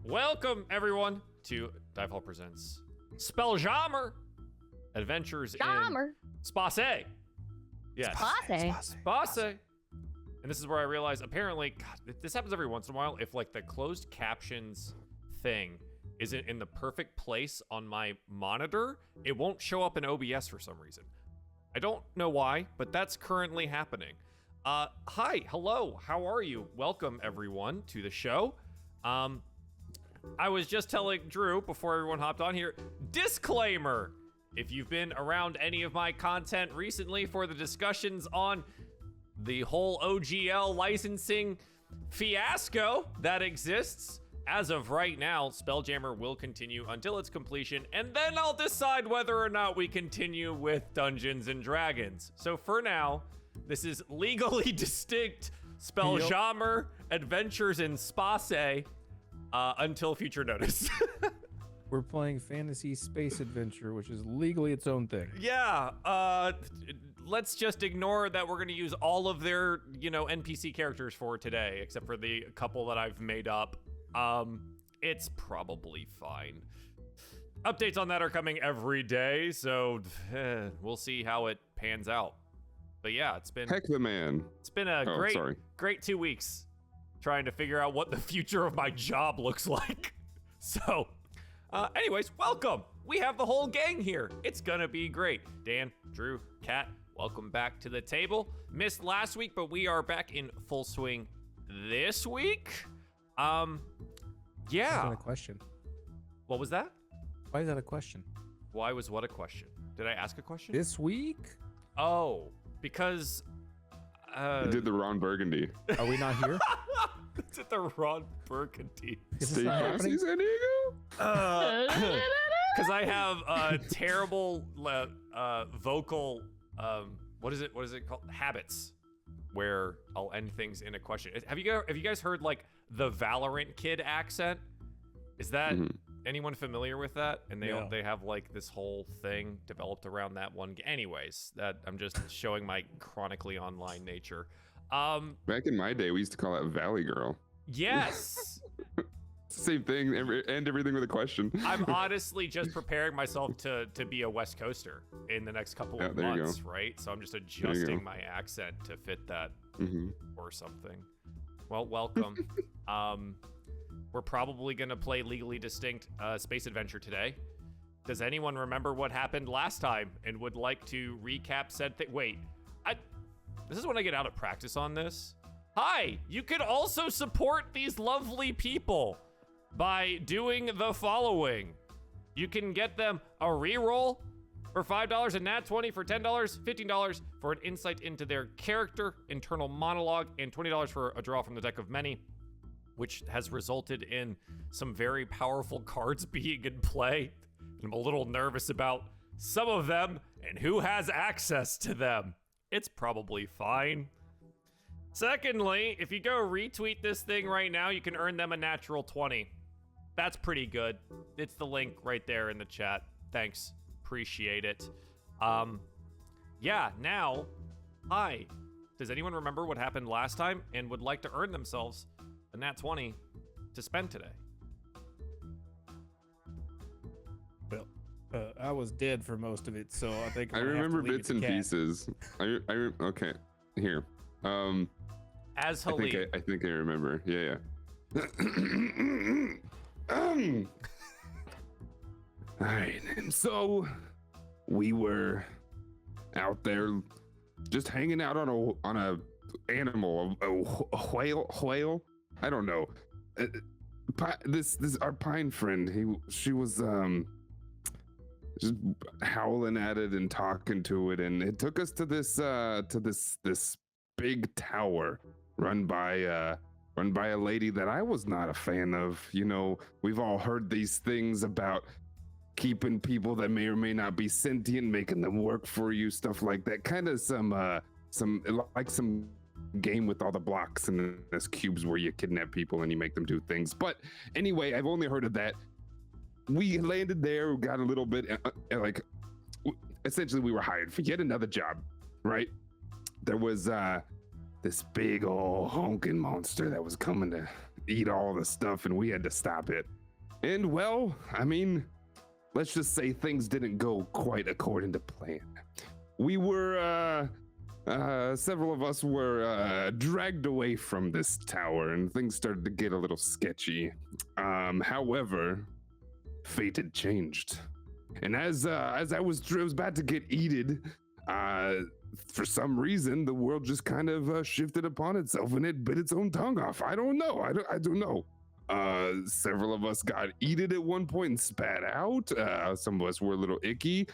Welcome, everyone, to DieFall Presents Spelljammer Adventures in Space. Yes. Space. And this is where I realize, apparently, God, this happens every once in a while, if like the closed captions thing isn't in the perfect place on my monitor, it won't show up in OBS for some reason. I don't know why, but that's currently happening. Hi, hello, how are you? Welcome, everyone, to the show. I was just telling Drew before everyone hopped on here, disclaimer, if you've been around any of my content recently for the discussions on the whole OGL licensing fiasco that exists, as of right now, Spelljammer will continue until its completion, and then I'll decide whether or not we continue with Dungeons and Dragons. So for now, this is legally distinct Spelljammer Adventures in Space until future notice. We're playing Fantasy Space Adventure, which is legally its own thing. Yeah, let's just ignore that we're gonna use all of their, NPC characters for today, except for the couple that I've made up. It's probably fine. Updates on that are coming every day, so we'll see how it pans out. But yeah, it's been heck the man. It's been a great 2 weeks trying to figure out what the future of my job looks like. So, anyways, welcome. We have the whole gang here. It's gonna be great. Dan, Drew, Kat, welcome back to the table. Missed last week, but we are back in full swing this week. Yeah. Is that a question? What was that? Why is that a question? Why was what a question? Did I ask a question? This week? Oh, because You did the Ron Burgundy. Are we not here? Did the Ron Burgundy. Stay classy, San Diego? Because I have terrible vocal, what is it called? Habits, where I'll end things in a question. Have you guys heard like the Valorant kid accent? Is that anyone familiar with that? And they have like this whole thing developed around that one. Anyways, that I'm just showing my chronically online nature. Back in my day, we used to call that Valley Girl. Yes. Same thing. End everything with a question. I'm honestly just preparing myself to be a West Coaster in the next couple of months, right? So I'm just adjusting my accent to fit that or something. Well, welcome. We're probably going to play Legally Distinct Space Adventure today. Does anyone remember what happened last time and would like to recap said thing? Wait, this is when I get out of practice on this. Hi, you can also support these lovely people by doing the following. You can get them a reroll for $5, a nat 20 for $10, $15 for an insight into their character, internal monologue, and $20 for a draw from the deck of many, which has resulted in some very powerful cards being in play. I'm a little nervous about some of them and who has access to them. It's probably fine. Secondly, if you go retweet this thing right now, you can earn them a natural 20. That's pretty good. It's the link right there in the chat. Thanks. Appreciate it. Yeah, now, hi. Does anyone remember what happened last time and would like to earn themselves a nat 20 to spend today? Well, I was dead for most of it, so I think I remember bits and pieces. Okay, here. As Hale. I think I remember. Yeah. All right, and so we were out there just hanging out on a animal, a whale. I don't know. This our pine friend. She was just howling at it and talking to it, and it took us to this big tower run by a lady that I was not a fan of. We've all heard these things about keeping people that may or may not be sentient, making them work for you, stuff like that. Kind of some game with all the blocks and there's cubes where you kidnap people and you make them do things. But anyway, I've only heard of that. We landed there, got a little bit essentially we were hired for yet another job, right? There was this big old honking monster that was coming to eat all the stuff, and we had to stop it. And well, I mean, let's just say things didn't go quite according to plan. We were, several of us were dragged away from this tower, and things started to get a little sketchy. However, fate had changed. And as I was about to get eaten, for some reason, the world just kind of shifted upon itself and it bit its own tongue off. I don't know. I don't know. Several of us got eaten at one point and spat out. Some of us were a little icky.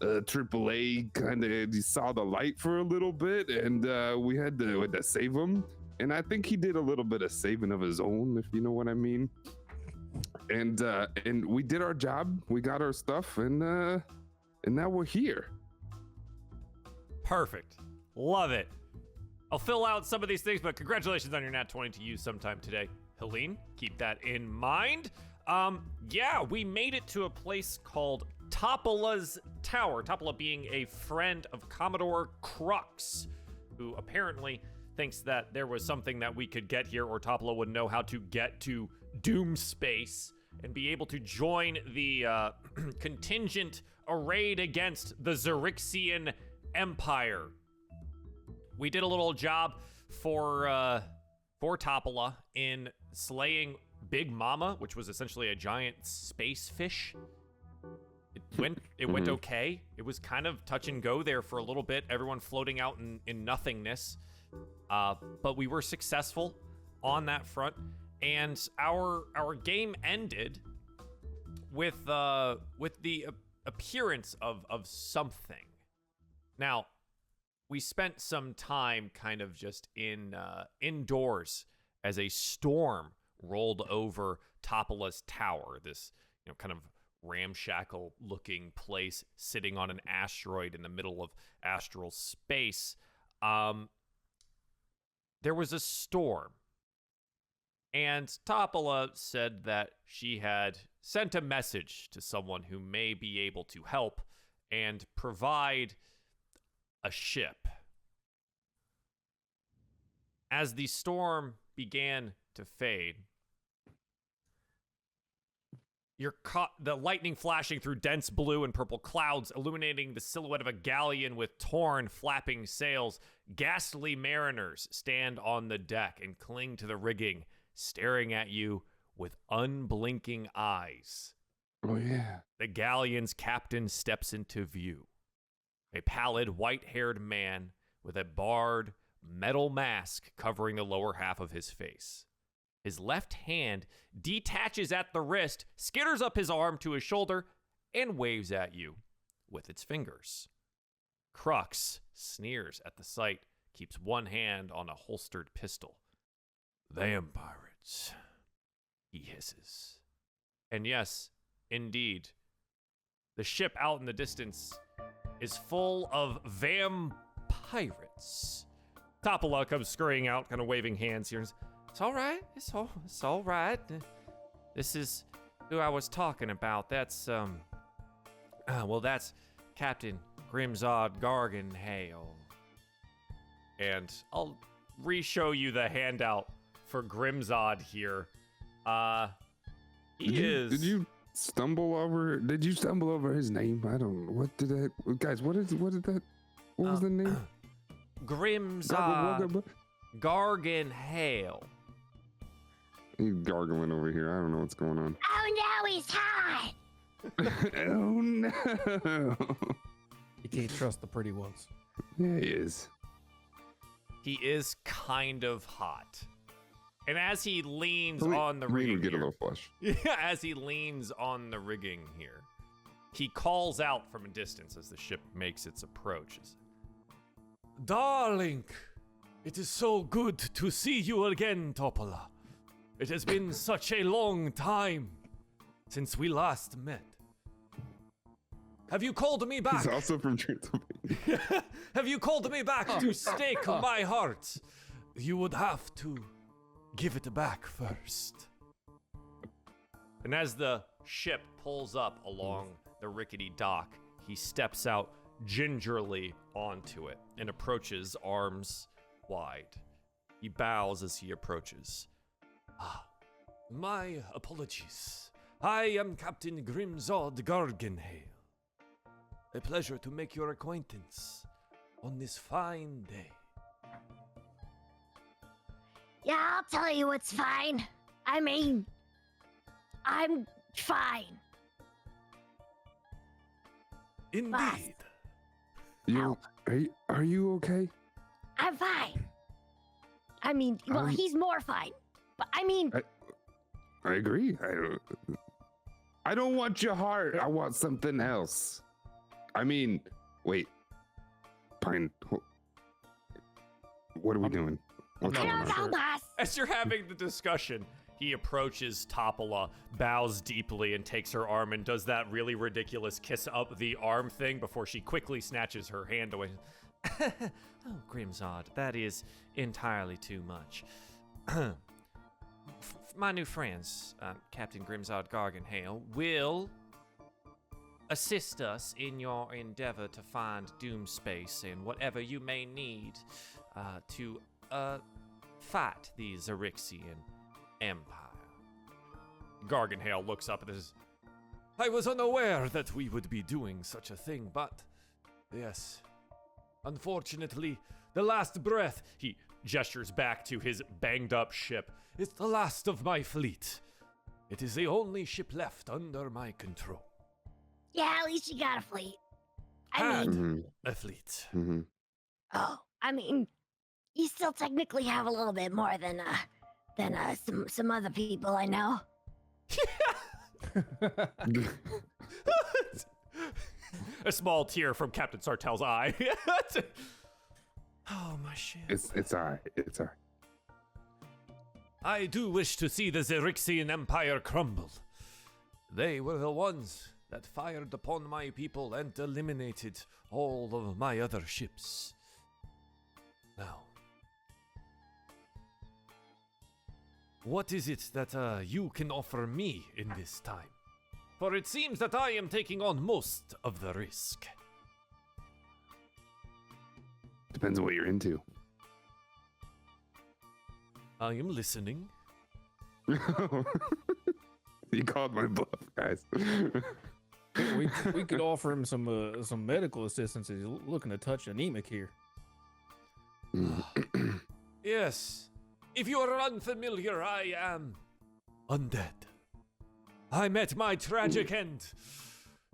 AAA kind of saw the light for a little bit, and we had to save him. And I think he did a little bit of saving of his own, if you know what I mean. And we did our job. We got our stuff, and now we're here. Perfect. Love it. I'll fill out some of these things, but congratulations on your nat 20 to use sometime today. Helene, keep that in mind. Yeah, we made it to a place called Topola's Tower. Topola being a friend of Commodore Crux, who apparently thinks that there was something that we could get here, or Topola would know how to get to Doom Space and be able to join the contingent arrayed against the Zarixian Empire. We did a little job for Topola in slaying Big Mama, which was essentially a giant space fish. It went okay. It was kind of touch and go there for a little bit, everyone floating out in nothingness. But we were successful on that front, and our game ended with the appearance of something. Now, we spent some time kind of just indoors as a storm rolled over Topola's tower, this kind of ramshackle looking place sitting on an asteroid in the middle of astral space. There was a storm, and Topola said that she had sent a message to someone who may be able to help and provide a ship. As the storm began to fade, you're caught, the lightning flashing through dense blue and purple clouds, illuminating the silhouette of a galleon with torn, flapping sails. Ghastly mariners stand on the deck and cling to the rigging, staring at you with unblinking eyes. Oh, yeah. The galleon's captain steps into view. A pallid, white-haired man with a barred metal mask covering the lower half of his face. His left hand detaches at the wrist, skitters up his arm to his shoulder, and waves at you with its fingers. Crux sneers at the sight, keeps one hand on a holstered pistol. "Vampirates," he hisses. And yes, indeed, the ship out in the distance is full of vampirates. Topola comes scurrying out, kind of waving hands here. It's all right. It's all right. This is who I was talking about. That's that's Captain Grimzod Gargan Hale. And I'll re-show you the handout for Grimzod here. Did you stumble over his name? I don't know. What was the name? Grimzod Gargan Hale. He's gargling over here. I don't know what's going on. Oh no, he's hot! Oh no! You can't trust the pretty ones. Yeah, he is. He is kind of hot. And as he leans on the rigging, get a little flush. Yeah, as he leans on the rigging here, he calls out from a distance as the ship makes its approaches. "Darling, it is so good to see you again, Topola. It has been such a long time since we last met. Have you called me back? He's also from Transylvania. Have you called me back to stake my heart? You would have to give it back first." And as the ship pulls up along the rickety dock, he steps out gingerly onto it and approaches, arms wide. He bows as he approaches. My apologies. I am Captain Grimzod Gargenhale. A pleasure to make your acquaintance on this fine day. Yeah, I'll tell you what's fine. I mean, I'm fine. Indeed. Are you okay? I'm fine. I mean, well, he's more fine. But I mean... I agree. I don't want your heart. I want something else. I mean, wait. Pine, what are we doing? What's I going don't know, on? boss. As you're having the discussion, he approaches Topola, bows deeply, and takes her arm and does that really ridiculous kiss up the arm thing before she quickly snatches her hand away. Oh, Grimzod, that is entirely too much. My new friends, Captain Grimzod Gargenhale, will assist us in your endeavor to find Doom Space and whatever you may need to fight the Zarixian Empire. Gargenhale looks up at this. I was unaware that we would be doing such a thing, but yes, unfortunately, the last breath, he gestures back to his banged up ship, is the last of my fleet. It is the only ship left under my control. Yeah, at least you got a fleet. I mean... a fleet. Mm-hmm. Oh, I mean, you still technically have a little bit more than some other people I know. A small tear from Captain Sartell's eye. Oh, my ship. It's alright. It's alright. I do wish to see the Zarixian Empire crumble. They were the ones that fired upon my people and eliminated all of my other ships. Now, what is it that you can offer me in this time? For it seems that I am taking on most of the risk. Depends on what you're into. I am listening. You called my bluff, guys. we could offer him some medical assistance. He's looking to touch anemic here. Yes. If you are unfamiliar, I am Undead. I met my tragic end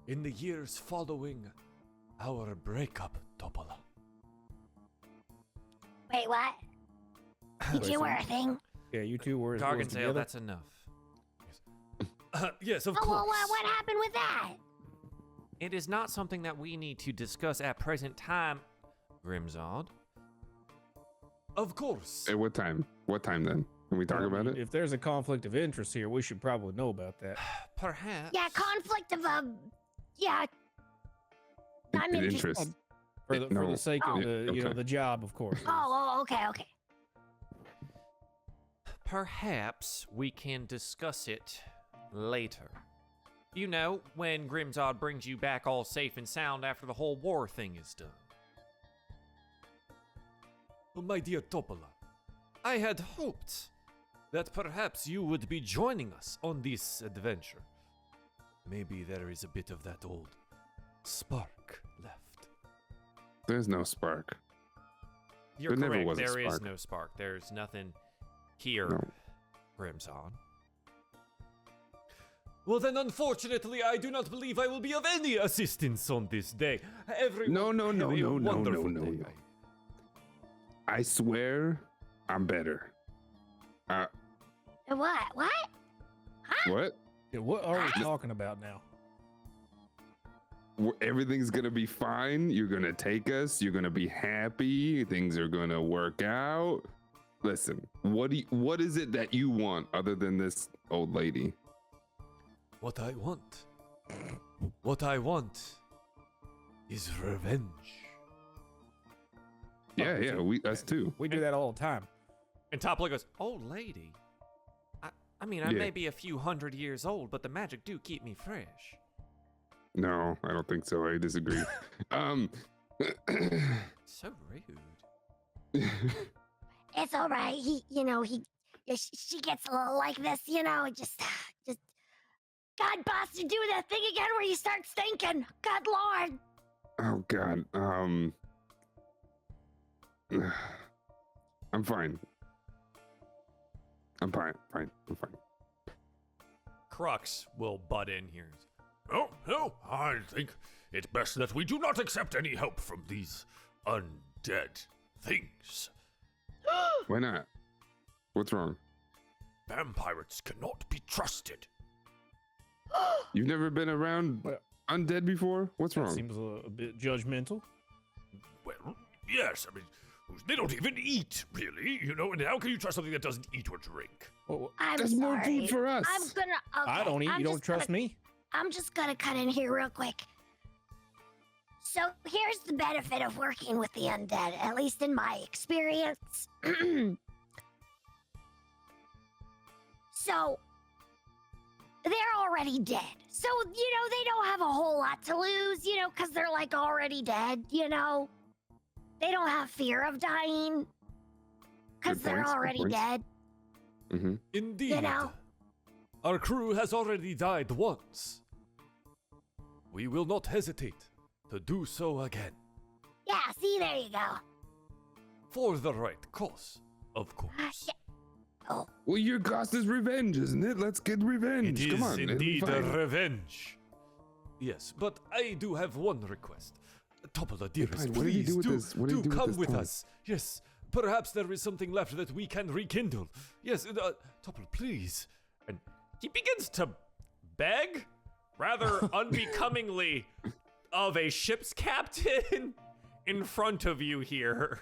in the years following our breakup, Topola. Wait, what? Did you wear a thing? Yeah, you two were Gargantale, that's enough. Yes, of Oh, course. well, what happened with that? It is not something that we need to discuss at present time, Grimzod. Of course. At what time? What time then? Can we talk about it? If there's a conflict of interest here, we should probably know about that. Perhaps. Yeah, conflict of yeah. I mean, just, interest. For the sake of the job, of course. okay. Perhaps we can discuss it later. You know, when Grimzod brings you back all safe and sound after the whole war thing is done. Oh, my dear Topola, I had hoped that perhaps you would be joining us on this adventure. Maybe there is a bit of that old spark left. There's no spark. You're There never correct. was a There is spark. no spark. There's nothing here, No. Grimzod. Well, then, unfortunately, I do not believe I will be of any assistance on this day. Everyone No. have a wonderful day. I swear, I'm better. What? What? Yeah, what are we talking about now? Everything's gonna be fine. You're gonna take us. You're gonna be happy. Things are gonna work out. Listen, what is it that you want other than this old lady? What I want is revenge. Yeah, us too. We do that all the time. And Topola goes, "Oh, lady. I mean, I may be a few hundred years old, but the magic do keep me fresh." No, I don't think so. I disagree. So rude. It's all right. You're she gets a little like this, just God, boss, you do that thing again where you start stinking. God, Lord. Oh God. I'm fine. I'm fine. Crux will butt in here. No, I think it's best that we do not accept any help from these undead things. Why not? What's wrong? Vampirates cannot be trusted. You've never been around undead before? What's That wrong? seems a bit judgmental. Well, yes, I mean, they don't even eat, really, and how can you trust something that doesn't eat or drink? Well, I'm There's sorry. more food for us. I'm gonna. Okay, I don't eat. You don't trust me? I'm just gonna cut in here real quick. So here's the benefit of working with the undead, at least in my experience. So they're already dead. So, they don't have a whole lot to lose, because they're like already dead, They don't have fear of dying because Good they're points, good already points. dead. Mm-hmm. Indeed. know? Our crew has already died once. We will not hesitate to do so again. Yeah, see, there you go. For the right cause, of course. Yeah. Oh, Well, your cost is revenge, isn't it? Let's get revenge. It Come is on, it'll be indeed a fine. revenge. Yes, but I do have one request. Topola, dearest, Pine, what did you please do with this? What did you do with come this with tonic? us. Yes, perhaps there is something left that we can rekindle. Yes, Topola, please. And he begins to beg, rather unbecomingly, of a ship's captain in front of you here.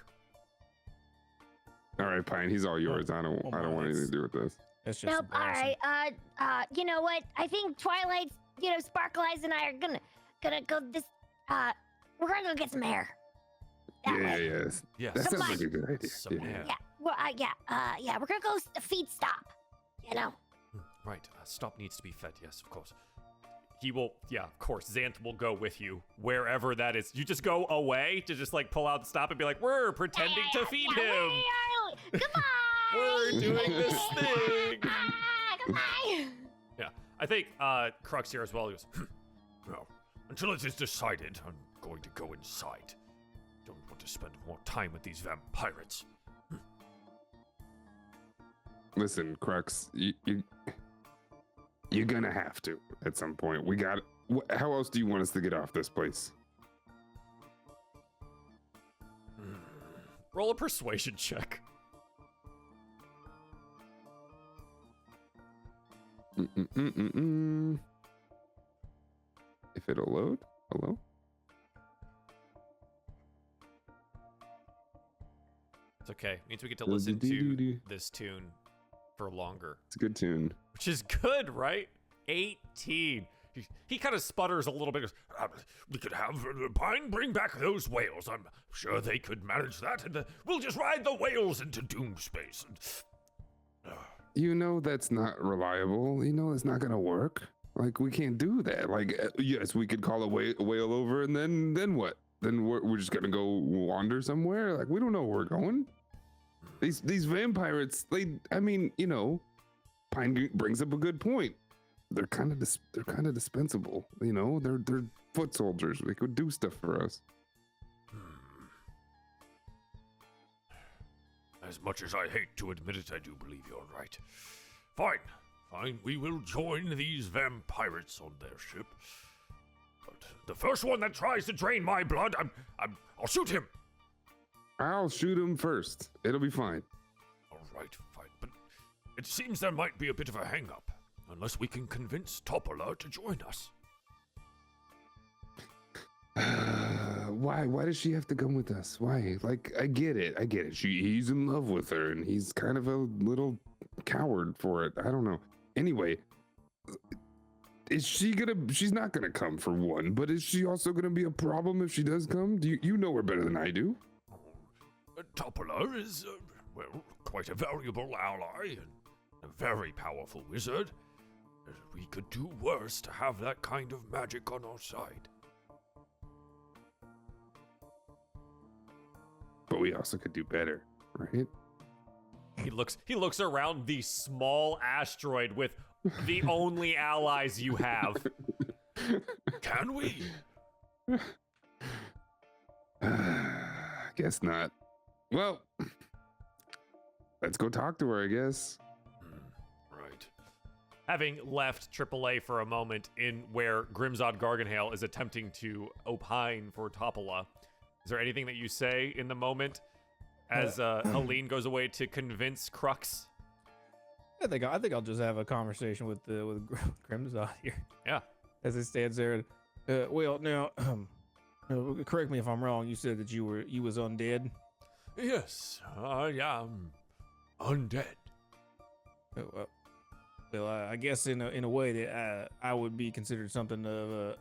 All right, Pine, he's all yours. I don't want anything to do with this. That's just nope. All right. embarrassing. You know what? I think Twilight's, Sparkle Eyes and I are gonna go this. We're gonna go get some air. That way. Yes. Yes. That Some sounds like a good idea. Some air. Yeah. Well, yeah. We're gonna go feed stop. Right, stop needs to be fed, yes, of course. He will, of course, Xanth will go with you, wherever that is. You just go away to just, like, pull out the stop and be like, we're pretending to feed him. Goodbye. We're doing this thing. Goodbye. Yeah, I think Crux here as well, he goes, Well, until it is decided, I'm going to go inside. Don't want to spend more time with these vampirates. Listen, Crux, you're gonna have to at some point. How else do you want us to get off this place? roll a persuasion check. If it'll load. Hello? It's okay, means we get to listen to this tune for longer. It's a good tune. Which is good, right? 18. He kind of sputters a little bit. We could have Pine bring back those whales. I'm sure they could manage that, and we'll just ride the whales into doom space. That's not reliable. It's not gonna work. Like, we can't do that. Like, yes, we could call a whale over, and then what? Then we're just gonna go wander somewhere. Like, we don't know where we're going. These vampirates, Pine brings up a good point. They're kind of dispensable. They're foot soldiers. They could do stuff for us. As much as I hate to admit it, I do believe you're right. Fine. We will join these vampirates on their ship. But the first one that tries to drain my blood, I'll shoot him. I'll shoot him first. It'll be fine. All right, fine. But it seems there might be a bit of a hang-up, unless we can convince Topola to join us. Why? Why does she have to come with us? Why? Like, I get it. He's in love with her, and he's kind of a little coward for it. I don't know. Anyway, she's not gonna come for one, but is she also gonna be a problem if she does come? You know her better than I do. Topola is, quite a valuable ally and a very powerful wizard. We could do worse to have that kind of magic on our side. But we also could do better, right? He looks around the small asteroid with the only allies you have. Can we? Guess not. Well, let's go talk to her, I guess. Right. Having left AAA for a moment in where Grimzod Garganhale is attempting to opine for Topola, is there anything that you say in the moment as Helene goes away to convince Crux? I think I'll just have a conversation with Grimzod here. Yeah. As he stands there. Well, now, correct me if I'm wrong. You said that you was undead. Yes, I am undead. Well, I guess in a way that I would be considered something of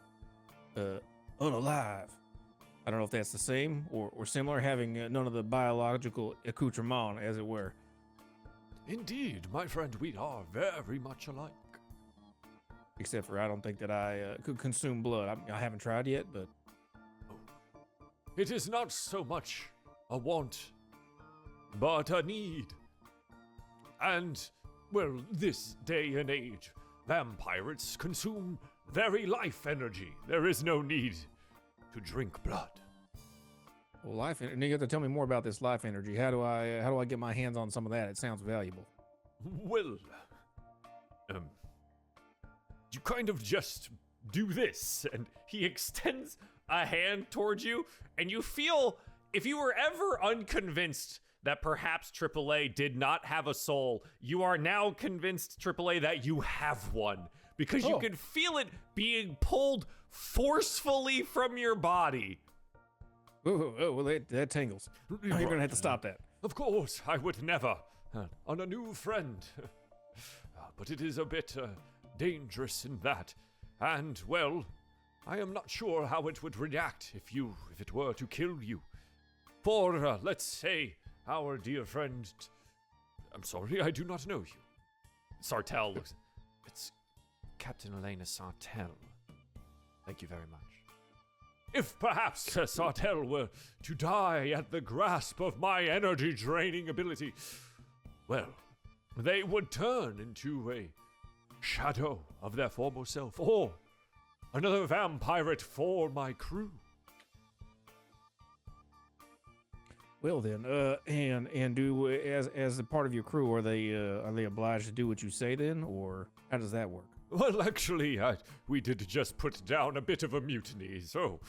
unalive. I don't know if that's the same or similar, having none of the biological accoutrement, as it were. Indeed, my friend, we are very much alike. Except for I don't think that I could consume blood. I haven't tried yet, but... It is not so much a want, but a need. And, well, this day and age, vampirates consume very life energy. There is no need to drink blood. Well, life, and you have to tell me more about this life energy. How do I get my hands on some of that? It sounds valuable. Well, you kind of just do this. And he extends a hand towards you, and you feel, if you were ever unconvinced that perhaps AAA did not have a soul, you are now convinced, AAA, that you have one, because you can feel it being pulled forcefully from your body. Well, that tingles. You're gonna have to stop that. Of course, I would never. On a new friend. But it is a bit dangerous in that. And, well, I am not sure how it would react if it were to kill you. For, let's say, our dear friend... I'm sorry, I do not know you. Sartell looks... It's Captain Elena Sartell. Thank you very much. If perhaps Sartell were to die at the grasp of my energy-draining ability, well, they would turn into a shadow of their former self, or another vampirate for my crew. Well then, and do as a part of your crew, are they obliged to do what you say then, or how does that work? Well, actually, we did just put down a bit of a mutiny, so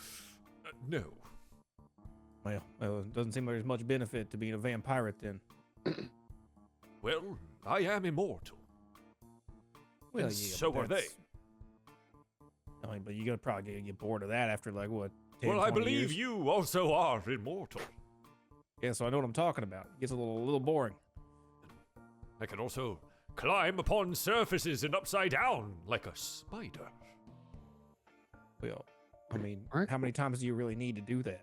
no. Well, it doesn't seem like there's much benefit to being a vampirate then. Well, I am immortal. Well, and yeah, so are they. I mean, but you're gonna probably get bored of that after like what? 10, well, I 20 believe years? you also are immortal. Yeah, so I know what I'm talking about. It gets a little boring. I can also climb upon surfaces and upside down like a spider. Well, I mean, how many times do you really need to do that?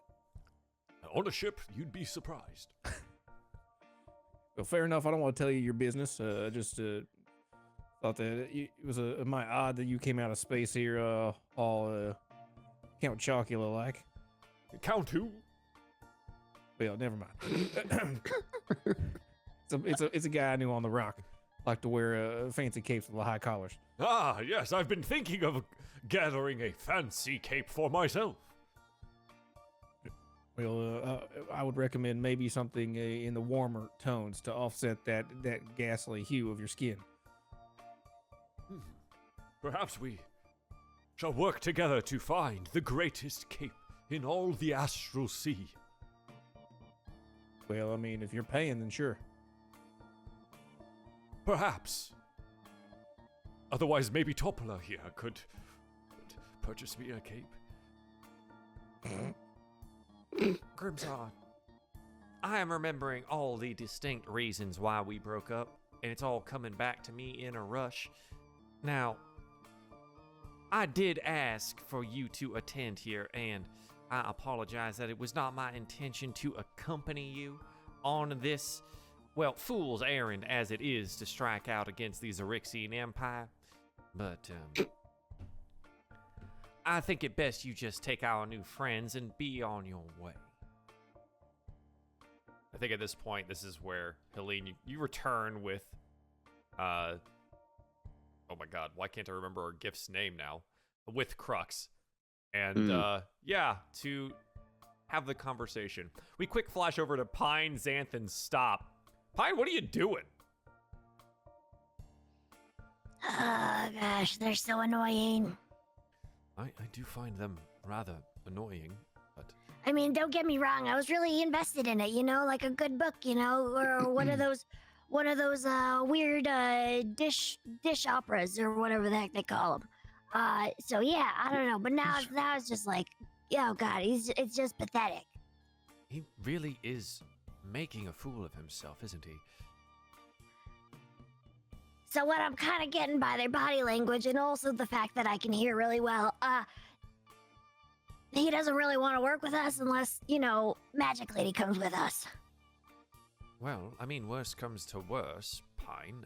On a ship, you'd be surprised. Well, fair enough. I don't want to tell you your business. I just thought that it was might odd that you came out of space here all Count Chocula-like. Count who? Well, never mind. It's a guy I knew on the Rock. Like to wear fancy capes with the high collars. Ah, yes, I've been thinking of gathering a fancy cape for myself. Well, I would recommend maybe something in the warmer tones to offset that ghastly hue of your skin. Perhaps we shall work together to find the greatest cape in all the astral sea. Well, I mean, if you're paying, then sure. Perhaps. Otherwise, maybe Topola here could purchase me a cape. Grimzod, I am remembering all the distinct reasons why we broke up, and it's all coming back to me in a rush. Now, I did ask for you to attend here, and I apologize that it was not my intention to accompany you on this, well, fool's errand as it is to strike out against the Zaryxian Empire. But, I think it best you just take our new friends and be on your way. I think at this point, this is where Helene, you return with, oh my God, why can't I remember our gift's name now? With Crux, and yeah, to have the conversation. We quick flash over to Pine, Xanth, and Stop. Pine, what are you doing? Oh gosh, they're so annoying. I do find them rather annoying, but... I mean, don't get me wrong, I was really invested in it, you know, like a good book, you know, or one of those weird dish operas or whatever the heck they call them. So yeah, I don't know, but now it's just like, oh God, it's just pathetic. He really is making a fool of himself, isn't he? So what I'm kind of getting by their body language and also the fact that I can hear really well, he doesn't really want to work with us unless, you know, Magic Lady comes with us. Well, I mean, worst comes to worst, Pine.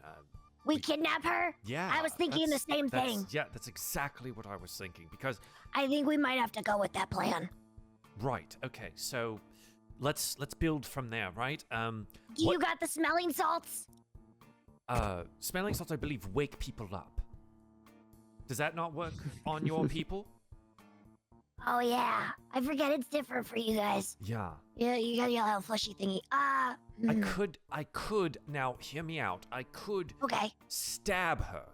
We kidnap her? Yeah. I was thinking the same thing. Yeah, that's exactly what I was thinking, because... I think we might have to go with that plan. Right, okay, so let's build from there, right? You got the smelling salts? Smelling salts, I believe, wake people up. Does that not work on your people? Oh yeah, I forget it's different for you guys. Yeah. Yeah, you got your little fleshy thingy. I could, now hear me out. I could stab her.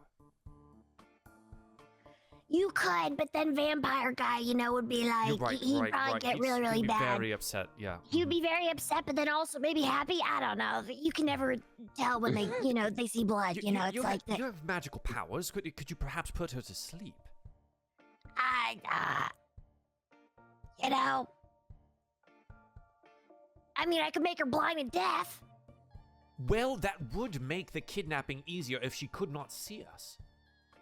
You could, but then vampire guy, you know, would be like, he'd probably get really, really he'd bad. Be very upset, yeah. He'd be very upset, but then also maybe happy. I don't know. You can never tell when they, you know, they see blood. You know, it's like that. You have magical powers. Could you perhaps put her to sleep? You know, I mean, I could make her blind and deaf. Well, that would make the kidnapping easier if she could not see us.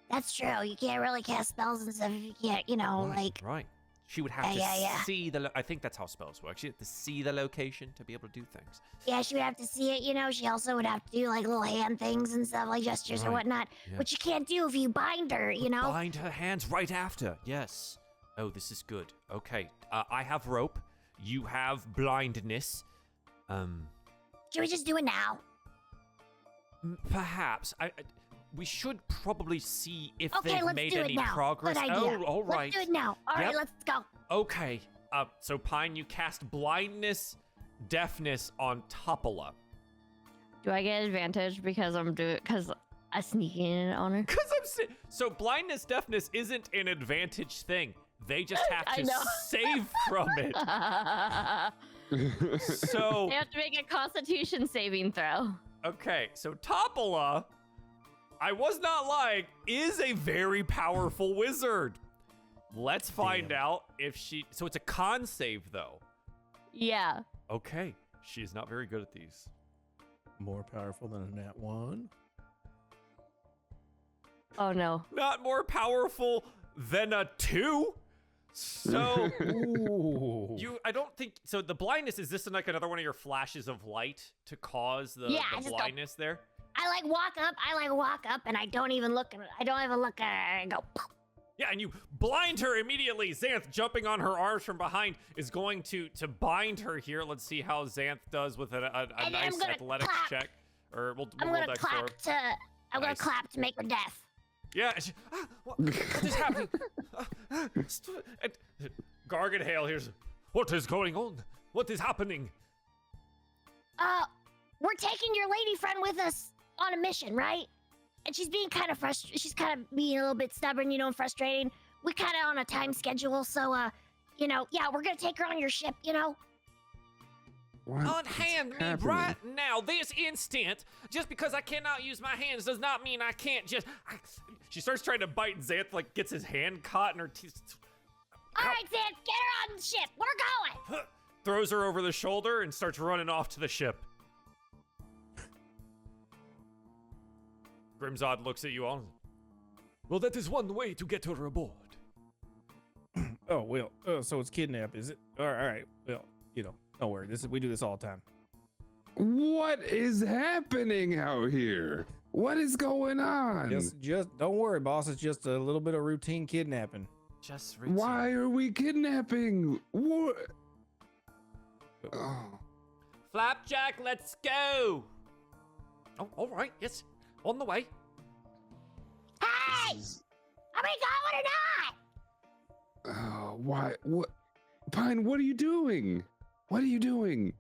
That's true. You can't really cast spells and stuff if you can't, you know, Right. She would have to see the... I think that's how spells work. She'd have to see the location to be able to do things. Yeah, she would have to see it, you know. She also would have to do, like, little hand things and stuff, like gestures or whatnot. Yeah. Which you can't do if you bind her, you know? Bind her hands right after, yes. Oh, this is good. Okay, I have rope. You have blindness. Should we just do it now? Perhaps. We should probably see if they've made any progress. Good idea. Oh, all right. Let's do it now. All right, let's go. Okay. So Pine, you cast blindness, deafness on Topola. Do I get advantage because I'm sneaking in on her? So blindness, deafness isn't an advantage thing. They just have to save from it. So they have to make a Constitution saving throw. Okay, so Topola, I was not lying, is a very powerful wizard. Let's find out if she... So it's a con save, though. Yeah. Okay, she's not very good at these. More powerful than a nat 1? Oh, no. Not more powerful than a 2? So, I don't think, so the blindness, is this like another one of your flashes of light to cause the blindness there? I walk up and I don't even look at her. I don't even look at her and go, poof. Yeah, and you blind her immediately. Xanth, jumping on her arms from behind, is going to bind her here. Let's see how Xanth does with a nice athletics check. Or we'll roll that for her. I'm gonna clap to make her deaf. Yeah, what is happening? Garg and Hale, what is going on? What is happening? We're taking your lady friend with us on a mission, right? And she's being kind of frustrated. She's kind of being a little bit stubborn, you know, and frustrating. We're kind of on a time schedule, so, you know, yeah, we're gonna take her on your ship, you know? Unhand me right now, this instant. Just because I cannot use my hands does not mean I can't just... She starts trying to bite, and Xanth, like, gets his hand caught in her teeth. All right, Xanth, get her on the ship. We're going. Throws her over the shoulder and starts running off to the ship. Grimzod looks at you all. Well, that is one way to get her aboard. Oh, well, so it's kidnap, is it? All right, well, you know, don't worry. We do this all the time. What is happening out here? What is going on? Just don't worry, boss. It's just a little bit of routine kidnapping. Just routine. Why are we kidnapping? What? Oh. Flapjack, let's go. Oh, all right. Yes, on the way. Hey! Are we going or not? Why? What? Pine, what are you doing? What are you doing?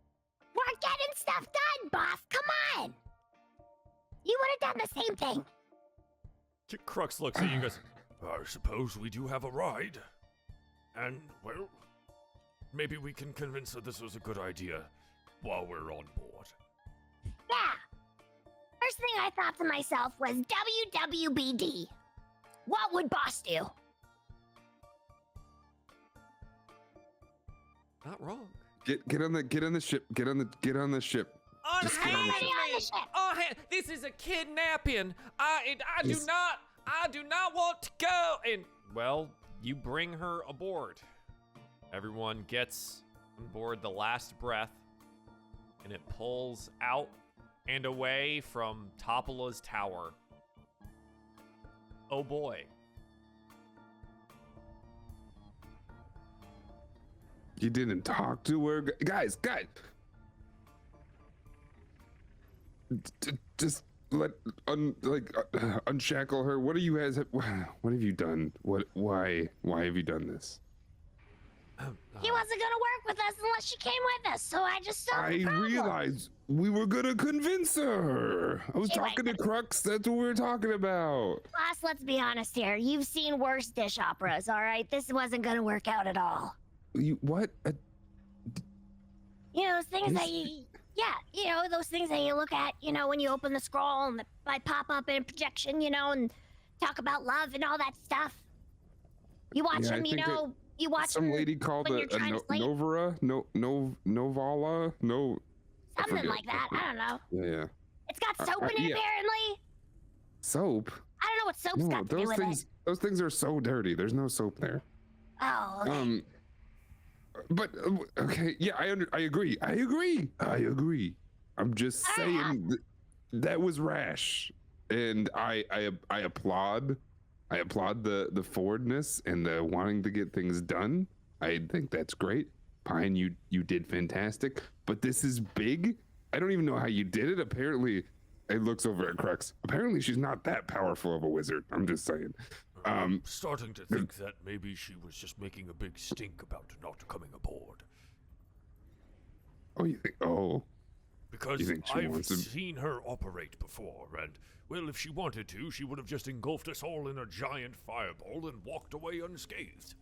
We're getting stuff done, boss. Come on. You would have done the same thing. Crux looks at you and goes, I suppose we do have a ride. And, well, maybe we can convince her this was a good idea while we're on board. Yeah. First thing I thought to myself was WWBD. What would boss do? not wrong. Get on the ship. Get on the ship. Just get on the ship. This is a kidnapping. I do not want to go. And well, you bring her aboard. Everyone gets on board the last breath, and it pulls out and away from Topola's tower. Oh boy. You didn't talk to her, guys. Just unshackle her. What have you done? Why have you done this? He wasn't gonna work with us unless she came with us, so I just solved the problem. Realized we were gonna convince her. I was talking to Crux. That's what we were talking about. Boss, let's be honest here. You've seen worse dish operas, all right? This wasn't gonna work out at all. What? You know, those things that those things that you look at, when you open the scroll and they pop up in a projection, and talk about love and all that stuff. You watch them, you watch some lady called a Novara, Novala, something like that. I don't know. Yeah. It's got soap in it, apparently. Soap? I don't know what soap's got to do with it. Those things are so dirty. There's no soap there. Oh, okay. But okay, yeah, I agree. I'm just saying that was rash, and I applaud the forwardness and the wanting to get things done. I think that's great. Pine, you did fantastic. But this is big. I don't even know how you did it. Apparently, it looks over at Crux. Apparently, she's not that powerful of a wizard. I'm just saying. I'm starting to think that maybe she was just making a big stink about not coming aboard. Oh, you think? Oh. Because I've seen her operate before, and, well, if she wanted to, she would have just engulfed us all in a giant fireball and walked away unscathed.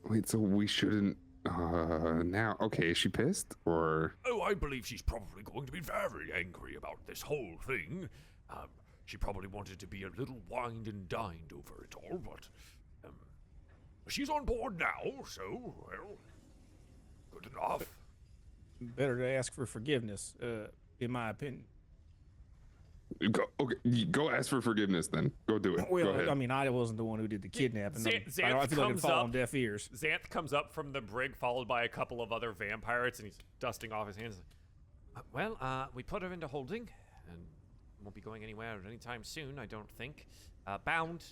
Wait, so we shouldn't, now, okay, is she pissed, or? Oh, I believe she's probably going to be very angry about this whole thing. She probably wanted to be a little wined and dined over it all, but, she's on board now, so, well, good enough. Better to ask for forgiveness, in my opinion. Go ask for forgiveness then. Go do it. Well, go ahead. I mean, I wasn't the one who did the kidnapping. I feel like it fall on deaf ears. Xanth comes up from the brig, followed by a couple of other vampirates, and he's dusting off his hands. We put her into holding, and won't be going anywhere anytime soon, I don't think. Bound,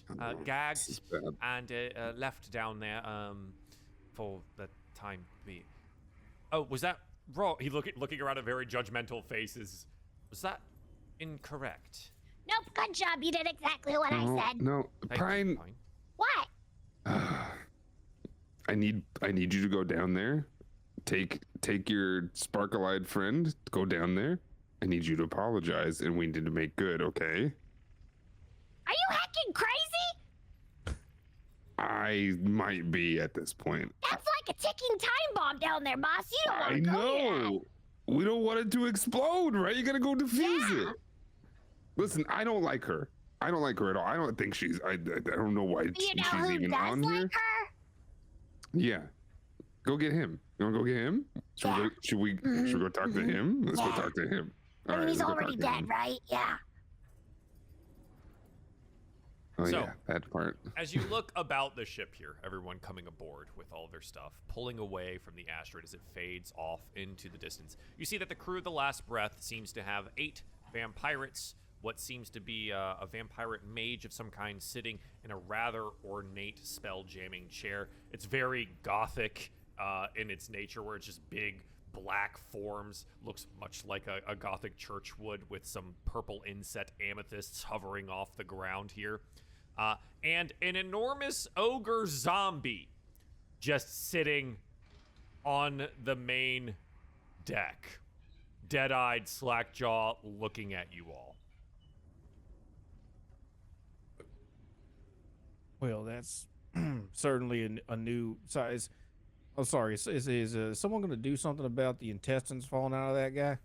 gagged, and left down there for the time being. Oh, was that wrong? He looking around at very judgmental faces. Was that incorrect? Nope, good job. You did exactly what I said. No, Pine. What? I need you to go down there. Take your sparkle-eyed friend. Go down there. I need you to apologize, and we need to make good. Okay? Are you heckin' crazy? I might be at this point. That's like a ticking time bomb down there, boss. You don't want to go know. We don't want it to explode, right? You gotta go defuse it. Listen, I don't like her. I don't like her at all. I don't think she's. I don't know why she's even on here. Her? Yeah. Go get him. You wanna go get him? Should we go talk to him? Let's go talk to him. I mean, he's already dead, right? Yeah. Oh, so, yeah, that part. As you look about the ship here, everyone coming aboard with all their stuff, pulling away from the asteroid as it fades off into the distance, you see that the crew of the Last Breath seems to have 8 vampirates, what seems to be a vampirate mage of some kind sitting in a rather ornate spell jamming chair. It's very gothic in its nature, where it's just big black forms, looks much like a Gothic church would, with some purple inset amethysts hovering off the ground here. And an enormous ogre zombie just sitting on the main deck. Dead-eyed, slack-jaw, looking at you all. Well, that's certainly a new size. Oh, sorry. Is someone going to do something about the intestines falling out of that guy?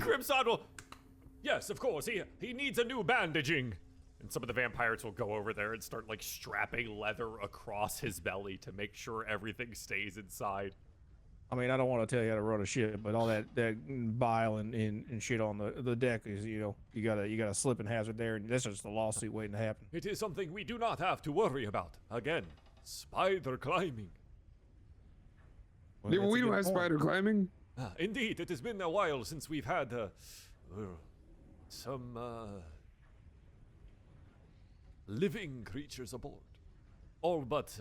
Crimson will... Yes, of course. He needs a new bandaging. And some of the vampires will go over there and start, like, strapping leather across his belly to make sure everything stays inside. I mean, I don't want to tell you how to run a ship, but all that bile and shit on the deck is, you got a slipping hazard there, and that's just a lawsuit waiting to happen. It is something we do not have to worry about. Again, spider climbing. Well, yeah, we don't have spider climbing. Indeed, it has been a while since we've had some living creatures aboard. All but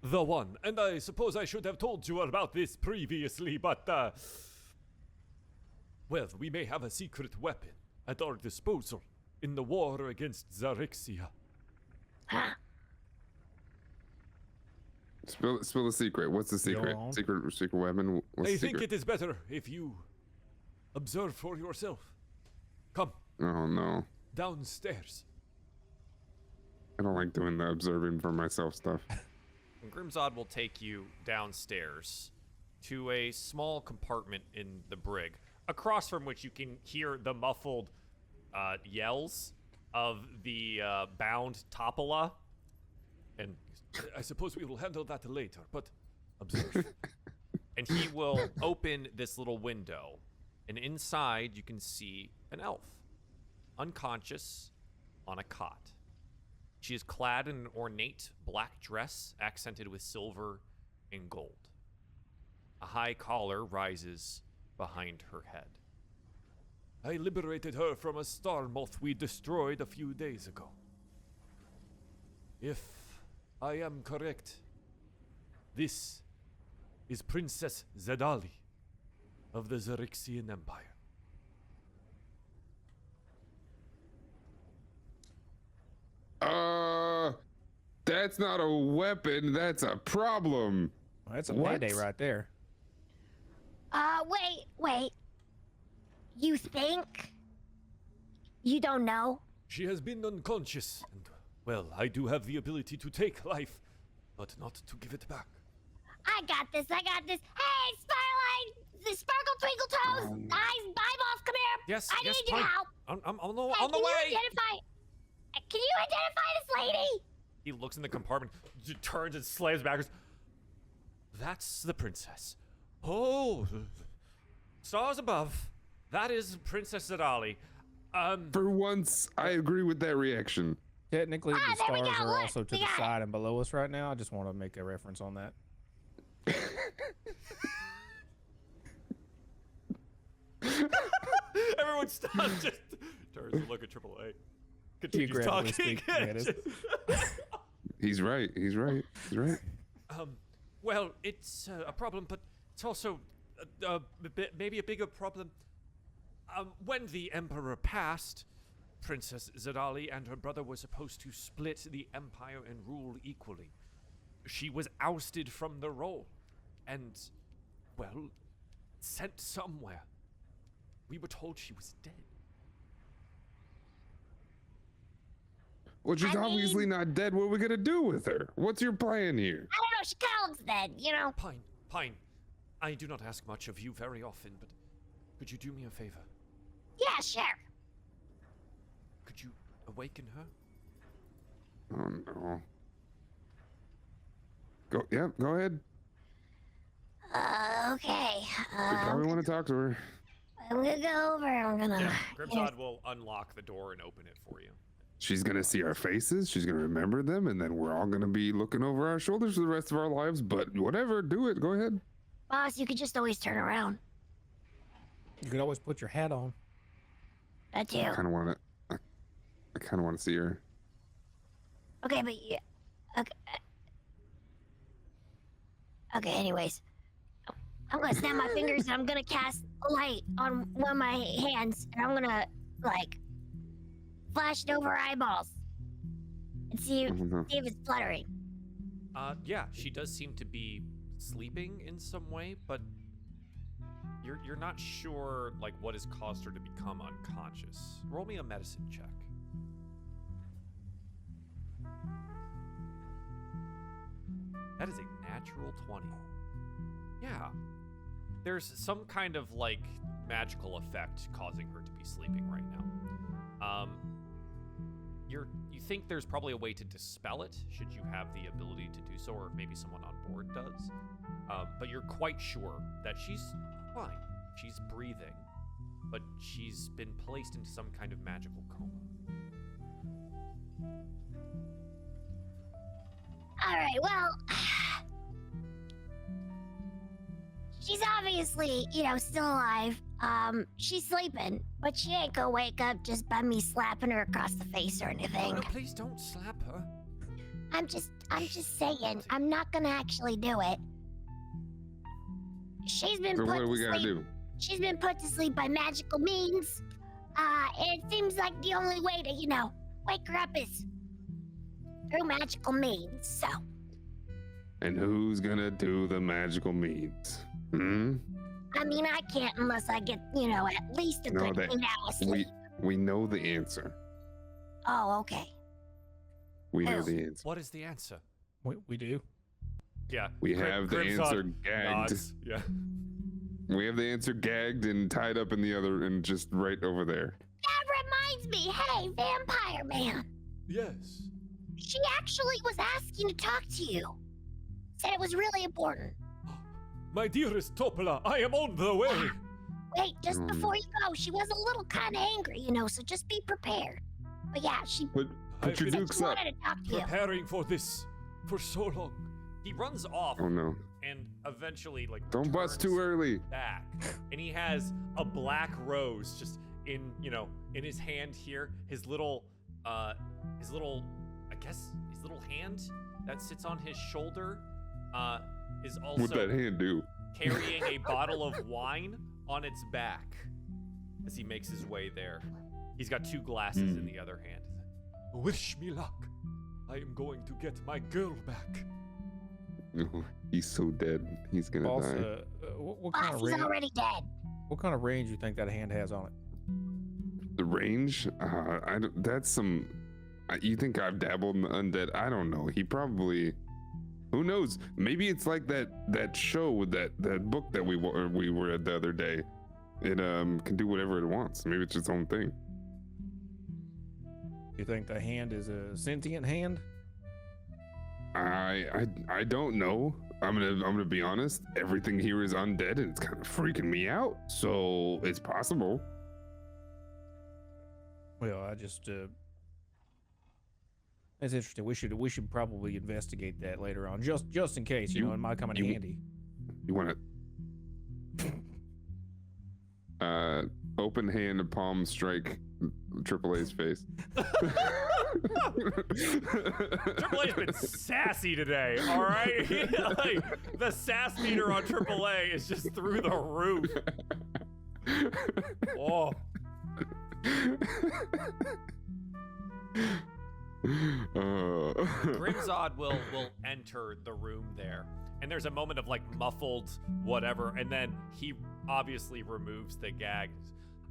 the one. And I suppose I should have told you about this previously, but well, we may have a secret weapon at our disposal in the war against Zarixis. Spill the secret. What's the secret? Secret weapon. What's I think it is better if you observe for yourself. Come. Oh no. Downstairs. I don't like doing the observing for myself stuff. And Grimzod will take you downstairs to a small compartment in the brig, across from which you can hear the muffled yells of the bound Topola. And I suppose we will handle that later, but observe. And he will open this little window, and inside you can see an elf, unconscious, on a cot. She is clad in an ornate black dress accented with silver and gold. A high collar rises behind her head. I liberated her from a star moth we destroyed a few days ago. If I am correct, this is Princess Zedali of the Zaryxian Empire. That's not a weapon, that's a problem. Well, that's a Mayday right there. Wait. You think? You don't know? She has been unconscious, and, well, I do have the ability to take life, but not to give it back. I got this. Hey, Starlight! The Sparkle Twinkle Toes! Eyeballs, come here! Yes, I need your fine. help! I'm on the way! Can you identify this lady? He looks in the compartment, turns and slams backwards. That's the princess. Oh, stars above. That is Princess Zedali. For once, I agree with that reaction. Technically, the stars are also to the side and below us right now. I just want to make a reference on that. Everyone stops, just turns to look at AAA. Continues talking. He's right. Well, it's a problem, but it's also maybe a bigger problem. When the Emperor passed, Princess Zedali and her brother were supposed to split the Empire and rule equally. She was ousted from the role and, well, sent somewhere. We were told she was dead. Well, she's obviously not dead. What are we gonna do with her? What's your plan here? I don't know. She kind of looks dead, you know. Pine. I do not ask much of you very often, but could you do me a favor? Yeah, sure. Could you awaken her? Oh no. Go ahead. Okay. We probably want to talk to her. I'm gonna go over. I'm gonna. Grimzod will unlock the door and open it for you. She's gonna see our faces. She's gonna remember them, and then we're all gonna be looking over our shoulders for the rest of our lives. But whatever, do it. Go ahead. Boss, you could just always turn around. You could always put your hat on. That too. I kind of want to see her. Okay, but yeah. Okay. Okay, anyways. I'm gonna snap my fingers and I'm gonna cast a light on one of my hands and I'm gonna, like, flash it over her eyeballs and see if it's fluttering. Yeah, she does seem to be sleeping in some way, but you're not sure, like, what has caused her to become unconscious. Roll me a medicine check. That is a natural 20. Yeah. There's some kind of, like, magical effect causing her to be sleeping right now. You think there's probably a way to dispel it, should you have the ability to do so, or maybe someone on board does. But you're quite sure that she's fine. She's breathing, but she's been placed into some kind of magical coma. All right, well, she's obviously, still alive. She's sleeping, but she ain't gonna wake up just by me slapping her across the face or anything. No, please don't slap her. I'm just saying, I'm not gonna actually do it. She's been So put what do we to gotta sleep. do? She's been put to sleep by magical means. And it seems like the only way to, wake her up is through magical means, so. And who's gonna do the magical means? I mean, I can't unless I get, at least a good 8 hours sleep. We know the answer. Oh, okay. We know the answer. What is the answer? We do. Yeah. We have the answer gagged. Nods. Yeah. We have the answer gagged and tied up in the other, and just right over there. That reminds me, hey, Vampire Man. Yes. She actually was asking to talk to you. Said it was really important. My dearest Topola, I am on the way. Wait, just before you go, she was a little kind of angry, so just be prepared. But yeah, she Put I've your been dukes she up. wanted to talk to you. preparing for this for so long. He runs off Oh no. and eventually, like, Don't bust turns too early. back. And he has a black rose just in his hand here. His little hand that sits on his shoulder is also What'd that hand do? carrying a bottle of wine on its back as he makes his way there. He's got 2 glasses in the other hand. Wish me luck. I am going to get my girl back. Oh, he's so dead. He's gonna Boss, die. what kind Boss, of he's range? already dead. What kind of range you think that hand has on it? The range? I don't, that's some. You think I've dabbled in the undead? I don't know. He probably. Who knows? Maybe it's like that show with that book that we were at the other day. It can do whatever it wants. Maybe it's its own thing. You think the hand is a sentient hand? I don't know. I'm gonna be honest. Everything here is undead, and it's kind of freaking me out. So it's possible. Well, I just that's interesting. We should probably investigate that later on, just in case. It might come in handy. You want to open hand, palm strike AAA's face. AAA's been sassy today, all right? Like, the sass meter on AAA is just through the roof. Oh. Grimzod will enter the room there, and there's a moment of, like, muffled whatever, and then he obviously removes the gag.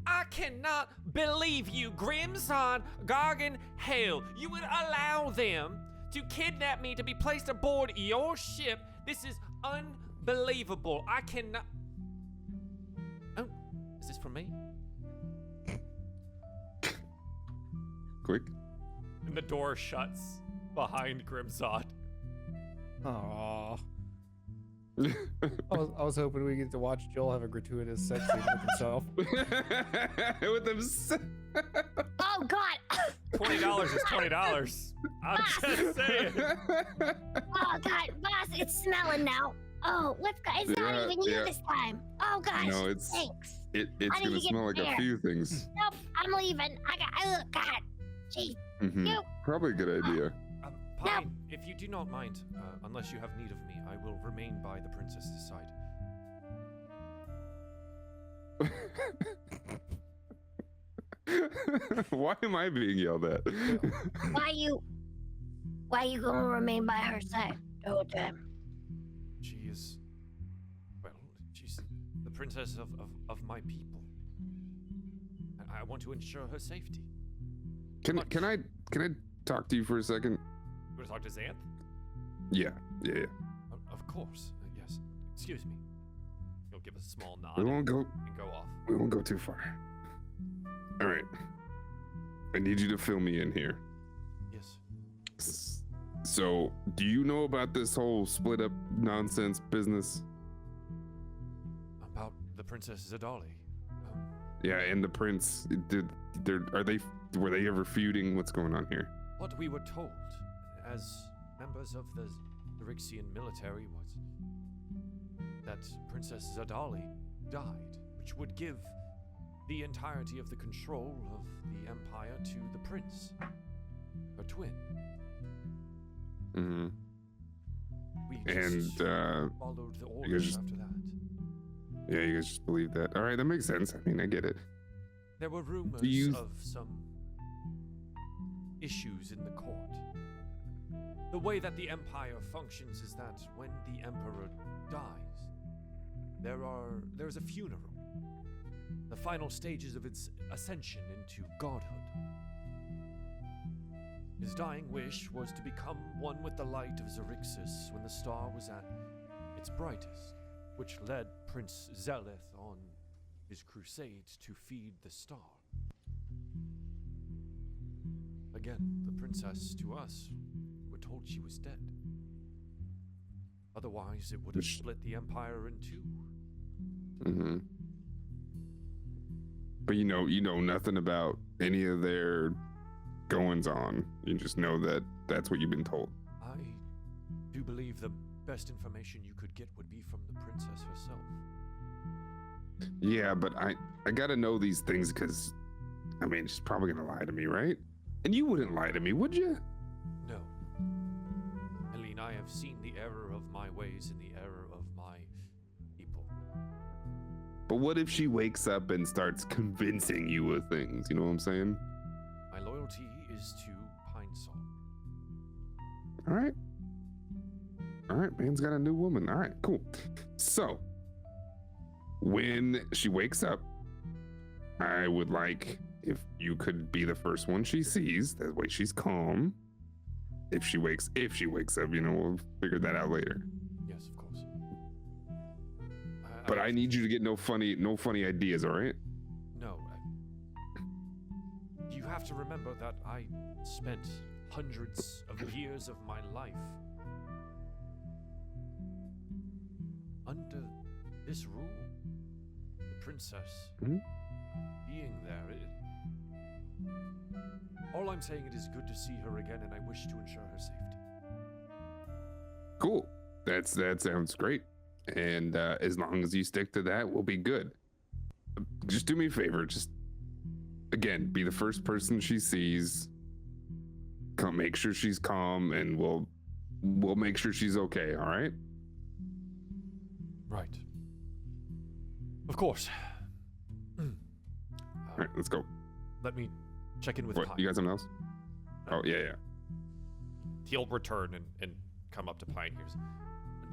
I cannot believe you, Grimzod, Gargan, Hale. You would allow them to kidnap me to be placed aboard your ship. This is unbelievable. I cannot. Oh, is this from me? Quick. And the door shuts behind Grimzod. Aww. I was hoping we get to watch Joel have a gratuitous sex scene with himself. With him. Oh God. $20 is $20. I'm just saying. Oh God, boss, it's smelling now. Oh, it's not even you this time. Oh gosh. No, it's thanks. It's I need gonna to get smell like there. a few things. Nope, I'm leaving. Oh God. Jeez. Mhm. You. Probably a good idea. Fine. If you do not mind, unless you have need of me, I will remain by the princess's side. Why am I being yelled at? Why you gonna remain by her side the whole time? She's the princess of my people. And I want to ensure her safety. Can I talk to you for a second? You want to talk to Xanth? Yeah. Of course. Yes. Excuse me. He'll give us a small nod We won't go and go off. We won't go too far. All right. I need you to fill me in here. Yes. So, do you know about this whole split up nonsense business? About the Princess Zadali. Yeah, and the prince. Were they ever feuding? What's going on here? What we were told as members of the Zaryxian military was that Princess Zadali died, which would give the entirety of the control of the empire to the prince, her twin. Mm-hmm. We just followed the orders after that. Yeah, you guys just believe that. All right, that makes sense. I mean, I get it. There were rumors of some issues in the court. The way that the empire functions is that when the emperor dies, there's a funeral. The final stages of its ascension into godhood. His dying wish was to become one with the light of Zarixis when the star was at its brightest, which led Prince Zeleth on his crusade to feed the star. Again, the princess, to us, were told she was dead. Otherwise, it would have split the empire in two. Mm-hmm. But you know nothing about any of their goings on. You just know that that's what you've been told. I do believe the best information you could get would be from the princess herself. Yeah, but I gotta know these things because, I mean, she's probably gonna lie to me, right? And you wouldn't lie to me, would you? No. Helene, I have seen the error of my ways and the error of my people. But what if she wakes up and starts convincing you of things? You know what I'm saying? My loyalty is to Pine Song. All right. All right, man's got a new woman. All right, cool. So, when she wakes up, I would like if you could be the first one she sees. That way she's calm. If she wakes up, we'll figure that out later. Yes, of course. But I need you to get no funny ideas, all right? No. You have to remember that I spent hundreds of years of my life under this rule. The princess being there. All I'm saying, it is good to see her again, and I wish to ensure her safety. Cool. That sounds great. And as long as you stick to that, we'll be good. Just do me a favor. Just, again, be the first person she sees. Come, make sure she's calm, and we'll make sure she's okay, all right? Right. Of course. All right, let's go. Let me check in with What, Pine. you got something else? Oh, yeah. He'll return and come up to Pine here.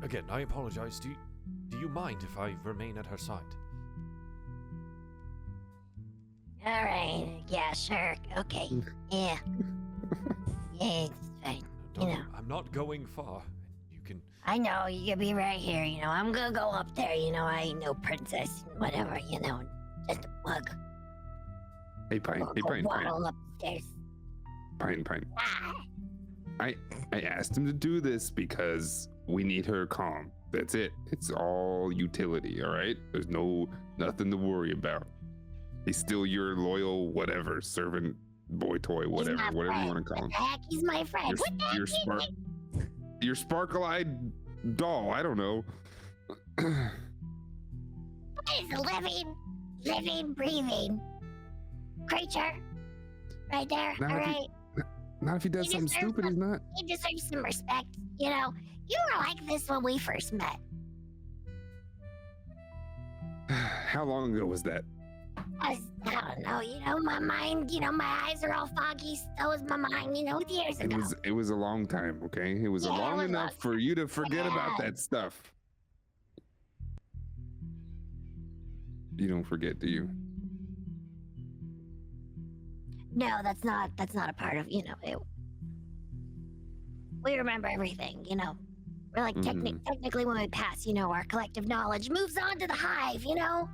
Again, I apologize. Do you mind if I remain at her side? All right. Yeah, sure. Okay. Yeah. Yeah, it's fine. I'm not going far. You can. I know, you can be right here, I'm gonna go up there, I ain't no princess, whatever, just a bug. Hey, Pine. Waddle upstairs. Pine. Ah. I asked him to do this because we need her calm. That's it. It's all utility, all right? There's nothing to worry about. He's still your loyal whatever, servant, boy toy, whatever you want to call him. What the heck? He's my friend. Your sparkle-eyed doll, I don't know. He's a living, breathing creature. Right there, all right? Not if he does something stupid, he's not. He deserves some respect. You know, you were like this when we first met. How long ago was that? I don't know, you know, my mind, you know, my eyes are all foggy, so is my mind, you know, years ago. It was a long time, okay? It was long enough for you to forget about that stuff. You don't forget, do you? No, that's not a part of, you know, we remember everything, you know. We're like, technically when we pass, you know, our collective knowledge moves on to the hive, you know?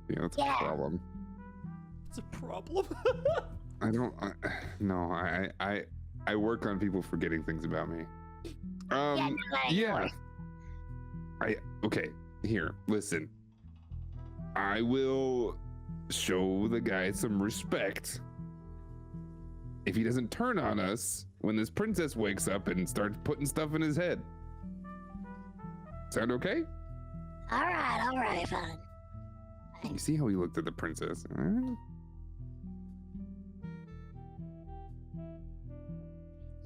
Yeah, that's a problem. It's a problem? I work on people forgetting things about me. Okay, here, listen. I will show the guy some respect if he doesn't turn on us when this princess wakes up and starts putting stuff in his head. Sound okay? All right, fine. You see how he looked at the princess?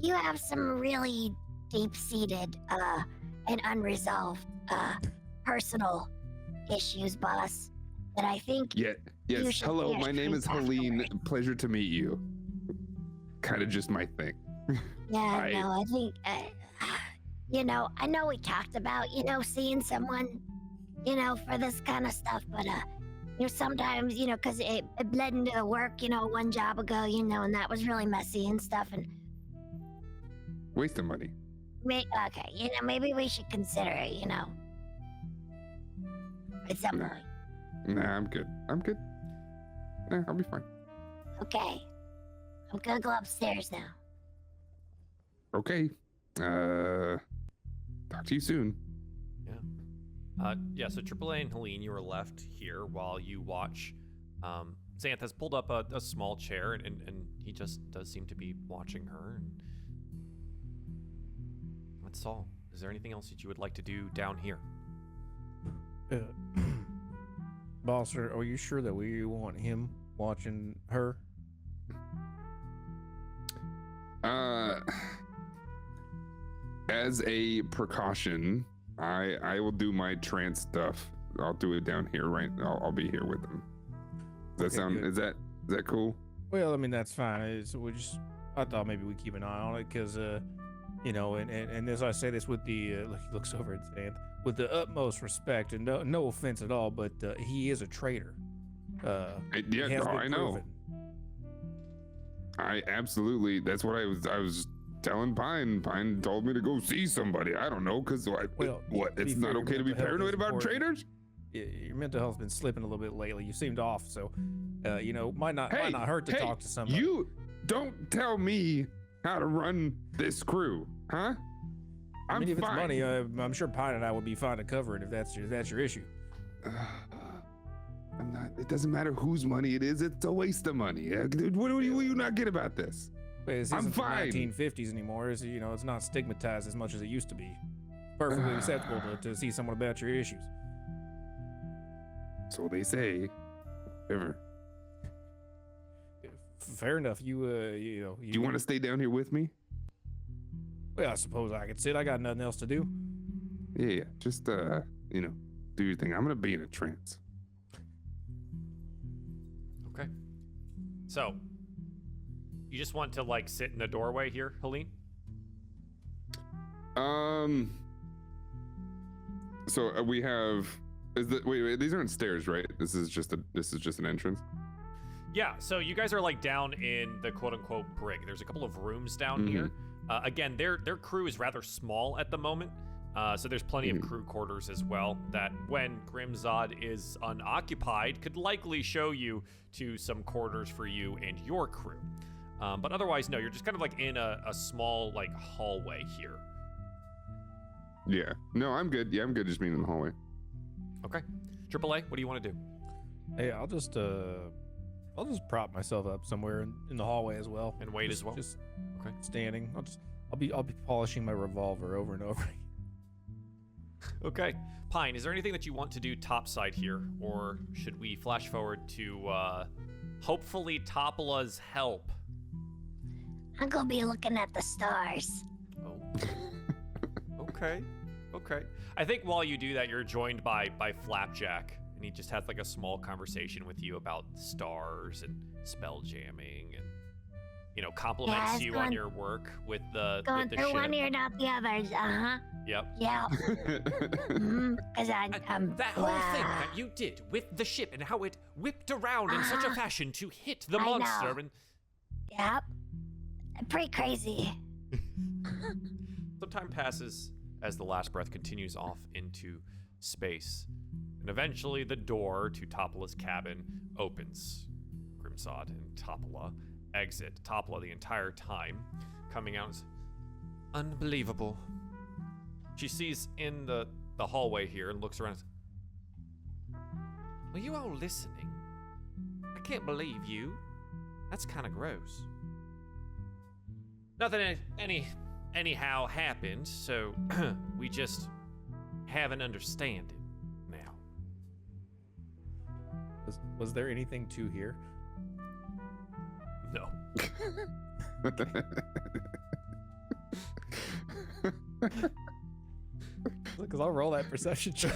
You have some really deep-seated and unresolved personal issues, boss, that I think Yes. Hello, my name is Helene. Pleasure to meet you. Kind of just my thing. I think, you know, I know we talked about, you know, seeing someone, you know, for this kind of stuff, but, you know, sometimes, you know, because it bled into the work, you know, one job ago, you know, and that was really messy and stuff, and... Waste of money. Okay, you know, maybe we should consider it, you know. At some point. Nah, I'm good. I'll be fine. Okay. I'm gonna go upstairs now. Okay. Talk to you soon. So AAA and Helene, you are left here while you watch. Xanth has pulled up a small chair, and he just does seem to be watching her. And that's all. Is there anything else that you would like to do down here? Boss, are you sure that we want him watching her? As a precaution, I will do my trance stuff. I'll do it down here, right? I'll be here with them. Does that sound? Good. Is that cool? Well, I mean that's fine. I thought maybe we keep an eye on it because, you know, and as I say this with the he looks over at Xanth with the utmost respect and no offense at all, but he is a traitor. I know. I absolutely. That's what I was telling Pine. Pine told me to go see somebody. I don't know, because what? It's not okay to be paranoid about traitors? Your mental health's been slipping a little bit lately. You seemed off, so you know, might not hurt to talk to somebody. You don't tell me how to run this crew, huh? I mean, if it's money, I'm sure Pine and I would be fine to cover it if that's your issue. I'm not. It doesn't matter whose money it is. It's a waste of money. Dude, what do you not get about this? I'm fine. 1950s anymore. You know, it's not stigmatized as much as it used to be. Perfectly acceptable to see someone about your issues. So they say. Ever. Fair enough. You want to stay down here with me? Well, I suppose I could sit. I got nothing else to do. Yeah. Just you know, do your thing. I'm gonna be in a trance. Okay. So, you just want to like sit in the doorway here, Helene? So we have. Wait, these aren't stairs, right? This is just an entrance. Yeah. So you guys are like down in the quote unquote brig. There's a couple of rooms down here. Again, their crew is rather small at the moment. So there's plenty of crew quarters as well that when Grimzod is unoccupied could likely show you to some quarters for you and your crew. But otherwise, no, you're just kind of like in a small like hallway here. Yeah. No, I'm good. Yeah, I'm good just being in the hallway. Okay. AAA, what do you want to do? Hey, I'll just prop myself up somewhere in the hallway as well. And wait as well? Just okay. Standing. I'll be polishing my revolver over and over. Okay. Pine, is there anything that you want to do topside here? Or should we flash forward to hopefully Topla's help? I'm gonna be looking at the stars. Oh. Okay. I think while you do that, you're joined by Flapjack, and he just has like a small conversation with you about stars and spell jamming, and compliments you on your work with the Going with the through ship. one ear, not the others. Yep. Yeah. Because I'm That whole thing that you did with the ship and how it whipped around in such a fashion to hit the I monster know. and Yep. Pretty crazy. some time passes as the last breath continues off into space. And eventually the door to Topola's cabin opens. Grimsod and Topola exit. Topola the entire time coming out is unbelievable. She sees in the hallway here and looks around. Were you all listening? I can't believe you. That's kind of gross. Nothing anyhow happened, so we just have an understanding now. Was there anything to hear? No. Because I'll roll that perception check.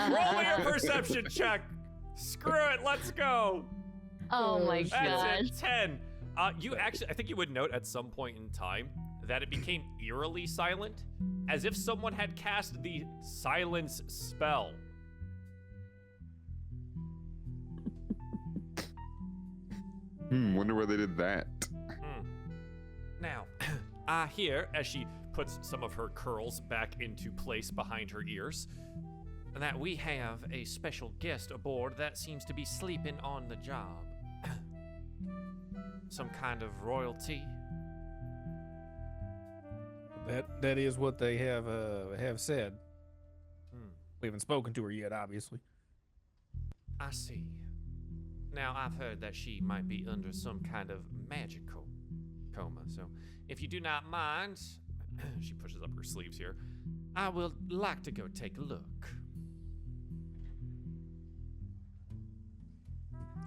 Roll me a perception check. Screw it, let's go. Oh my That's gosh. a 10. You actually, I think you would note at some point in time that it became eerily silent, as if someone had cast the silence spell. Wonder where they did that. Now, I hear, as she puts some of her curls back into place behind her ears, that we have a special guest aboard that seems to be sleeping on the job. Some kind of royalty. That is what they have said. We haven't spoken to her yet, obviously. I see. Now, I've heard that she might be under some kind of magical coma, so if you do not mind, she pushes up her sleeves here, I would like to go take a look.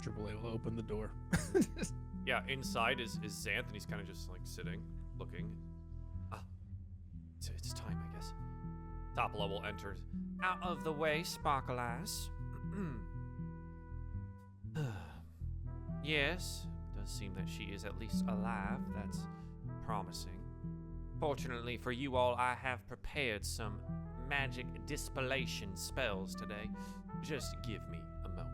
Triple A will open the door. Yeah, inside is Xanth, and he's kind of just like sitting, looking. It's time, I guess. Top level enters. Out of the way, Sparkle Eyes. Yes, does seem that she is at least alive. That's promising. Fortunately for you all, I have prepared some magic dispellation spells today. Just give me a moment.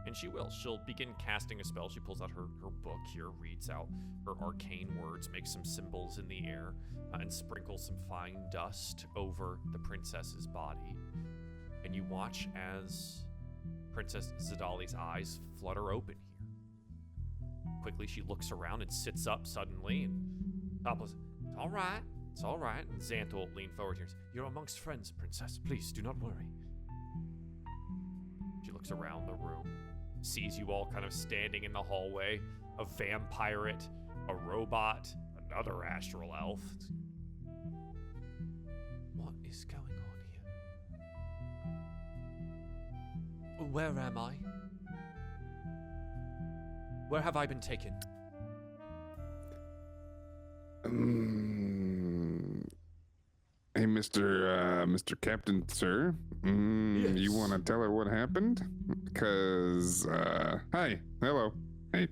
And she will. She'll begin casting a spell. She pulls out her book here, reads out her arcane words, makes some symbols in the air, and sprinkles some fine dust over the princess's body. And you watch as Princess Zidali's eyes flutter open here. Quickly, she looks around and sits up suddenly, and Topla's, it's all right. And Xanth will lean forward here. You're amongst friends, Princess. Please, do not worry. She looks around the room, sees you all kind of standing in the hallway, a vampirate, a robot, another astral elf. What is going on here? Where am I? Where have I been taken? Hey, Mr. Captain, sir. Yes. You want to tell her what happened? Because, hi, hello, hey,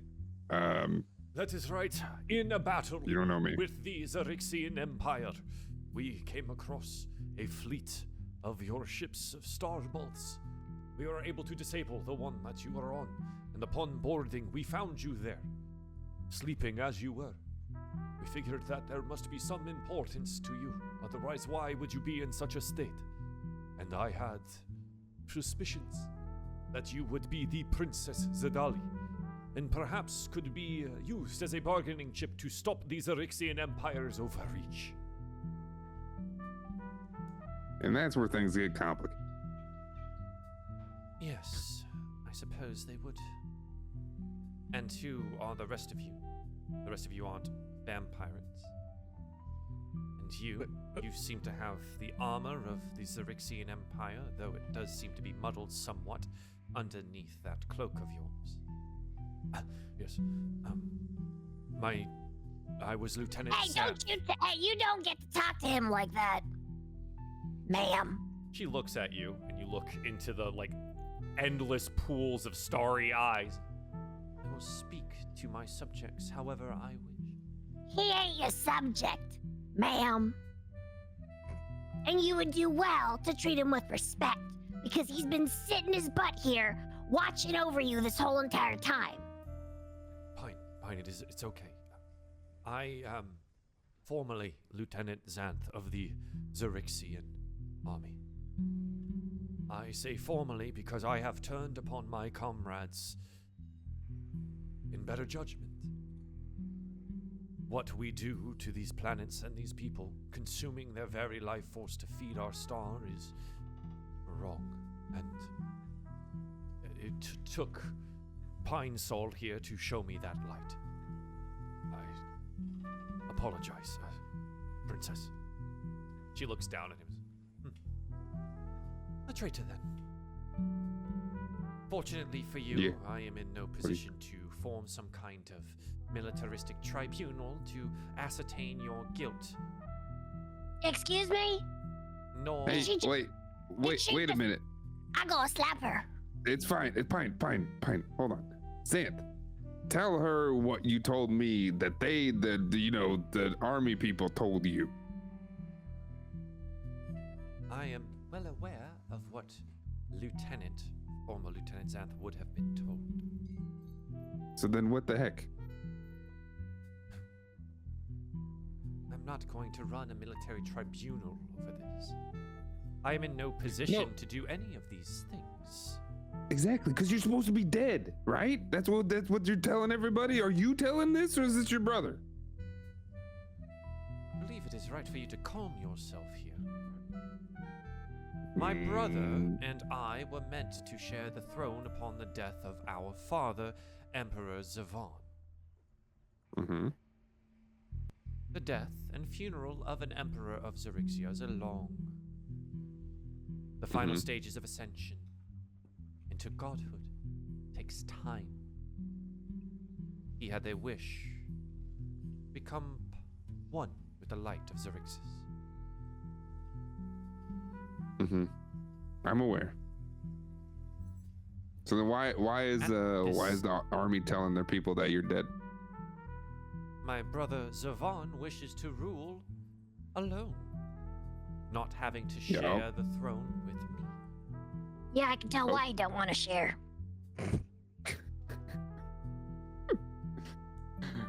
That is right. In a battle you don't know me. with the Zarixian Empire, we came across a fleet of your ships of starbolts. We were able to disable the one that you were on, and upon boarding, we found you there, sleeping as you were. We figured that there must be some importance to you, otherwise why would you be in such a state? And I had suspicions that you would be the Princess Zidali, and perhaps could be used as a bargaining chip to stop the Zarixian Empire's overreach. And that's where things get complicated. Yes, I suppose they would. And who are the rest of you? The rest of you aren't vampirates. And you seem to have the armor of the Zarixian Empire, though it does seem to be muddled somewhat underneath that cloak of yours. Yes. I was Lieutenant Hey, Xanth. you don't get to talk to him like that, ma'am. She looks at you, and you look into the, like, endless pools of starry eyes. I will speak to my subjects however I wish. He ain't your subject, ma'am. And you would do well to treat him with respect, because he's been sitting his butt here, watching over you this whole entire time. Pine, it's okay. I am formerly Lieutenant Xanth of the Zarixian army. I say formerly because I have turned upon my comrades in better judgment. What we do to these planets and these people, consuming their very life force to feed our star, is wrong. And it took Pine Sol here to show me that light. I apologize, Princess. She looks down at him. A traitor, then. Fortunately for you, I am in no position to form some kind of militaristic tribunal to ascertain your guilt. Excuse me? Nor... Hey, wait a minute. I'm gonna slap her. It's fine. It's Pine. Hold on. Xanth, tell her what you told me that the army people told you. I am well aware of what former Lieutenant Xanth would have been told. So then what the heck? I'm not going to run a military tribunal over this. I am in no position to do any of these things. Exactly, because you're supposed to be dead, right? That's what you're telling everybody? Are you telling this, or is this your brother? I believe it is right for you to calm yourself here. My brother and I were meant to share the throne upon the death of our father, Emperor Zavon. Mm-hmm. The death and funeral of an emperor of Zarixis are long. The final stages of ascension into godhood takes time. He had a wish to become one with the light of Zarixis. Mm-hmm. I'm aware. So then why is the army telling their people that you're dead? My brother Zavon wishes to rule alone, not having to share the throne with me. Yeah, I can tell why you don't want to share.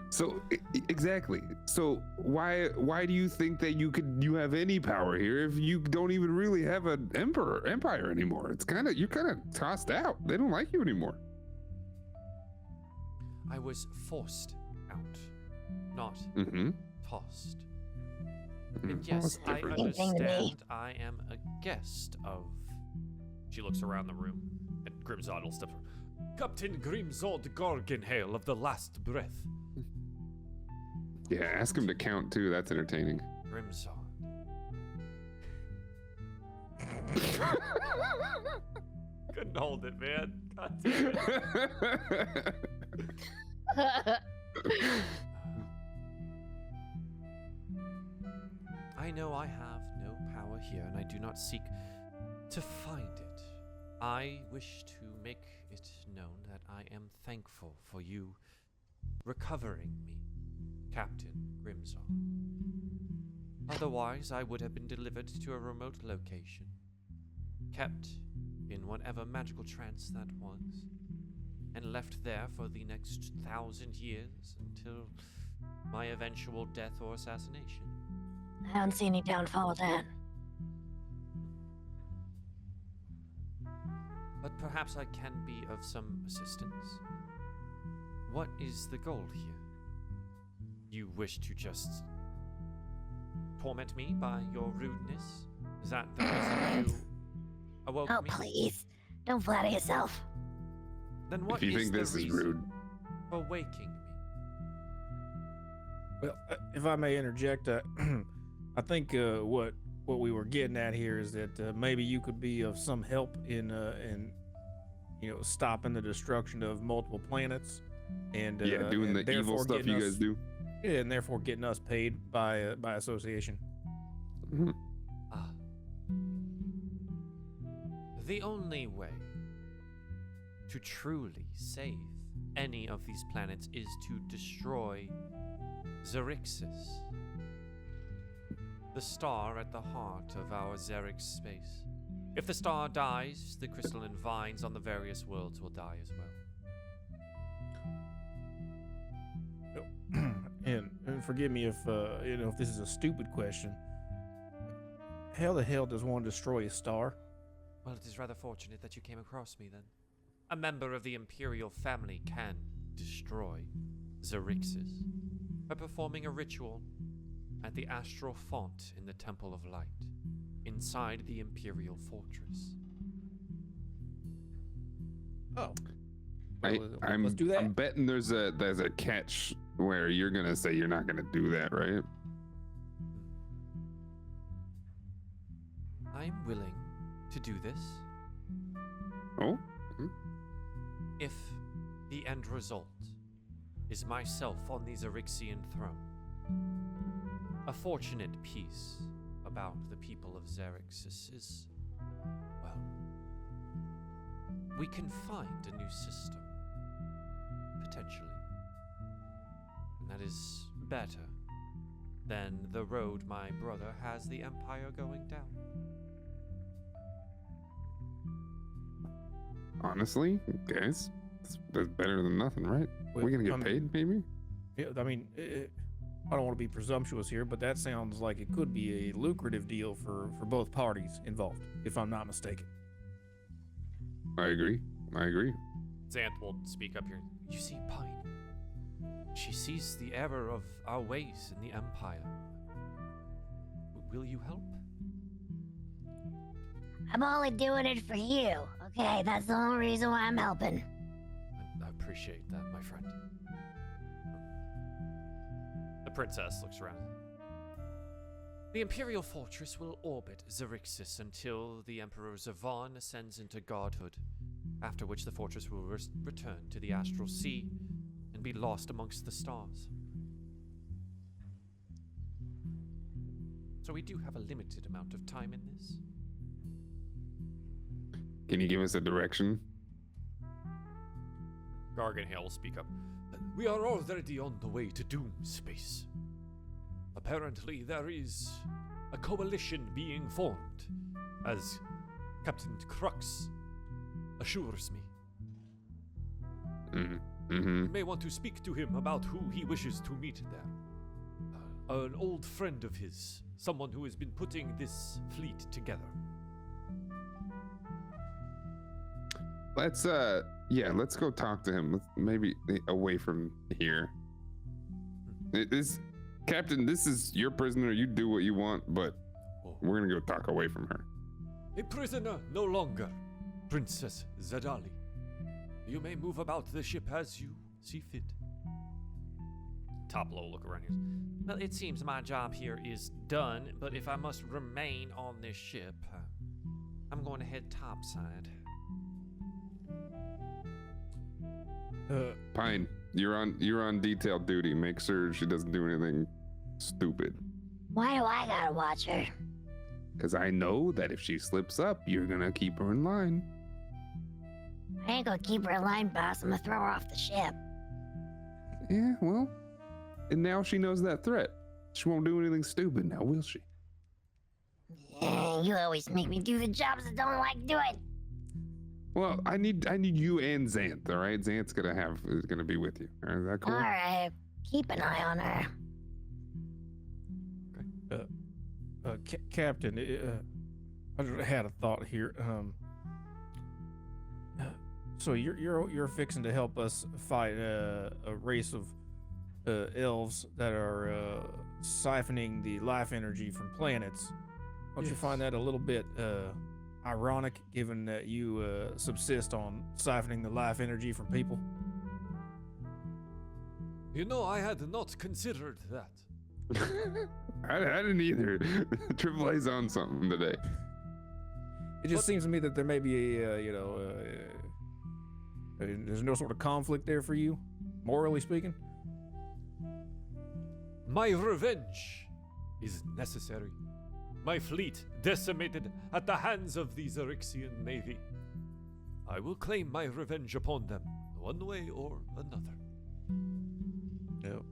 So exactly. So why do you think that you have any power here if you don't even really have an empire anymore? You're kind of tossed out. They don't like you anymore. I was forced out, not tossed. And yes, I understand I am a guest of... She looks around the room, and Grimzod will step forward. Captain Grimzod Gorgenhale of the Last Breath. Yeah, ask him to count too. That's entertaining. Grimzod. Couldn't hold it, man. God damn it. I know I have no power here, and I do not seek to find it. I wish to make it known that I am thankful for you recovering me, Captain Grimzod. Otherwise, I would have been delivered to a remote location, kept in whatever magical trance that was, and left there for the next 1,000 years until my eventual death or assassination. I don't see any downfall with that. But perhaps I can be of some assistance. What is the goal here? You wish to just torment me by your rudeness? Is that the reason you awoke me? Oh, please. Don't flatter yourself. Then what If you is think the this is reason rude. for waking me? Well, if I may interject, I think what we were getting at here is that maybe you could be of some help in stopping the destruction of multiple planets. and doing and the evil stuff you guys do. Yeah, and therefore getting us paid by association. Mm-hmm. The only way to truly save any of these planets is to destroy Zarixis, the star at the heart of our Xerix space. If the star dies, the crystalline vines on the various worlds will die as well. And forgive me if if this is a stupid question. How the hell does one destroy a star? Well, it is rather fortunate that you came across me then. A member of the Imperial family can destroy Zarixis by performing a ritual at the astral font in the Temple of Light, inside the Imperial fortress. Oh. I'm, let's do that. I'm betting there's a catch where you're gonna say you're not gonna do that, right? I'm willing to do this Oh? if the end result is myself on the Zarixian throne. A fortunate piece about the people of Zarixis is, well, we can find a new system, potentially. And that is better than the road my brother has the Empire going down. Honestly, guys, that's better than nothing, right? Well, We're gonna get paid, maybe? Yeah, I mean, I don't want to be presumptuous here, but that sounds like it could be a lucrative deal for both parties involved, if I'm not mistaken. I agree. Xanth will speak up here. You see, Pine, she sees the error of our ways in the Empire. Will you help? I'm only doing it for you, okay? That's the only reason why I'm helping. I appreciate that, my friend. The princess looks around. The Imperial Fortress will orbit Zarixis until the Emperor Zavon ascends into godhood, after which the fortress will return to the Astral Sea and be lost amongst the stars. So we do have a limited amount of time in this. Can you give us a direction? Gargan Hale will speak up. We are already on the way to Doom Space. Apparently, there is a coalition being formed, as Captain Crux assures me. Mm-hmm. You may want to speak to him about who he wishes to meet there. An old friend of his, someone who has been putting this fleet together. Let's go talk to him. Maybe away from here. Captain, this is your prisoner. You do what you want, but we're gonna go talk away from her. A prisoner no longer, Princess Zadali. You may move about the ship as you see fit. Toplo will look around here. Well, it seems my job here is done, but if I must remain on this ship, I'm going to head topside. Pine, you're on detail duty. Make sure she doesn't do anything stupid. Why do I gotta watch her? Because I know that if she slips up, you're gonna keep her in line. I ain't gonna keep her in line, boss. I'm gonna throw her off the ship. Yeah, well, and now she knows that threat. She won't do anything stupid now, will she? Yeah, you always make me do the jobs I don't like doing. Well, I need you and Xanth, all right? Xanth's gonna be with you. Is that cool? All right, keep an eye on her. Captain, I just had a thought here. So you're fixing to help us fight a race of elves that are siphoning the life energy from planets. Don't you find that a little bit ironic, given that you subsist on siphoning the life energy from people? You know, I had not considered that. I didn't either. Triple A's on something today. It just seems to me that there may be a there's no sort of conflict there for you. morally speaking. My revenge is necessary. My fleet decimated at the hands of the Zarixian navy. I will claim my revenge upon them, one way or another. Yep.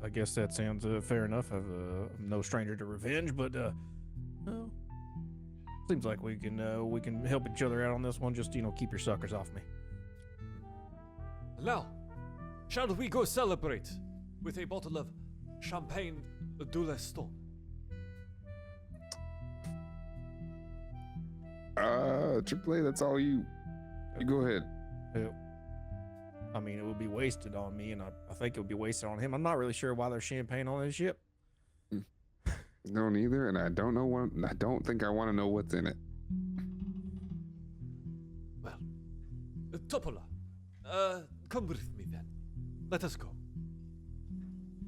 I guess that sounds fair enough. I'm no stranger to revenge, but well, seems like we can help each other out on this one. Just keep your suckers off me. Now, shall we go celebrate with a bottle of Champagne du Leston? AAA, that's all you go ahead. Yep. I mean, it would be wasted on me, and I think it would be wasted on him. I'm not really sure why there's champagne on this ship. Don't either, and I don't think I want to know what's in it. Well, Topola, come with me then. Let us go.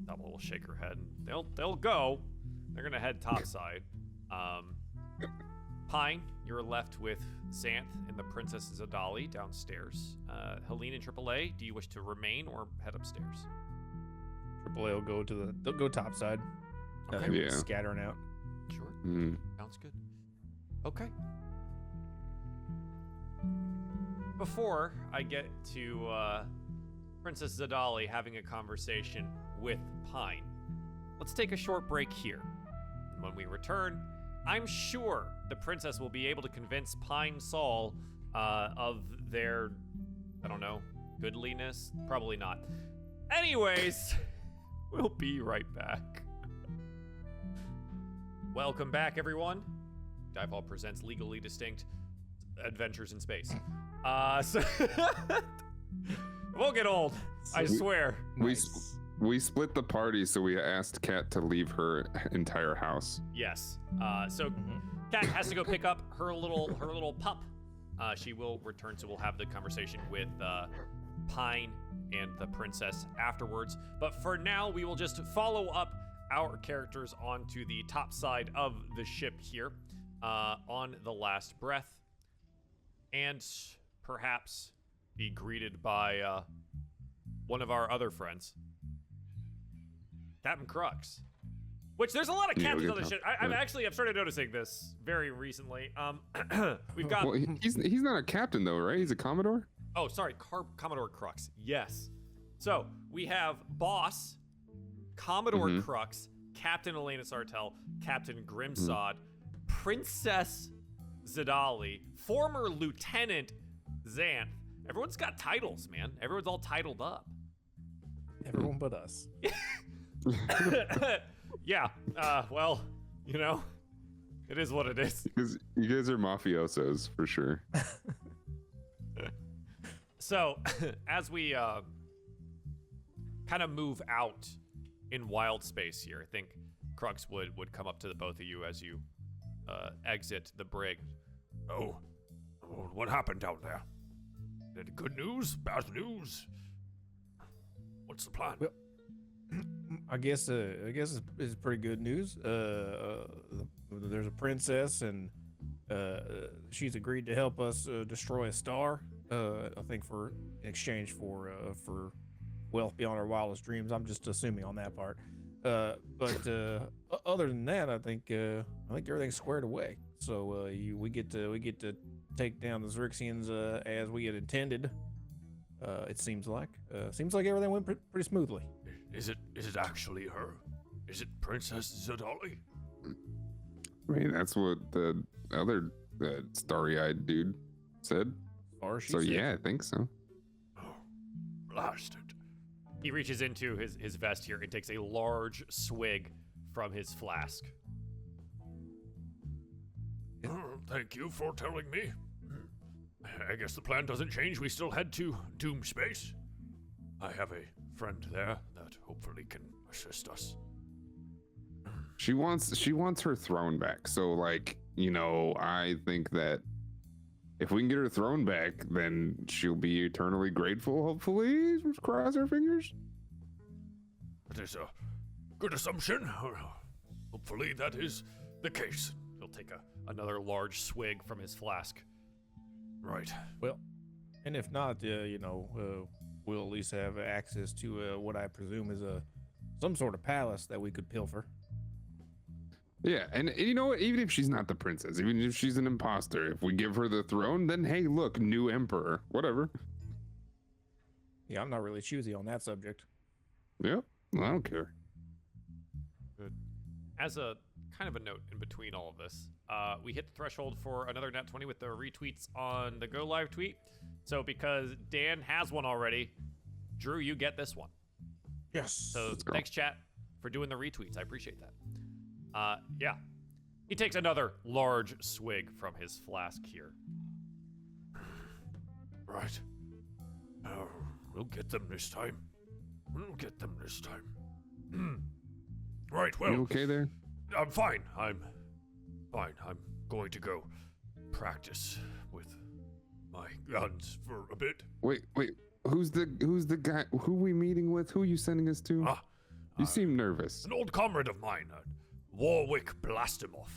Topola will shake her head. And they'll go. They're gonna head topside. Pine, you're left with Xanth and the Princess Zadali downstairs. Helene and AAA, do you wish to remain or head upstairs? AAA will they'll go topside. Okay. Yeah. Scattering out. Sure. Sounds good. Okay. Before I get to Princess Zadali having a conversation with Pine, let's take a short break here. And when we return, I'm sure the princess will be able to convince Pine Sol of their, I don't know, goodliness? Probably not. Anyways, we'll be right back. Welcome back, everyone. DieFall presents Legally Distinct Adventures in Space. So it won't get old, I swear. We split the party, so we asked Kat to leave her entire house. Yes. So Kat has to go pick up her little pup. She will return, so we'll have the conversation with Pine and the princess afterwards. But for now, we will just follow up our characters onto the top side of the ship here, on the last breath, and perhaps be greeted by one of our other friends, Captain Crux. Which there's a lot of captains on this ship. I've started noticing this very recently. We've got. Well, he's not a captain though, right? He's a commodore. Oh, sorry, Commodore Crux. Yes. So we have Boss, Commodore Crux, Captain Elena Sartell, Captain Grimsod, Princess Zadali, former Lieutenant Xanth. Everyone's got titles, man. Everyone's all titled up. Everyone but us. Yeah. Well, it is what it is. Because you guys are mafiosos for sure. So, as we kind of move out in wild space here, I think Crux would come up to the both of you as you exit the brig. Oh, what happened down there? Good news? Bad news? What's the plan? Well, I guess it's pretty good news. There's a princess, and she's agreed to help us destroy a star. I think in exchange for wealth beyond our wildest dreams. I'm just assuming on that part. But other than that, I think everything's squared away. So we get to take down the Zarixians as we had intended. It seems like everything went pretty smoothly. Is it actually her? Is it Princess Zadali? I mean, that's what the other starry-eyed dude said. So yeah, I think so. Oh, blasted. He reaches into his vest here and takes a large swig from his flask. Thank you for telling me. I guess the plan doesn't change. We still head to Doom Space. I have a friend there that hopefully can assist us. She wants her throne back. So I think that if we can get her throne back, then she'll be eternally grateful, hopefully. Cross our fingers. That is a good assumption. Hopefully that is the case. He'll take another large swig from his flask. Right. Well, and if not, we'll at least have access to what I presume is some sort of palace that we could pilfer. Yeah, and you know what? Even if she's not the princess, even if she's an imposter, if we give her the throne, then hey, look, new emperor, whatever. Yeah, I'm not really choosy on that subject. Yeah, well, I don't care. Good. As a kind of a note in between all of this, we hit the threshold for another Nat 20 with the retweets on the Go Live tweet. So because Dan has one already, Drew, you get this one. Yes. So thanks, chat, for doing the retweets. I appreciate that. Yeah. He takes another large swig from his flask here. Right. We'll get them this time. Right, well. You okay there? I'm fine. I'm fine. I'm going to go practice with my guns for a bit. Wait. Who's the guy? Who we meeting with? Who are you sending us to? You seem nervous. An old comrade of mine, Warwick Blastimoff.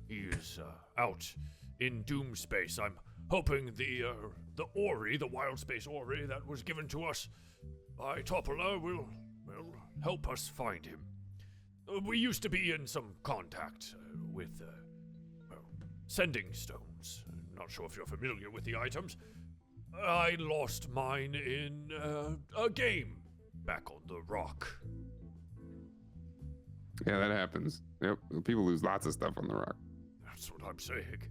He is out in Doom Space. I'm hoping the Ori, the wild space Ori that was given to us by Topola will help us find him. We used to be in some contact with sending stones. Not sure if you're familiar with the items. I lost mine in a game back on the rock. Yeah, that happens. Yep, people lose lots of stuff on the rock. That's what I'm saying.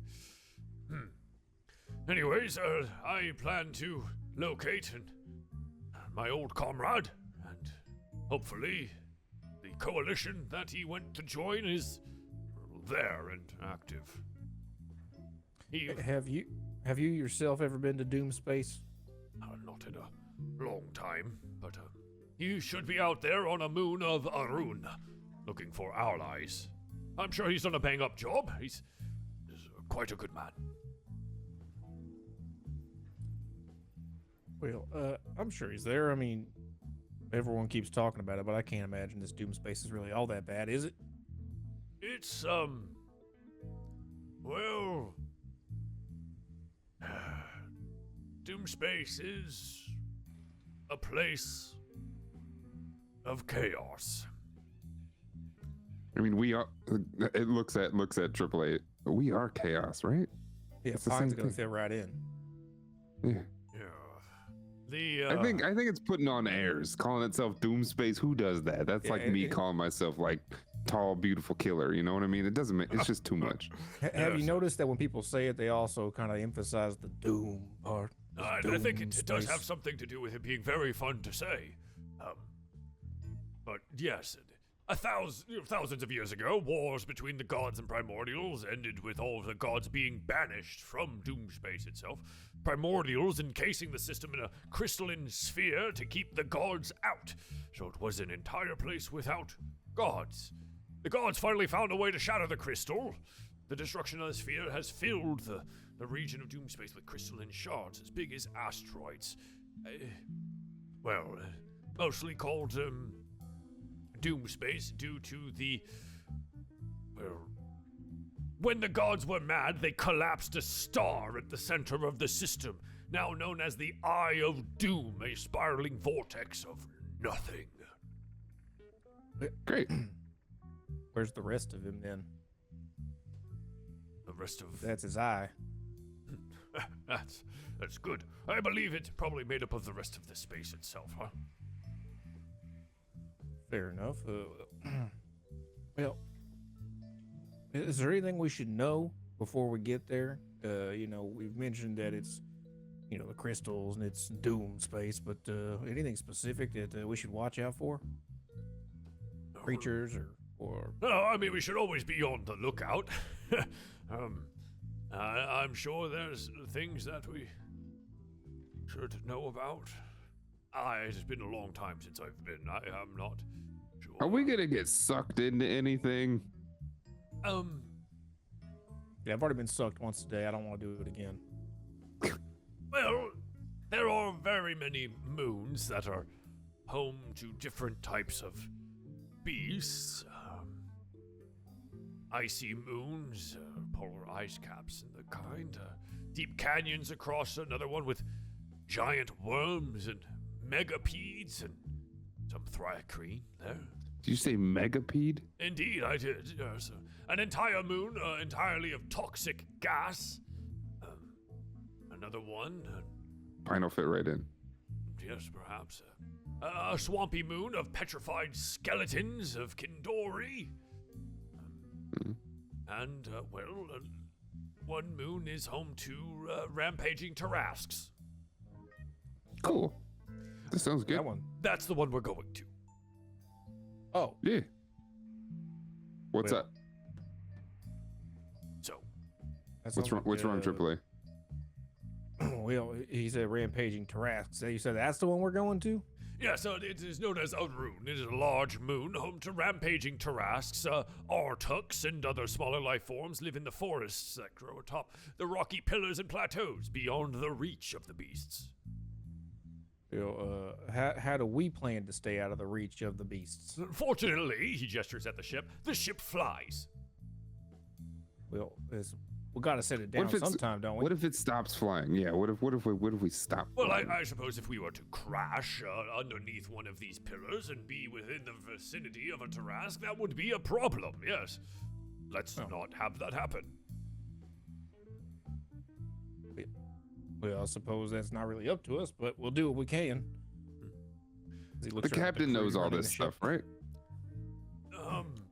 Anyways, I plan to locate my old comrade, and hopefully the coalition that he went to join is there and active. Have you yourself ever been to Doom Space? Not in a long time, but he should be out there on a moon of Arun, looking for allies. I'm sure he's done a bang-up job. He's quite a good man. Well, I'm sure he's there. I mean, everyone keeps talking about it, but I can't imagine this Doom Space is really all that bad, is it? It's, well, Doom Space is a place of chaos. I mean, we are. It looks at AAA. We are chaos, right? Yeah, It's the Pine's same gonna thing. fit right in. Yeah. Yeah. I think it's putting on airs, calling itself Doom Space. Who does that? That's Yeah, like me calling myself like tall, beautiful killer. You know what I mean? It doesn't make. It's just too much. Have you noticed that when people say it, they also kind of emphasize the Doom part? I think it does have something to do with it being very fun to say. But yes, thousands of years ago, wars between the gods and primordials ended with all of the gods being banished from Doom Space itself. Primordials encasing the system in a crystalline sphere to keep the gods out. So it was an entire place without gods. The gods finally found a way to shatter the crystal. The destruction of the sphere has filled the region of Doom Space with crystalline shards as big as asteroids. Mostly called Doom Space due to the... when the gods were mad, they collapsed a star at the center of the system, now known as the Eye of Doom, a spiraling vortex of nothing. Great. Where's the rest of him then? The rest of... That's his eye. That's good. I believe it's probably made up of the rest of the space itself, huh? Fair enough. Well, is there anything we should know before we get there? We've mentioned that it's, the crystals and it's Doom Space, but anything specific that we should watch out for? Creatures or... No, I mean, we should always be on the lookout. I'm sure there's things that we should know about. It's been a long time since I've been. I'm not sure. Are we gonna get sucked into anything? Yeah, I've already been sucked once today. I don't want to do it again. Well, there are very many moons that are home to different types of beasts. Icy moons, polar ice caps and the kind. Deep canyons across another one with giant worms and megapedes and some thriacrine there. Did you say megapede? Indeed, I did. Yes. An entire moon entirely of toxic gas. Another one. Pine will fit right in. Yes, perhaps. A swampy moon of petrified skeletons of Kindori. And, one moon is home to rampaging Tarrasques. Cool. That sounds good. That one. That's the one we're going to. Oh. Yeah. What's Well, up? So, What's wrong, AAA? Well, he said rampaging Tarrasques. So you said that's the one we're going to? yeah, so it is known as a rune. It is a large moon home to rampaging Tarrasques. Artuks and other smaller life forms live in the forests that grow atop the rocky pillars and plateaus beyond the reach of the beasts. How do we plan to stay out of the reach of the beasts? Fortunately, he gestures at the ship flies. Well, we got to set it down sometime, don't we? What if it stops flying? Yeah. What if we stop? Well, flying? I suppose if we were to crash underneath one of these pillars and be within the vicinity of a Tarrasque, that would be a problem, yes. Let's not have that happen. Well, I suppose that's not really up to us, but we'll do what we can. The captain knows all this stuff, right?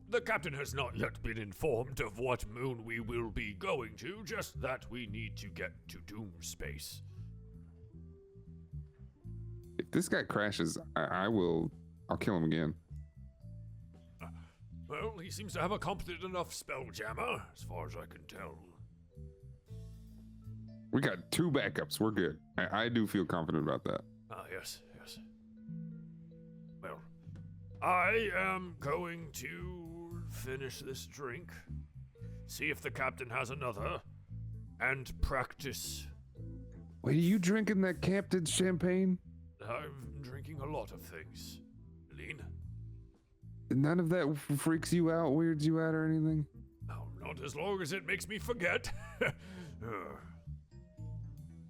The captain has not yet been informed of what moon we will be going to, just that we need to get to Doom Space. If this guy crashes, I'll kill him again. Well, he seems to have a competent enough Spelljammer, as far as I can tell. We got 2 backups. We're good. I do feel confident about that. Ah, yes. Well, I am going to finish this drink, see if the captain has another, and practice. Wait, are you drinking that captain's champagne? I'm drinking a lot of things, Lean. None of that freaks you out, weirds you out, or anything? No, not as long as it makes me forget.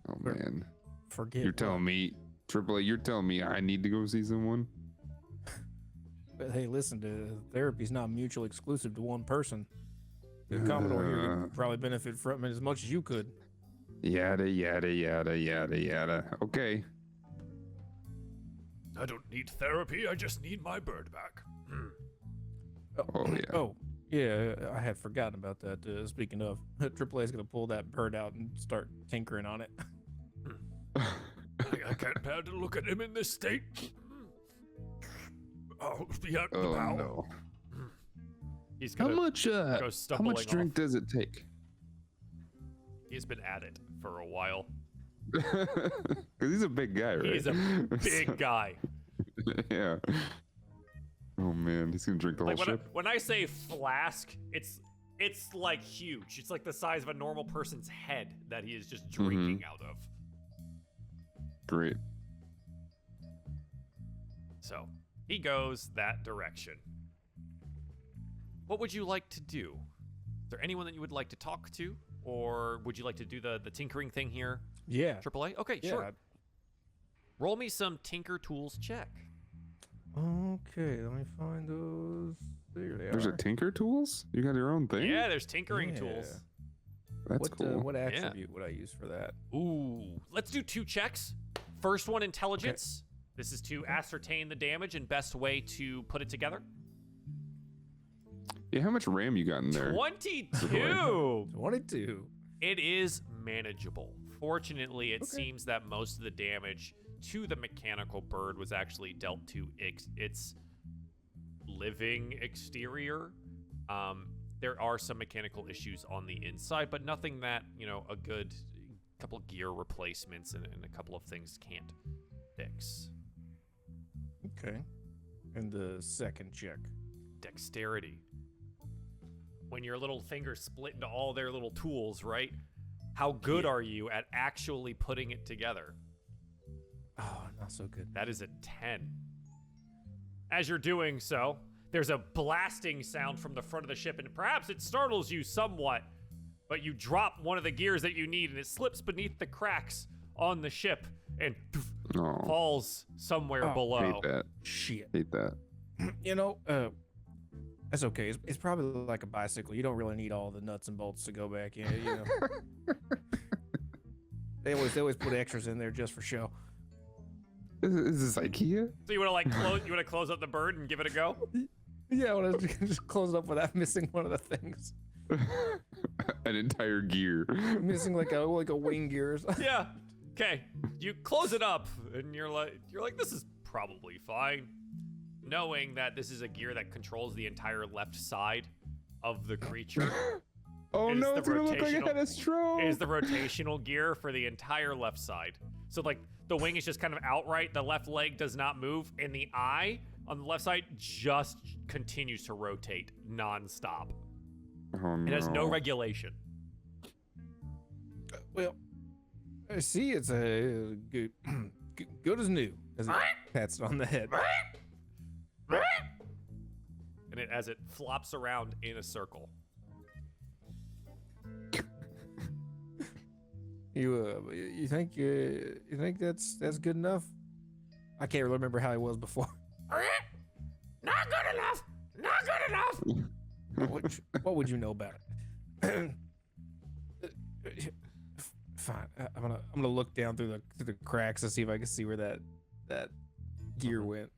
Oh man. Forget. You're telling me, AAA, you're telling me I need to go see someone? But hey, listen, therapy's not mutually exclusive to one person. The Commodore here could probably benefit from it as much as you could. Yada, yada, yada, yada, yada. Okay. I don't need therapy, I just need my bird back. Oh, yeah. Oh, yeah, I had forgotten about that. Speaking of, AAA is going to pull that bird out and start tinkering on it. I can't bear to look at him in this state. Oh, the bow. No. He's How gonna much go stumbling drink off. does it take? He's been at it for a while. Because he's a big guy, right? He's a big guy. Yeah. Oh man, he's gonna drink the whole Like ship. when I say flask, it's like huge. It's like the size of a normal person's head that he is just drinking out of. Great. So he goes that direction. What would you like to do? Is there anyone that you would like to talk to? Or would you like to do the tinkering thing here? Yeah. AAA? Okay, Yeah. sure. Roll me some Tinker Tools check. Okay, let me find those. There they There's are. a Tinker Tools? You got your own thing? Yeah, there's tinkering Yeah. tools. That's cool. What attribute would I use for that? Ooh. Let's do 2 checks. First one, intelligence. This is to ascertain the damage and best way to put it together. Yeah, how much RAM you got in there? 22. 22. It is manageable. Fortunately, it seems that most of the damage to the mechanical bird was actually dealt to its living exterior. There are some mechanical issues on the inside, but nothing that, a good couple gear replacements and a couple of things can't fix. Okay. And the second check. Dexterity. When your little fingers split into all their little tools, right? How good are you at actually putting it together? Oh, not so good. That is a 10. As you're doing so, there's a blasting sound from the front of the ship, and perhaps it startles you somewhat, but you drop one of the gears that you need, and it slips beneath the cracks on the ship, and falls somewhere below. Hate that. Shit. Hate that. You know, that's okay. It's probably like a bicycle. You don't really need all the nuts and bolts to go back in. You know, they always put extras in there just for show. Is this IKEA? So you want to close up the bird and give it a go? Yeah, I want to just close it up without missing one of the things. An entire gear. Missing like a wing gear or something. Yeah. Okay. You close it up, and you're like, this is probably fine, knowing that this is a gear that controls the entire left side of the creature. Oh no, it's gonna look like it had a stroke. Is the rotational gear for the entire left side. So like the wing is just kind of outright, the left leg does not move, and the eye on the left side just continues to rotate nonstop. Oh no. It has no regulation. Well, I see it's a good, good as new. As it pats it on the head. And as it flops around in a circle. You think that's good enough? I can't remember how he was before. Not good enough. Not good enough. What would you know about it? Fine. I'm gonna look down through the cracks to see if I can see where that gear went.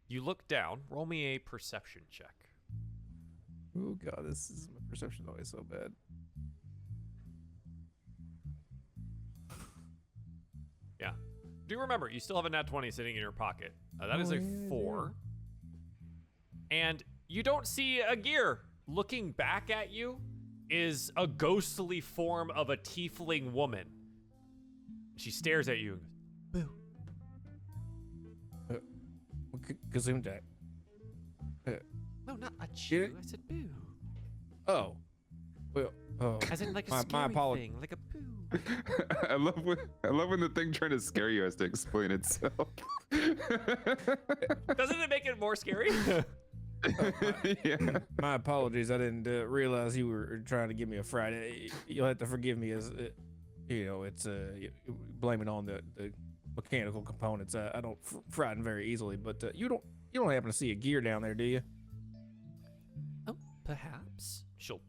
You look down. Roll me a perception check. Oh god, my perception's always so bad. Yeah. Do remember, you still have a nat 20 sitting in your pocket. That is a 4. And you don't see a gear. Looking back at you is a ghostly form of a tiefling woman. She stares at you and goes, boo. Gesundheit. No, not a chew. I said boo. Oh. Well, oh. As in like a scary thing, like a poo. I love when the thing trying to scare you has to explain itself. Doesn't it make it more scary? Yeah. My apologies. I didn't realize you were trying to give me a fright. You'll have to forgive me, as it's blaming on the mechanical components. I don't frighten very easily, but you don't happen to see a gear down there, do you? Oh, perhaps. She'll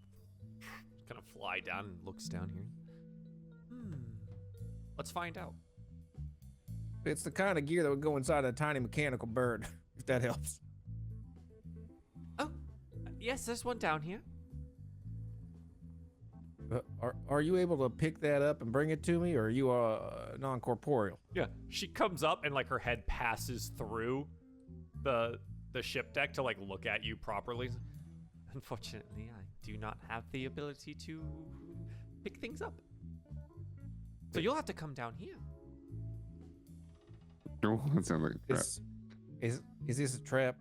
kind of fly down and looks down here. Let's find out. It's the kind of gear that would go inside a tiny mechanical bird, if that helps. Oh, yes, there's one down here. Are you able to pick that up and bring it to me, or are you non-corporeal? Yeah, she comes up and like her head passes through the ship deck to like look at you properly. Unfortunately, I do not have the ability to pick things up. So you'll have to come down here. Oh, that sounds like a trap. Is this a trap?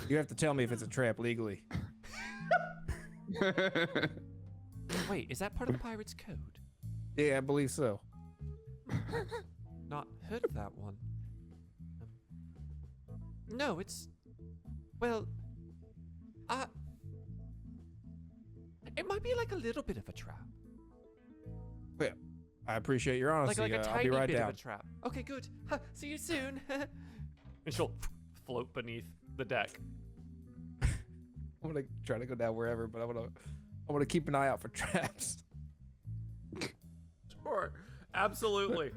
You have to tell me if it's a trap legally. Wait, is that part of the pirate's code? Yeah, I believe so. Not heard of that one. No, it's... Well... It might be like a little bit of a trap. Well, I appreciate your honesty. Like a tiny I'll be right bit down. of a trap. Okay, good. See you soon. And she'll float beneath the deck. I'm gonna try to go down wherever, but I'm gonna keep an eye out for traps. Sure, absolutely.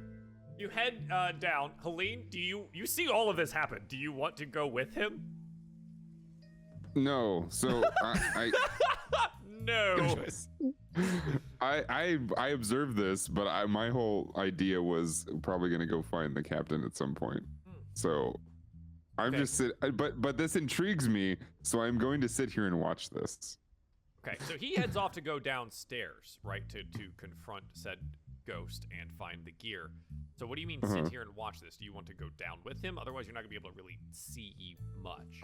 You head down. Helene, do you see all of this happen? Do you want to go with him? No. So I No. I observed this, but my whole idea was probably gonna go find the captain at some point. So I'm just but this intrigues me, so I'm going to sit here and watch this. Okay, so he heads off to go downstairs, right, to confront said ghost and find the gear. So what do you mean sit here and watch this? Do you want to go down with him? Otherwise, you're not gonna be able to really see much.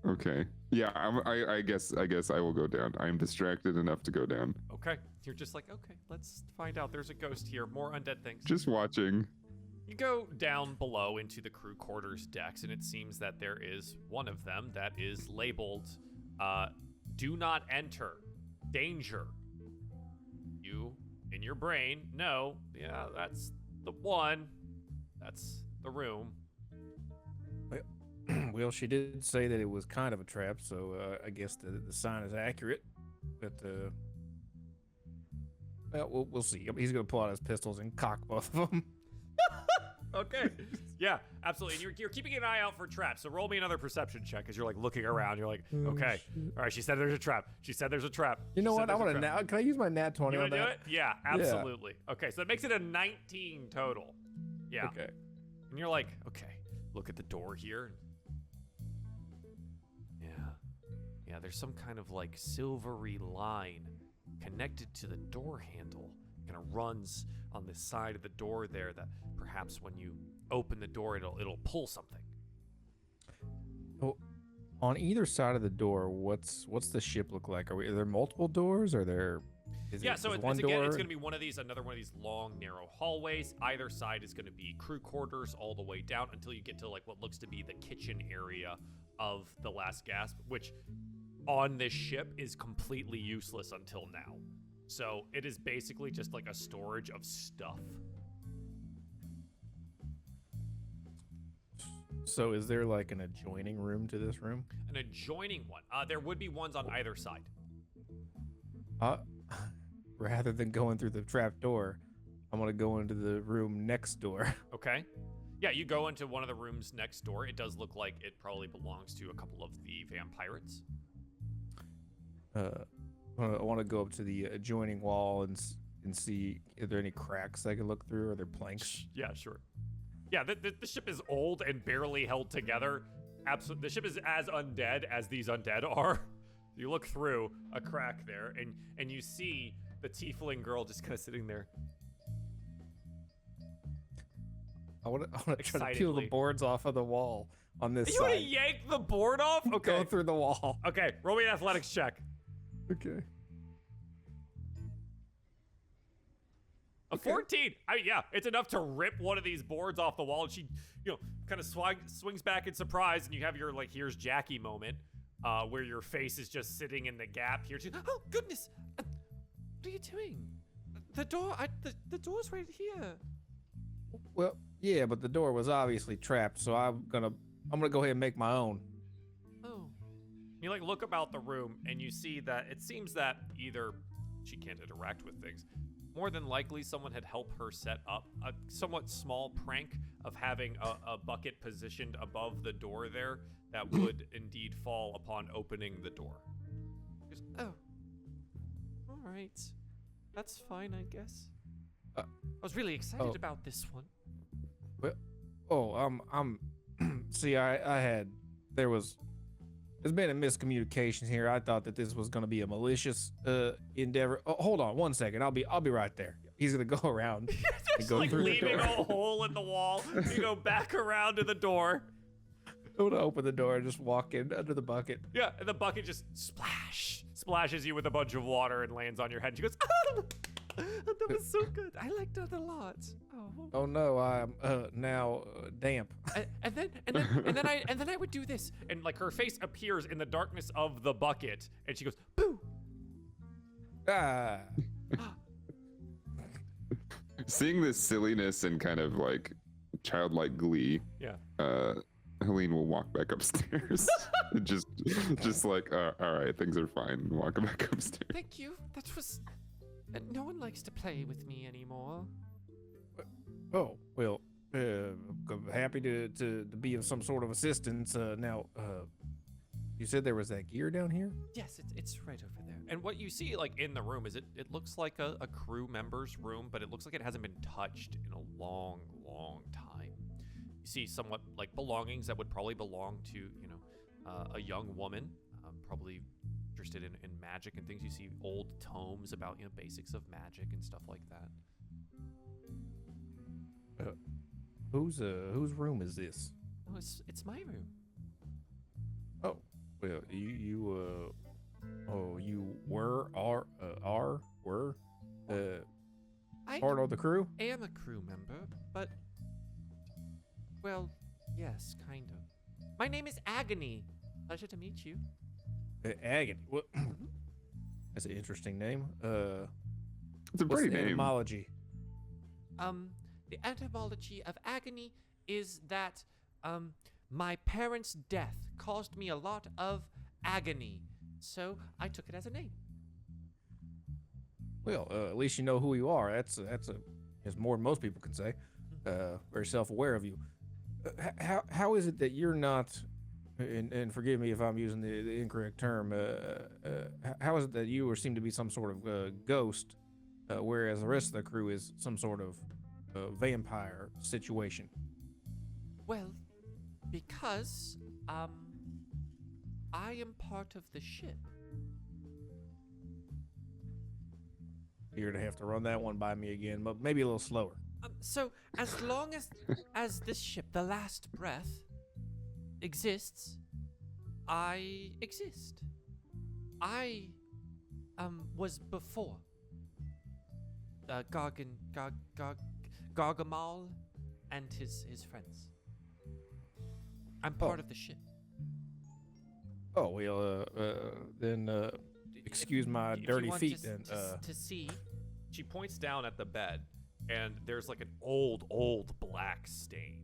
Okay. Yeah, I guess I will go down. I'm distracted enough to go down. Okay. You're just like, okay, let's find out. There's a ghost here. More undead things. Just watching. You go down below into the crew quarters decks, and it seems that there is one of them that is labeled, do not enter, danger. You, in your brain, know, yeah, that's the one. that's the room. Well, she did say that it was kind of a trap, so I guess the sign is accurate. But well, we'll see. He's gonna pull out his pistols and cock both of them. Okay. Yeah, absolutely. And you're keeping an eye out for traps. So roll me another perception check as you're like looking around. You're like, okay, all right. She said there's a trap. She said there's a trap. You know what? I want to. Can I use my nat 20 you on that? You want to do it? Yeah, absolutely. Yeah. Okay, so that makes it a 19 total. Yeah. Okay. And you're like, okay, look at the door here. Yeah, there's some kind of like silvery line connected to the door handle. Kind of runs on the side of the door there that perhaps when you open the door, it'll pull something. Oh, on either side of the door, what's the ship look like? Are there multiple doors? Are there? So it's going to be another one of these long, narrow hallways. Either side is going to be crew quarters all the way down until you get to like what looks to be the kitchen area of the Last Gasp, which on this ship is completely useless until now. So it is basically just like a storage of stuff. So is there like an adjoining room to this room? An adjoining one. There would be ones on either side. Rather than going through the trap door, I'm gonna go into the room next door. Okay. Yeah, you go into one of the rooms next door. It does look like it probably belongs to a couple of the vampirates. I want to go up to the adjoining wall and see if there are any cracks I can look through. Are there planks? Yeah, sure. Yeah, the ship is old and barely held together. The ship is as undead as these undead are. You look through a crack there, and you see the tiefling girl just kind of sitting there. I want to try to peel the boards off of the wall on this side. You want to yank the board off? Okay. Go through the wall. Okay, roll me an athletics check. Okay. A 14. Yeah, it's enough to rip one of these boards off the wall, and she, kind of swings back in surprise, and you have your like here's Jackie moment, where your face is just sitting in the gap here. Oh goodness, what are you doing? The door's right here. Well, yeah, but the door was obviously trapped, so I'm gonna go ahead and make my own. Oh. You like look about the room, and you see that it seems that either she can't interact with things. More than likely, someone had helped her set up a somewhat small prank of having a bucket positioned above the door there that would indeed fall upon opening the door. Just, oh, all right, that's fine, I guess. I was really excited about this one. Well, I'm. See, there's been a miscommunication here. I thought that this was going to be a malicious endeavor. Oh, hold on 1 second. I'll be right there. He's going to go around and go like through leaving the door. a hole in the wall. You go back around to the door. I'm going to open the door and just walk in under the bucket. Yeah, and the bucket just splashes you with a bunch of water and lands on your head. And she goes, that was so good. I liked it a lot. Oh no, I'm now damp. And then I would do this, and like her face appears in the darkness of the bucket, and she goes, boo. Ah. Seeing this silliness and kind of like childlike glee, Helene will walk back upstairs. just like, all right, things are fine. Walk back upstairs. Thank you. That was. No one likes to play with me anymore. Oh well, I'm happy to be of some sort of assistance. Now, you said there was that gear down here? Yes, it's right over there. And what you see like in the room is it looks like a crew member's room, but it looks like it hasn't been touched in a long, long time. You see somewhat like belongings that would probably belong to, a young woman, probably interested in magic and things. You see old tomes about, basics of magic and stuff like that. Whose room is this? Oh, it's my room. Oh, well, you were part of the crew? I am a crew member, but well, yes, kind of. My name is Agony. Pleasure to meet you. Agony. Well, that's an interesting name. It's a pretty name. Etymology? the etymology of agony is that my parents' death caused me a lot of agony, so I took it as a name. Well, at least you know who you are. That's more than most people can say. Very self-aware of you. How is it that you're not? And forgive me if I'm using the incorrect term. How is it that you seem to be some sort of ghost, whereas the rest of the crew is some sort of vampire situation? Well, because I am part of the ship. You're gonna have to run that one by me again, but maybe a little slower. So as long as this ship, the Last Breath, exists, I exist. I was before Gargamel and his friends. I'm part of the ship. Oh well, then excuse my dirty feet. Then to see, she points down at the bed, and there's like an old black stain.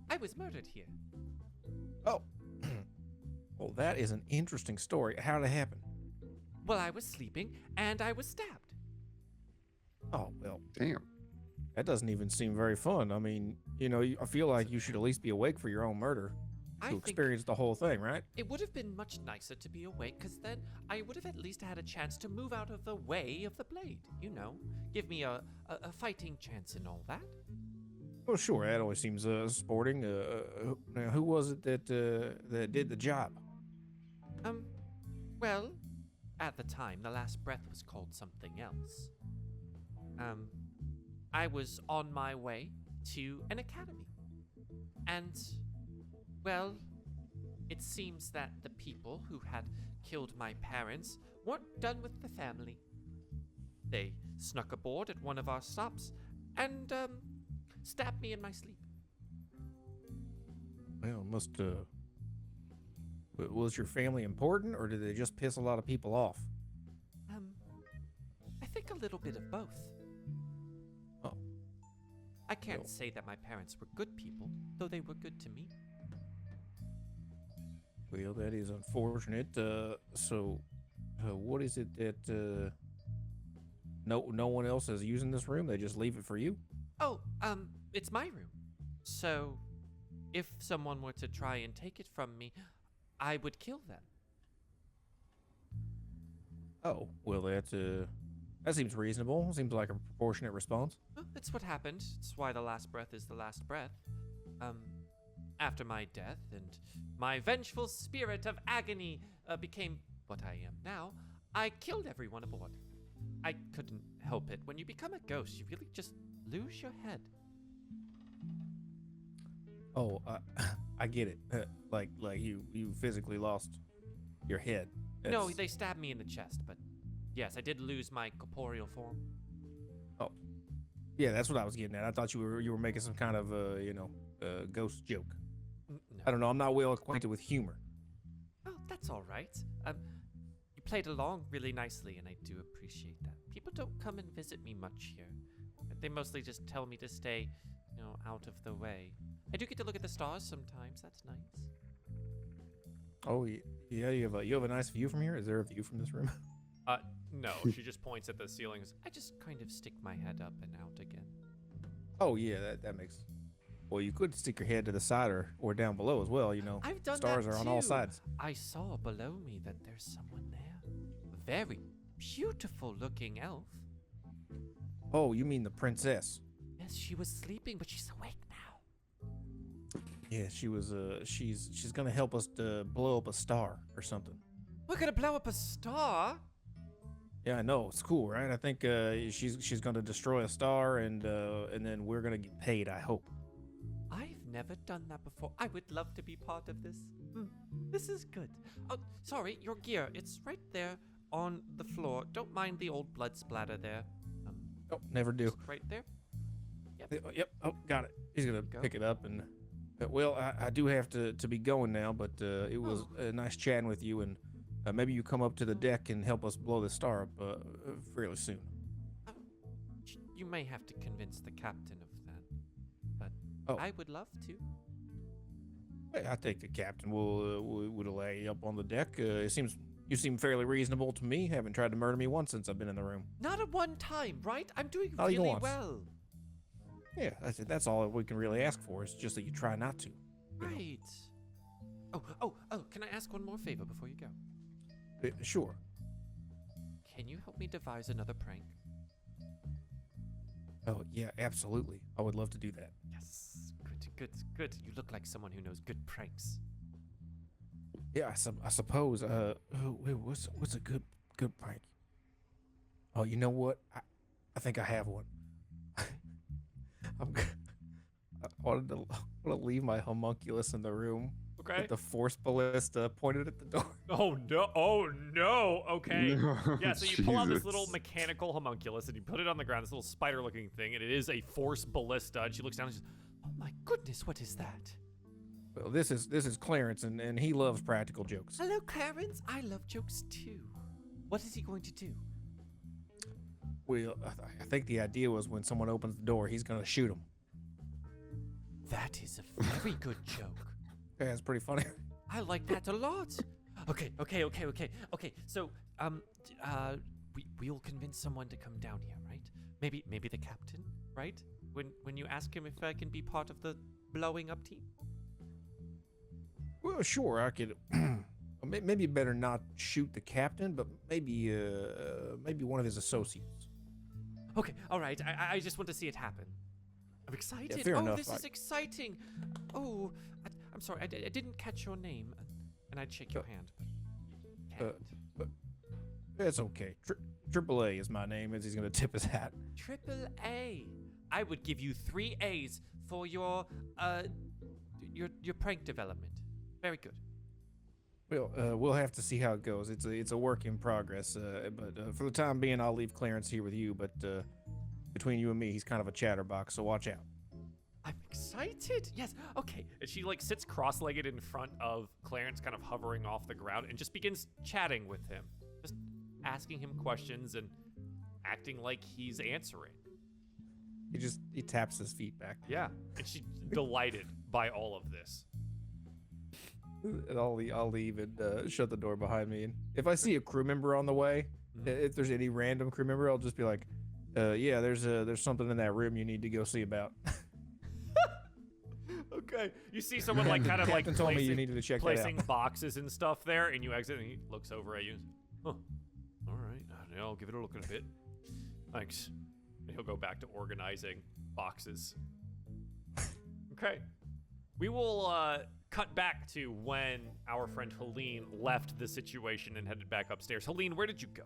I was murdered here. Oh, well, that is an interesting story. How did it happen? Well, I was sleeping and I was stabbed. Oh well, Damn. that doesn't even seem very fun. I mean, you know, I feel like you should at least be awake for your own murder to experience the whole thing, right? It would have been much nicer to be awake, because then I would have at least had a chance to move out of the way of the blade. You know, give me a fighting chance and all that. Well, sure. That always seems sporting. Now, who was it that did the job? Well, at the time, the Last Breath was called something else. I was on my way to an academy, and well, it seems that the people who had killed my parents weren't done with the family. They snuck aboard at one of our stops and stabbed me in my sleep. Well, was your family important, or did they just piss a lot of people off? I think a little bit of both. Oh. I can't say that my parents were good people, though they were good to me. Well, that is unfortunate. So, what is it that no one else is using this room? They just leave it for you? Oh, it's my room. So, if someone were to try and take it from me, I would kill them. Oh, well, that seems reasonable. Seems like a proportionate response. Well, it's what happened. It's why the Last Breath is the Last Breath. After my death and my vengeful spirit of agony became what I am now, I killed everyone aboard. I couldn't help it. When you become a ghost, you really just lose your head. Oh, I get it. Like you physically lost your head. No, they stabbed me in the chest, but yes, I did lose my corporeal form. Oh, yeah, that's what I was getting at. I thought you were making some kind of ghost joke. No. I don't know. I'm not well acquainted with humor. Oh, that's all right. You played along really nicely, and I do appreciate that. People don't come and visit me much here. They mostly just tell me to stay, out of the way. I do get to look at the stars sometimes. That's nice. Oh, yeah. You have a nice view from here. Is there a view from this room? No. She just points at the ceilings. I just kind of stick my head up and out again. Oh, yeah. That makes. Well, you could stick your head to the side or down below as well. I've done stars that are on all too. sides. I saw below me that there's someone there. A very beautiful looking elf. Oh, you mean the princess? Yes, she was sleeping, but she's awake now. Yeah, she was. She's gonna help us to blow up a star or something. We're gonna blow up a star? Yeah, I know. It's cool, right? I think she's gonna destroy a star, and then we're gonna get paid. I hope. I've never done that before. I would love to be part of this. This is good. Oh, sorry, your gear. It's right there on the floor. Don't mind the old blood splatter there. Oh, never do. Right there. Yep. Oh, got it. He's gonna pick it up and. Well, I do have to be going now, but it was nice chatting with you, and maybe you come up to the deck and help us blow the star up fairly soon. You may have to convince the captain of that, but I would love to. Hey, I think the captain would allow you up on the deck. You seem fairly reasonable to me. Haven't tried to murder me once since I've been in the room. Not at one time, right? I'm doing Not even really once. well. Yeah, that's all we can really ask for. Is just that you try not to. Right. Oh, can I ask one more favor before you go? Sure. Can you help me devise another prank? Oh, yeah, absolutely. I would love to do that. Yes. Good. You look like someone who knows good pranks. Yeah, I suppose. Wait, what's a good prank? Oh, you know what? I think I have one. I want to leave my homunculus in the room. Okay. With the force ballista pointed at the door. Oh no. Okay. No, Yeah, so you pull out this Jesus. little mechanical homunculus and you put it on the ground, this little spider-looking thing, and it is a force ballista. And she looks down and she's, oh my goodness, what is that? Well, this is Clarence, and he loves practical jokes. Hello, Clarence. I love jokes too. What is he going to do? Well, I think the idea was when someone opens the door, he's gonna shoot him. That is a very good joke. Yeah, it's pretty funny. I like that a lot. Okay. So, we'll convince someone to come down here, right? Maybe the captain, right? When you ask him if I can be part of the blowing up team. Well, sure, I could. Maybe better not shoot the captain, but maybe one of his associates. Okay, all right. I just want to see it happen. I'm excited. Yeah, fair enough. This is exciting. Oh, I'm sorry. I didn't catch your name, and I'd shake your hand. But it's okay. AAA is my name, as he's gonna tip his hat. Triple A. I would give you 3 A's for your prank development. Very good. Well, we'll have to see how it goes. It's a work in progress. But for the time being, I'll leave Clarence here with you. But between you and me, he's kind of a chatterbox, so watch out. I'm excited. Yes. Okay. And she sits cross-legged in front of Clarence, kind of hovering off the ground, and just begins chatting with him, just asking him questions and acting like he's answering. He taps his feet back. Yeah. And she's delighted by all of this. And I'll leave and shut the door behind me. And if I see a crew member on the way, if there's any random crew member, I'll just be like, "Yeah, there's something in that room you need to go see about." Okay. You see someone Captain told me you needed to check that placing out. boxes and stuff there, and you exit, and he looks over at you. Huh. All right. Yeah, I'll give it a look in a bit. Thanks. And he'll go back to organizing boxes. Okay. We will cut back to when our friend Helene left the situation and headed back upstairs. Helene, where did you go?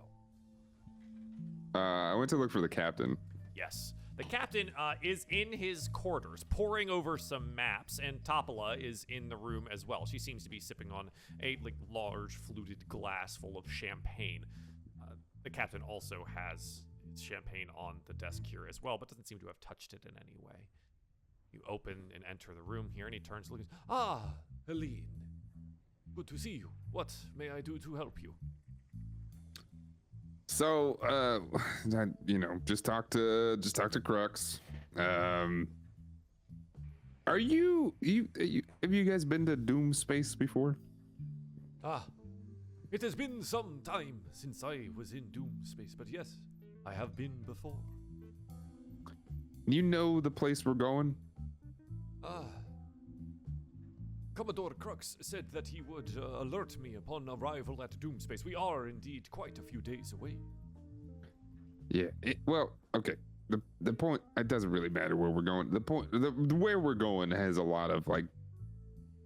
I went to look for the captain. Yes. The captain is in his quarters, poring over some maps, and Topola is in the room as well. She seems to be sipping on a large fluted glass full of champagne. The captain also has champagne on the desk here as well, but doesn't seem to have touched it in any way. You open and enter the room here, and he turns to look. Ah, Helene. Good to see you. What may I do to help you? So, just talk to Crux. Are you have you guys been to Doom Space before? Ah, it has been some time since I was in Doom Space, but yes, I have been before. You know the place we're going? Ah. Commodore Crux said that he would alert me upon arrival at Doom Space. We are indeed quite a few days away. Yeah. Well, okay. The point, it doesn't really matter where we're going. The point, where we're going has a lot of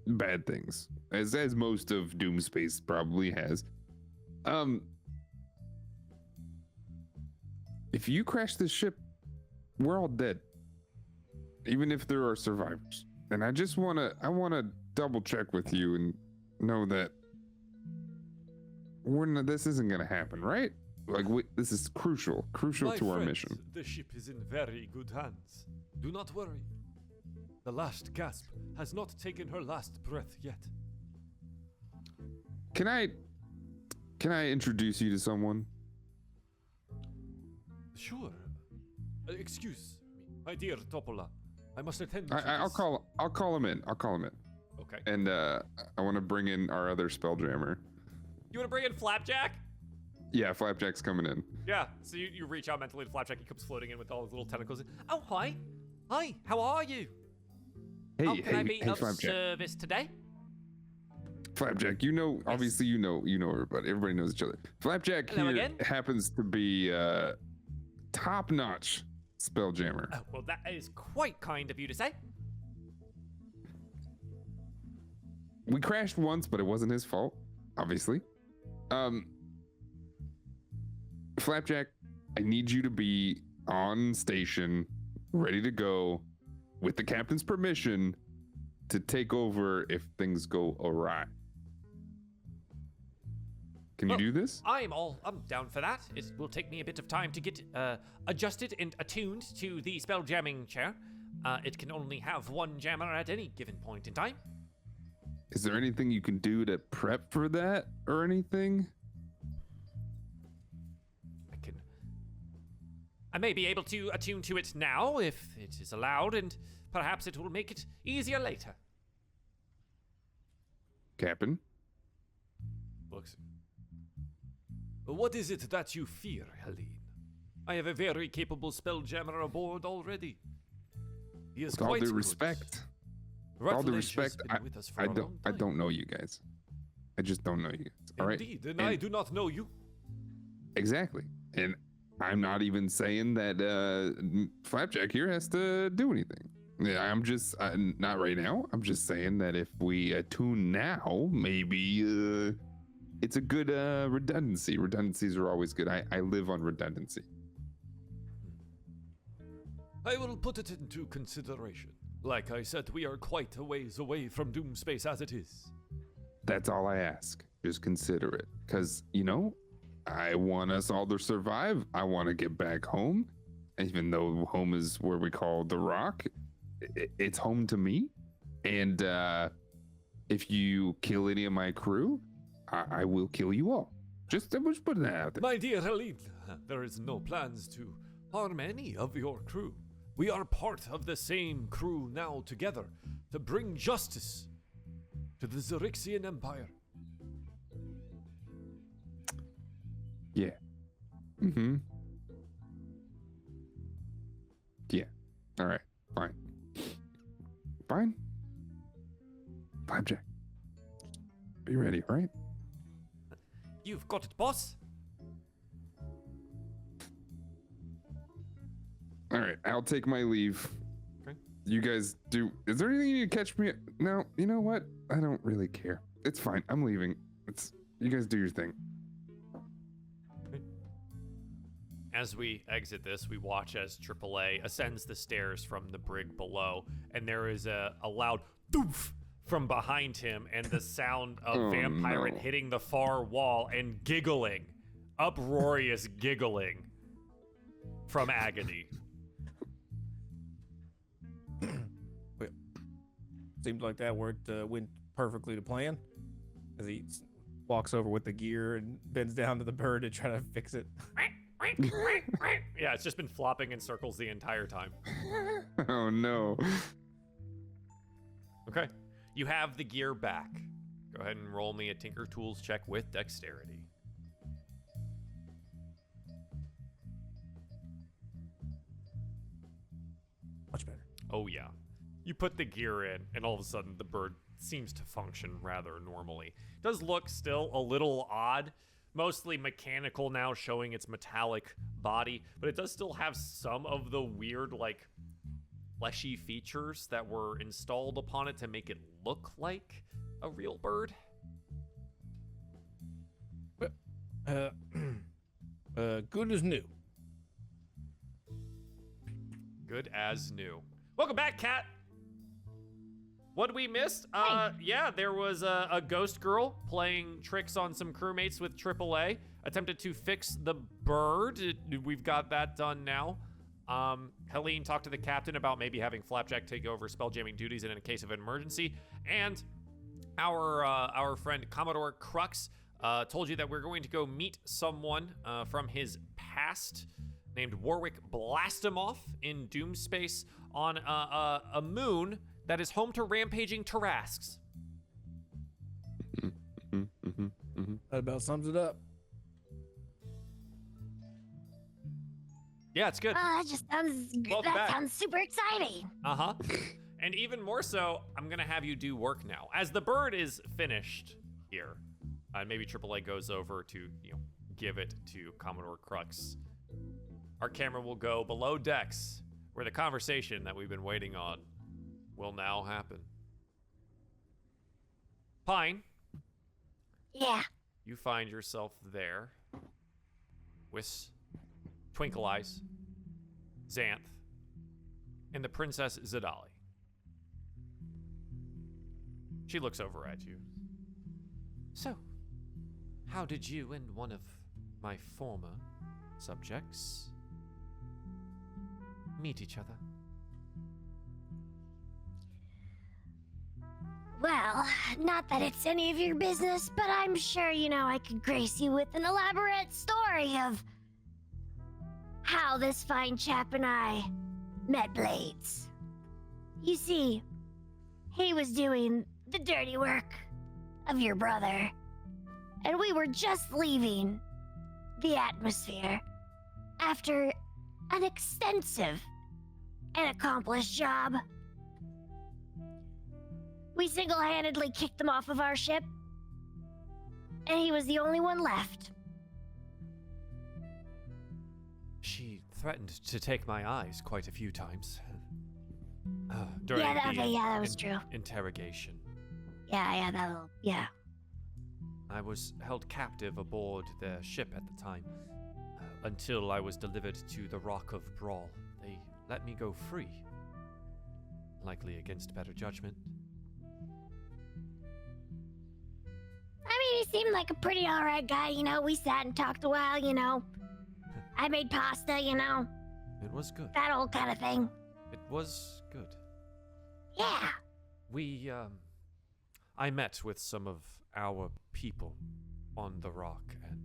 bad things, as most of Doom Space probably has. If you crash this ship, we're all dead, even if there are survivors. And I want to double check with you and know that this isn't going to happen, right? This is crucial My to our friends, mission. The ship is in very good hands. Do not worry. The last gasp has not taken her last breath yet. Can I introduce you to someone? Sure. Excuse me, my dear Topola. I must attend to I'll this. call him in. Okay. And I want to bring in our other Spelljammer. You want to bring in Flapjack? Yeah, Flapjack's coming in. Yeah. So you reach out mentally to Flapjack. He comes floating in with all his little tentacles. Oh, hi. Hi. How are you? Hey, Can I be of Flapjack. service today? Flapjack, obviously you know everybody. Everybody knows each other. Flapjack Hello here again. happens to be top-notch Spelljammer. Oh, well, that is quite kind of you to say. We crashed once, but it wasn't his fault, obviously. Flapjack, I need you to be on station, ready to go, with the captain's permission, to take over if things go awry. Can you do this? I'm down for that. It will take me a bit of time to get adjusted and attuned to the spell jamming chair. It can only have one jammer at any given point in time. Is there anything you can do to prep for that or anything? I may be able to attune to it now if it is allowed, and perhaps it will make it easier later. Captain? Looks. What is it that you fear, Helene? I have a very capable spelljammer aboard already. He is With all quite due good. respect, with all due Ratledge has respect, been with us for I a long don't time. know you guys. I just don't know you guys. All right? Indeed, and I do not know you. Exactly. And I'm not even saying that Flapjack here has to do anything. Yeah, I'm just not right now. I'm just saying that if we attune now, maybe it's a good redundancy. Redundancies are always good. I live on redundancy. I will put it into consideration. Like I said, we are quite a ways away from Doom Space as it is. That's all I ask. Just consider it. Because, I want us all to survive. I want to get back home. Even though home is where we call the Rock, it's home to me. And if you kill any of my crew, I will kill you all. Just putting that out there. My dear Helene, there is no plans to harm any of your crew. We are part of the same crew now together to bring justice to the Zaryxian Empire. Yeah. Mm-hmm. Yeah. All right. Fine. Fine. Flapjack. Be ready, all right? You've got it, boss. All right. I'll take my leave. Okay. You guys do. Is there anything you need to catch me? No. You know what? I don't really care. It's fine. I'm leaving. You guys do your thing. As we exit this, we watch as AAA ascends the stairs from the brig below, and there is a loud doof from behind him, and the sound of vampirate hitting the far wall and giggling, uproarious giggling from Agony. Seems like that went perfectly to plan. As he walks over with the gear and bends down to the bird to try to fix it. Yeah, it's just been flopping in circles the entire time. Oh no. Okay. You have the gear back. Go ahead and roll me a Tinker Tools check with dexterity. Much better. Oh, yeah. You put the gear in, and all of a sudden the bird seems to function rather normally. It does look still a little odd, mostly mechanical now, showing its metallic body, but it does still have some of the weird, like, fleshy features that were installed upon it to make it look like a real bird. Good as new. Good as new. Welcome back, Kat. What we missed? Yeah, there was a ghost girl playing tricks on some crewmates with AAA. Attempted to fix the bird. We've got that done now. Helene talked to the captain about maybe having Flapjack take over spelljamming duties in a case of emergency. And our friend Commodore Crux told you that we're going to go meet someone from his past named Warwick blast him off in Doom space on a moon that is home to rampaging Tarrasques. That about sums it up. Yeah, it's good. Oh, that just sounds Welcome back. sounds super exciting. Uh-huh. And even more so, I'm gonna have you do work now. As the bird is finished here, maybe AAA goes over to, give it to Commodore Crux. Our camera will go below decks, where the conversation that we've been waiting on will now happen. Pine. Yeah. You find yourself there with Twinkle Eyes, Xanth, and the Princess Zidali. She looks over at you. So, how did you and one of my former subjects meet each other? Well, not that it's any of your business, but I'm sure, I could grace you with an elaborate story of how this fine chap and I met Blades. You see, he was doing the dirty work of your brother, and we were just leaving the atmosphere after an extensive and accomplished job. We single-handedly kicked him off of our ship, and he was the only one left. She threatened to take my eyes quite a few times. During that was true. Interrogation. Yeah. I was held captive aboard their ship at the time, until I was delivered to the Rock of Brawl. They let me go free, likely against better judgment. I mean, he seemed like a pretty alright guy, we sat and talked a while, I made pasta, It was good. that old kind of thing. It was good. Yeah. I met with some of our people on the rock, and,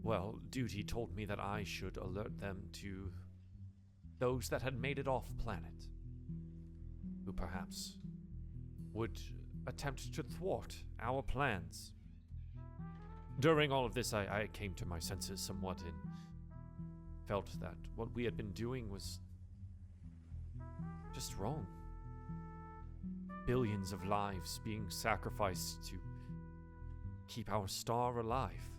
well, duty told me that I should alert them to those that had made it off planet, who perhaps would attempt to thwart our plans. During all of this, I came to my senses somewhat and felt that what we had been doing was just wrong. Billions of lives being sacrificed to keep our star alive.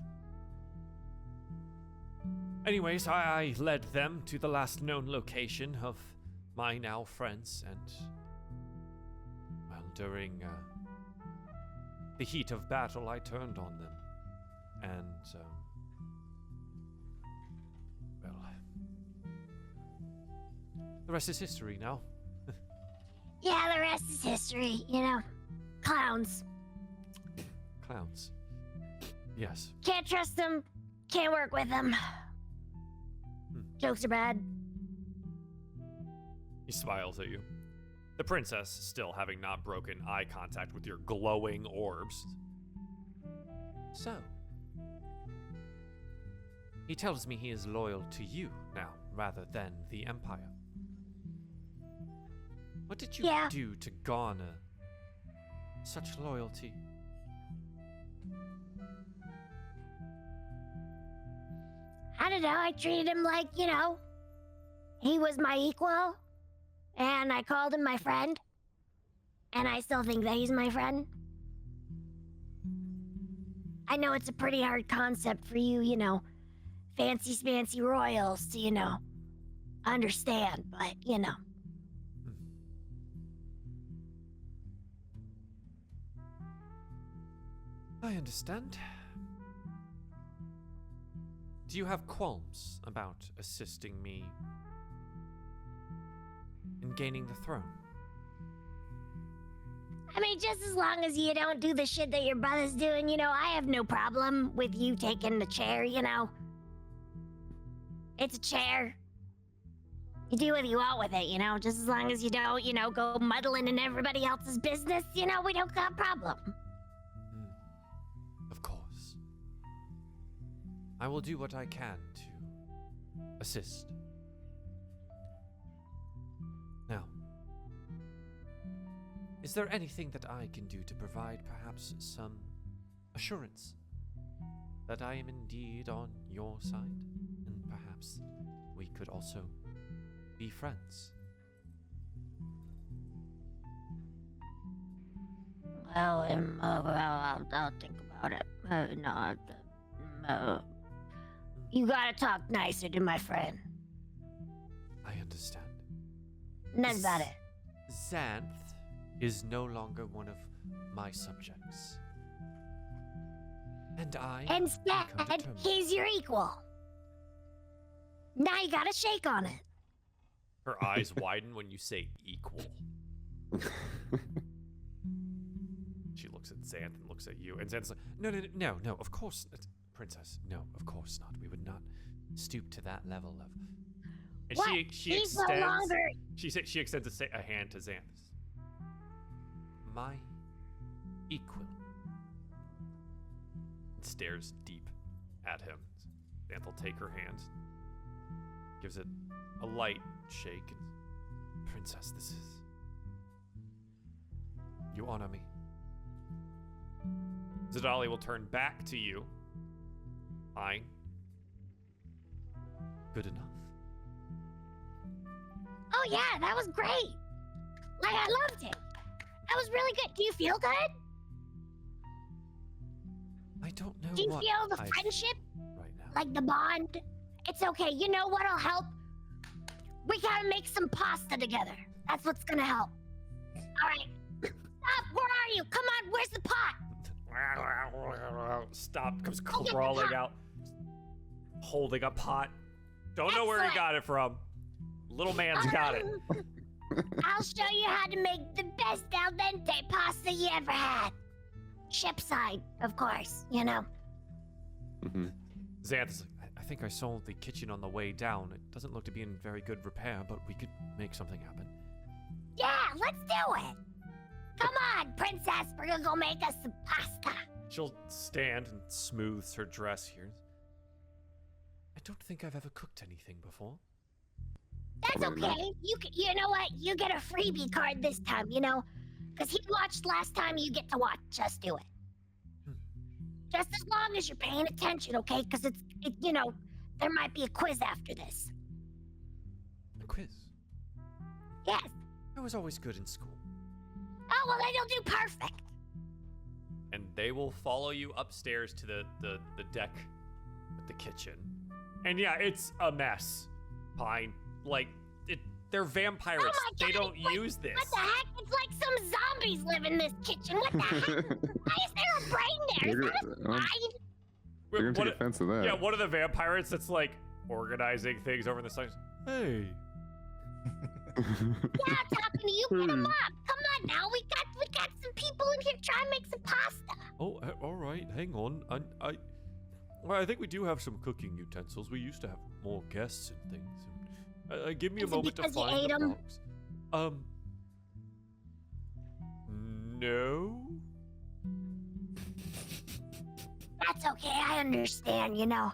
Anyways, I led them to the last known location of my now friends, and, well, during the heat of battle, I turned on them. And, well, the rest is history now. Yeah, the rest is history, Clowns. Clowns. Yes. Can't trust them, can't work with them. Jokes are bad. He smiles at you. The princess, still having not broken eye contact with your glowing orbs. So, he tells me he is loyal to you now, rather than the Empire. What did you do to garner such loyalty? I don't know, I treated him like, he was my equal, and I called him my friend, and I still think that he's my friend. I know it's a pretty hard concept for you, fancy smancy royals to, understand, but, I understand. Do you have qualms about assisting me in gaining the throne? I mean, just as long as you don't do the shit that your brother's doing, I have no problem with you taking the chair, It's a chair. You do what you want with it, just as long as you don't, go muddling in everybody else's business, we don't got a problem. Of course. I will do what I can to assist. Now, is there anything that I can do to provide perhaps some assurance that I am indeed on your side? And perhaps we could also be friends. Well, I'll think about it. You gotta talk nicer to my friend. I understand. And that's about it. Xanth is no longer one of my subjects. And I Instead, become determined. he's your equal. Now you gotta shake on it. Her eyes widen when you say equal. She looks at Xanth and looks at you, and Xanth's like, no, of course not. Princess, no, of course not. We would not stoop to that level of... And What? she He's no extends... longer... She extends a hand to Xanth. My equal. And stares deep at him. Xanth will take her hand, gives it a light shake. And, Princess, this is... You honor me. Zidali will turn back to you. Fine. Good enough. Oh yeah, that was great. Like, I loved it. That was really good. Do you feel good? I don't know Do you what feel the I friendship? right now. Like the bond? It's okay. You know what'll help? We gotta make some pasta together. That's what's gonna help. All right. Stop. Where are you? Come on. Where's the pot? Stop. Comes crawling out, holding a pot. Don't know where he Excellent. got it from. Little man's got it. I'll show you how to make the best al dente pasta you ever had. Shipside, of course, you know. Mm-hmm. Xanth is like, I think I saw the kitchen on the way down. It doesn't look to be in very good repair, but we could make something happen. Yeah, let's do it. Come on, princess. We're gonna go make us some pasta. She'll stand and smooths her dress here. I don't think I've ever cooked anything before. That's okay. You know what? You get a freebie card this time, you know? Because he watched last time, you get to watch us do it. Just as long as you're paying attention, okay? Because you know, there might be a quiz after this. A quiz? Yes. I was always good in school. Oh, well, then you'll do perfect. And they will follow you upstairs to the deck with the kitchen. And yeah, it's a mess. Fine. Like, they're vampirates. Oh my They God, don't use this. What the heck? It's like some zombies live in this kitchen. What the heck? Why is there a brain there? Is that a spine? You're gonna take offense to that. Yeah, one of the vampirates that's like organizing things over in the side. Hey. Yeah, talking to you. Get them up. Come on now. We got some people in here trying to make some pasta. Oh, all right. Hang on. Well, I think we do have some cooking utensils. We used to have more guests and things. Give me a Is it moment to because you find ate the 'em? box. No. That's okay. I understand, you know.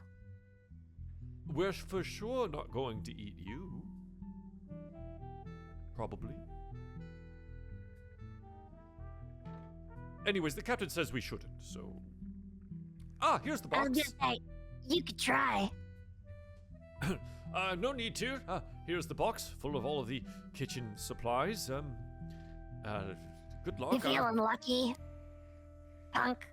We're for sure not going to eat you. Probably. Anyways, the captain says we shouldn't, so... Ah, here's the I was box. gonna say, you could try. No need to. Here's the box, full of all of the kitchen supplies. Good luck. You feeling lucky, punk?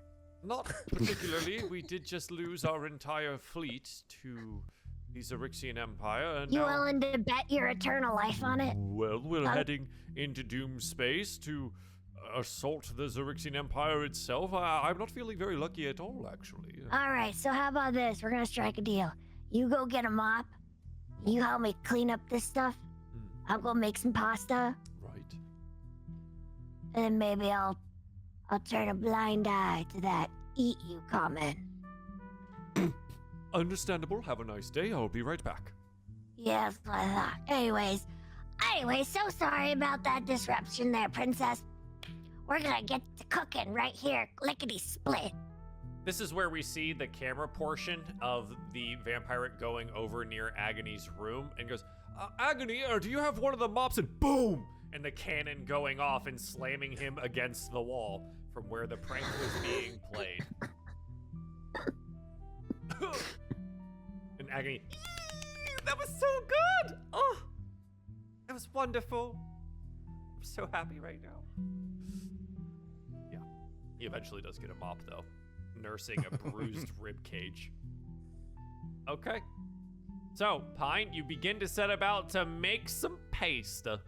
Not particularly. We did just lose our entire fleet to the Zaryxian Empire, and You now, willing to bet your eternal life on it? well, we're Punk? heading into Doom Space to assault the Zaryxian Empire itself. I'm not feeling very lucky at all, actually. All right, so how about this? We're gonna strike a deal. You go get a mop. You help me clean up this stuff. I'll go make some pasta, Right. and then maybe I'll turn a blind eye to that "eat you" comment. Understandable. Have a nice day. I'll be right back. Yeah, that's what I thought. Anyways, so sorry about that disruption there, princess. We're gonna get to cooking right here, lickety split. This is where we see the camera portion of the vampirate going over near Agony's room and goes, Agony, do you have one of the mops? And boom! And the cannon going off and slamming him against the wall from where the prank was being played. And Agony, that was so good! Oh, that was wonderful. I'm so happy right now. Yeah, he eventually does get a mop though, nursing a bruised rib cage. Okay, so Pine, you begin to set about to make some pasta.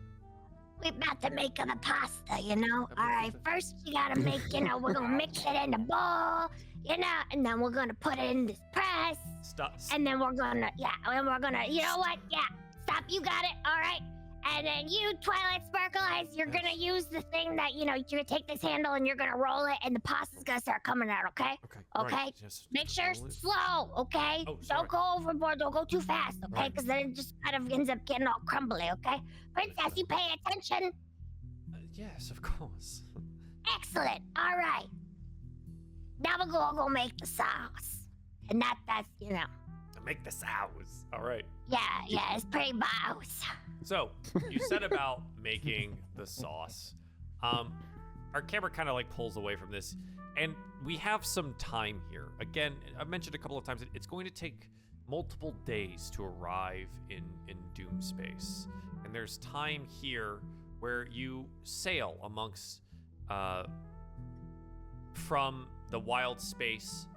We're about to make the pasta, you know? All right, first you gotta make, we're gonna mix it in the bowl, and then we're gonna put it in this press. Stop. And then we're gonna, you know what? Yeah, stop, you got it, all right? And then you, Twilight Sparkle Eyes, you're gonna use the thing that, you're gonna take this handle and you're gonna roll it and the pasta's gonna start coming out, okay? Okay? Right. Just Make sure roll it. slow, okay? Oh, sorry. Don't go overboard, don't go too fast, okay? Right. Because then it just kind of ends up getting all crumbly, okay? Princess, you pay attention? Yes, of course. Excellent, all right. Now we're gonna go make the sauce. And that's, To make the sauce. All right. yeah, it's pretty boss. So you set about making the sauce. Our camera kind of like pulls away from this, and we have some time here. Again, I've mentioned a couple of times it's going to take multiple days to arrive in Doom space, and there's time here where you sail amongst from the wild space.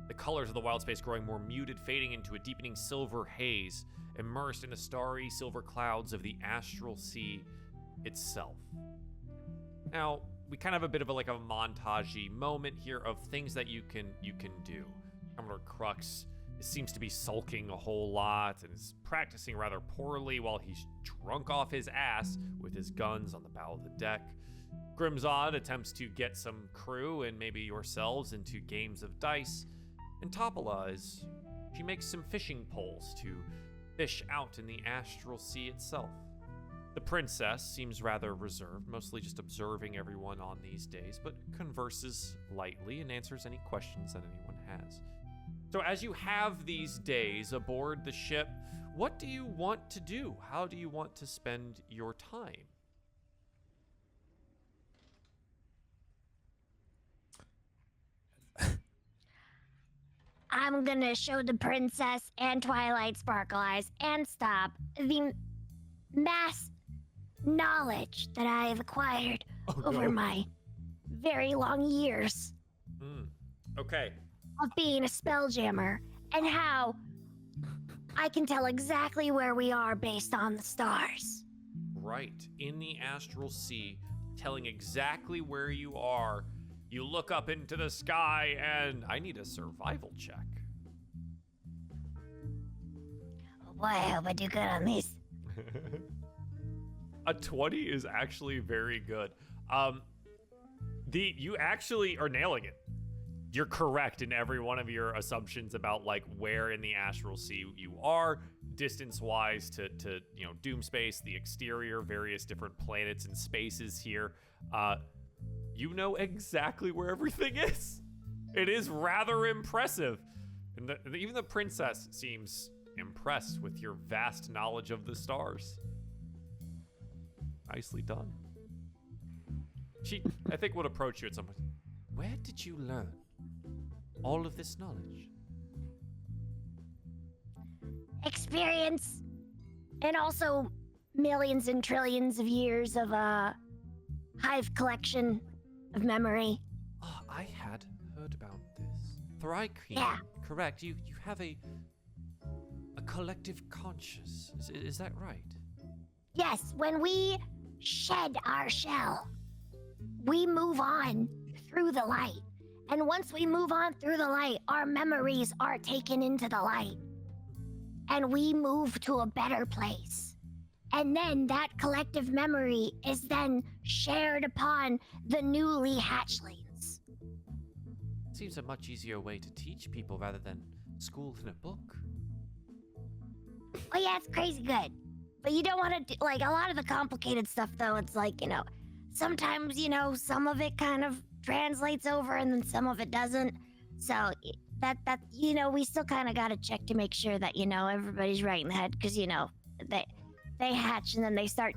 The colors of the wild space growing more muted, fading into a deepening silver haze, immersed in the starry silver clouds of the astral sea itself. Now, we kind of have a bit of a montagey moment here of things that you can do. Commodore Crux seems to be sulking a whole lot and is practicing rather poorly while he's drunk off his ass with his guns on the bow of the deck. Grimzod attempts to get some crew and maybe yourselves into games of dice. And Topala she makes some fishing poles to fish out in the astral sea itself. The princess seems rather reserved, mostly just observing everyone on these days, but converses lightly and answers any questions that anyone has. So as you have these days aboard the ship, what do you want to do? How do you want to spend your time? I'm gonna show the princess and Twilight Sparkle Eyes and stop the mass knowledge that I have acquired over my very long years Okay. of being a spelljammer and how I can tell exactly where we are based on the stars. Right. In the astral sea, telling exactly where you are. You look up into the sky, and I need a survival check. Oh boy, I hope I do good on these. A 20 is actually very good. You actually are nailing it. You're correct in every one of your assumptions about where in the astral sea you are, distance-wise to Doom space, the exterior, various different planets and spaces here. You know exactly where everything is. It is rather impressive. And even the princess seems impressed with your vast knowledge of the stars. Nicely done. She, I think, would approach you at some point. Where did you learn all of this knowledge? Experience, and also millions and trillions of years of hive collection of memory. Oh, I had heard about this. Thrycreen, Yeah. correct. You have a collective conscious. Is that right? Yes, when we shed our shell, we move on through the light. And once we move on through the light, our memories are taken into the light. And we move to a better place. And then that collective memory is then shared upon the newly hatchlings. Seems a much easier way to teach people rather than school in a book. Oh yeah, it's crazy good. But you don't want to do, a lot of the complicated stuff though, it's sometimes, some of it kind of translates over and then some of it doesn't. So that we still kind of got to check to make sure that everybody's right in the head, because they hatch and then they start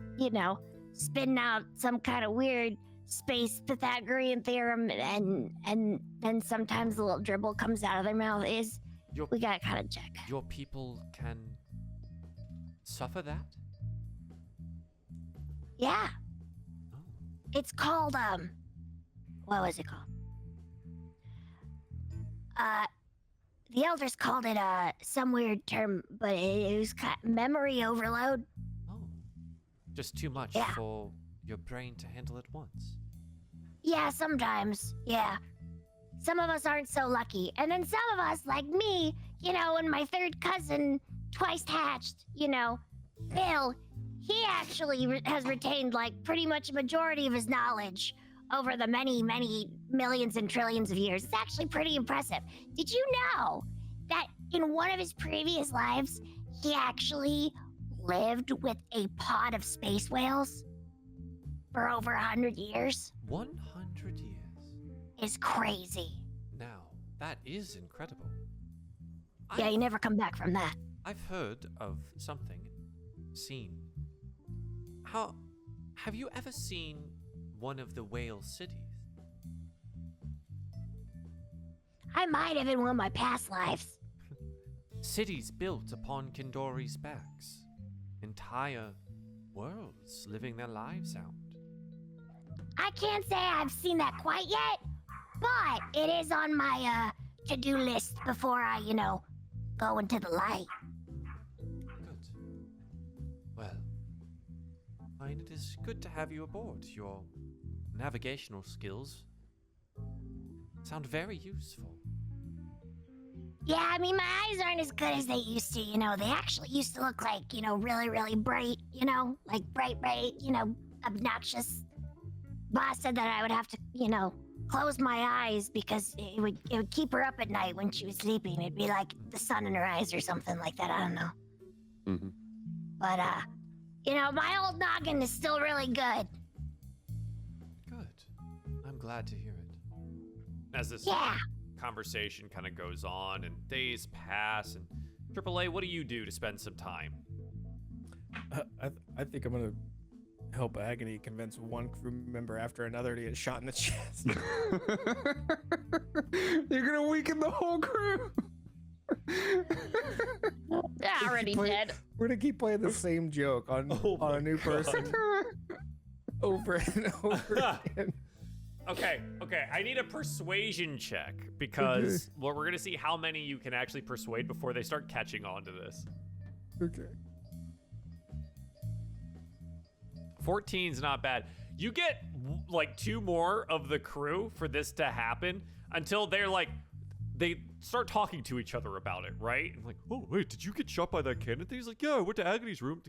spitting out some kind of weird space Pythagorean theorem, and then sometimes a little dribble comes out of their mouth. We gotta kind of check. Your people can suffer that? Yeah. Oh. It's called what was it called? The elders called it some weird term, but it was memory overload. Oh. Just too much for your brain to handle at once. Yeah, sometimes. Yeah. Some of us aren't so lucky. And then some of us, like me, and my third cousin, twice hatched, Hale, he actually has retained, like, pretty much a majority of his knowledge over the many, many millions and trillions of years. It's actually pretty impressive. Did you know that in one of his previous lives, he actually lived with a pod of space whales for over 100 years? 100 years? Is crazy. Now, that is incredible. Yeah, you never come back from that. I've heard of something, seen. Have you ever seen one of the whale cities? I might have in one of my past lives. Cities built upon Kindori's backs. Entire worlds living their lives out. I can't say I've seen that quite yet, but it is on my to-do list before I, go into the light. Good. Well, fine, it is good to have you aboard. Your navigational skills sound very useful. Yeah, I mean, my eyes aren't as good as they used to, They actually used to look like, really, really bright, like bright, obnoxious. Boss said that I would have to, close my eyes because it would keep her up at night when she was sleeping. It'd be like the sun in her eyes or something like that. I don't know. Mm-hmm. But, my old noggin is still really good. Good. I'm glad to hear it. As this conversation kind of goes on and days pass, and AAA, what do you do to spend some time? I think I'm gonna help Agony convince one crew member after another to get shot in the chest. You're gonna weaken the whole crew. They're already dead. We're gonna keep playing the same joke on a new person over and over again. Okay. I need a persuasion check because we're gonna see how many you can actually persuade before they start catching on to this. Okay. 14's not bad. You get like 2 more of the crew for this to happen until they start talking to each other about it, right? And like, oh wait, did you get shot by that cannon thing? He's like, yeah, I went to Agony's room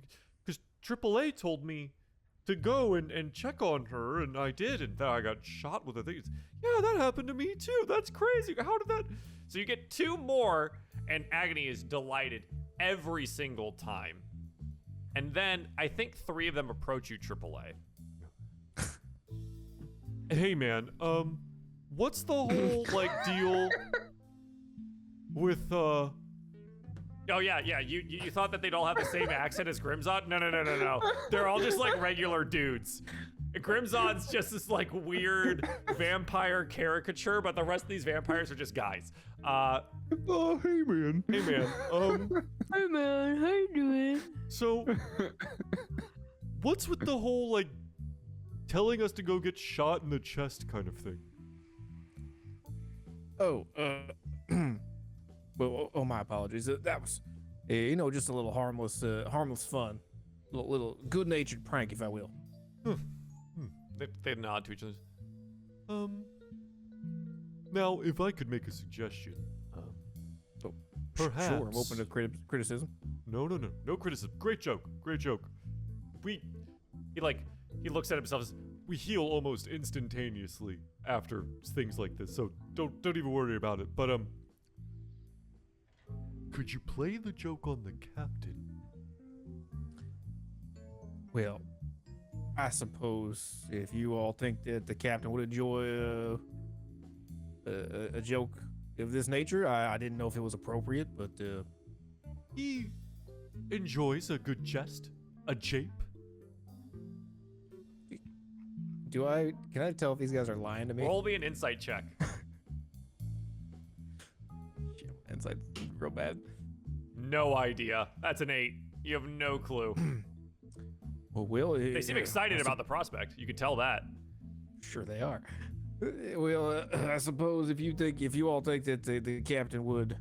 because AAA told me to go and check on her, and I did, and then I got shot with a thing. Yeah, that happened to me too. That's crazy. How did that? So you get 2 more, and Agony is delighted every single time. And then I think 3 of them approach you, AAA. Hey man, what's the whole deal with Oh yeah, you thought that they'd all have the same accent as Grimzod? No. They're all just like regular dudes. Grimzod's just this weird vampire caricature, but the rest of these vampires are just guys. Oh, hey man. Hey man. Hey man, how you doing? So, what's with the whole telling us to go get shot in the chest kind of thing? Well, my apologies. That was, just a little harmless fun, little good-natured prank, if I will. They nod to each other. Now, if I could make a suggestion, perhaps. Sure, I'm open to criticism. No criticism. Great joke. He looks at himself as, we heal almost instantaneously after things like this, so don't even worry about it. But could you play the joke on the captain? Well, I suppose if you all think that the captain would enjoy a joke of this nature. I didn't know if it was appropriate, but He enjoys a good jest, a jape. can I tell if these guys are lying to me? Roll me an insight check. Shit, insight real bad. No idea. That's an 8. You have no clue. Well, Will, They seem excited about the prospect. You can tell that. Sure they are. Well, I suppose if you all think that the captain would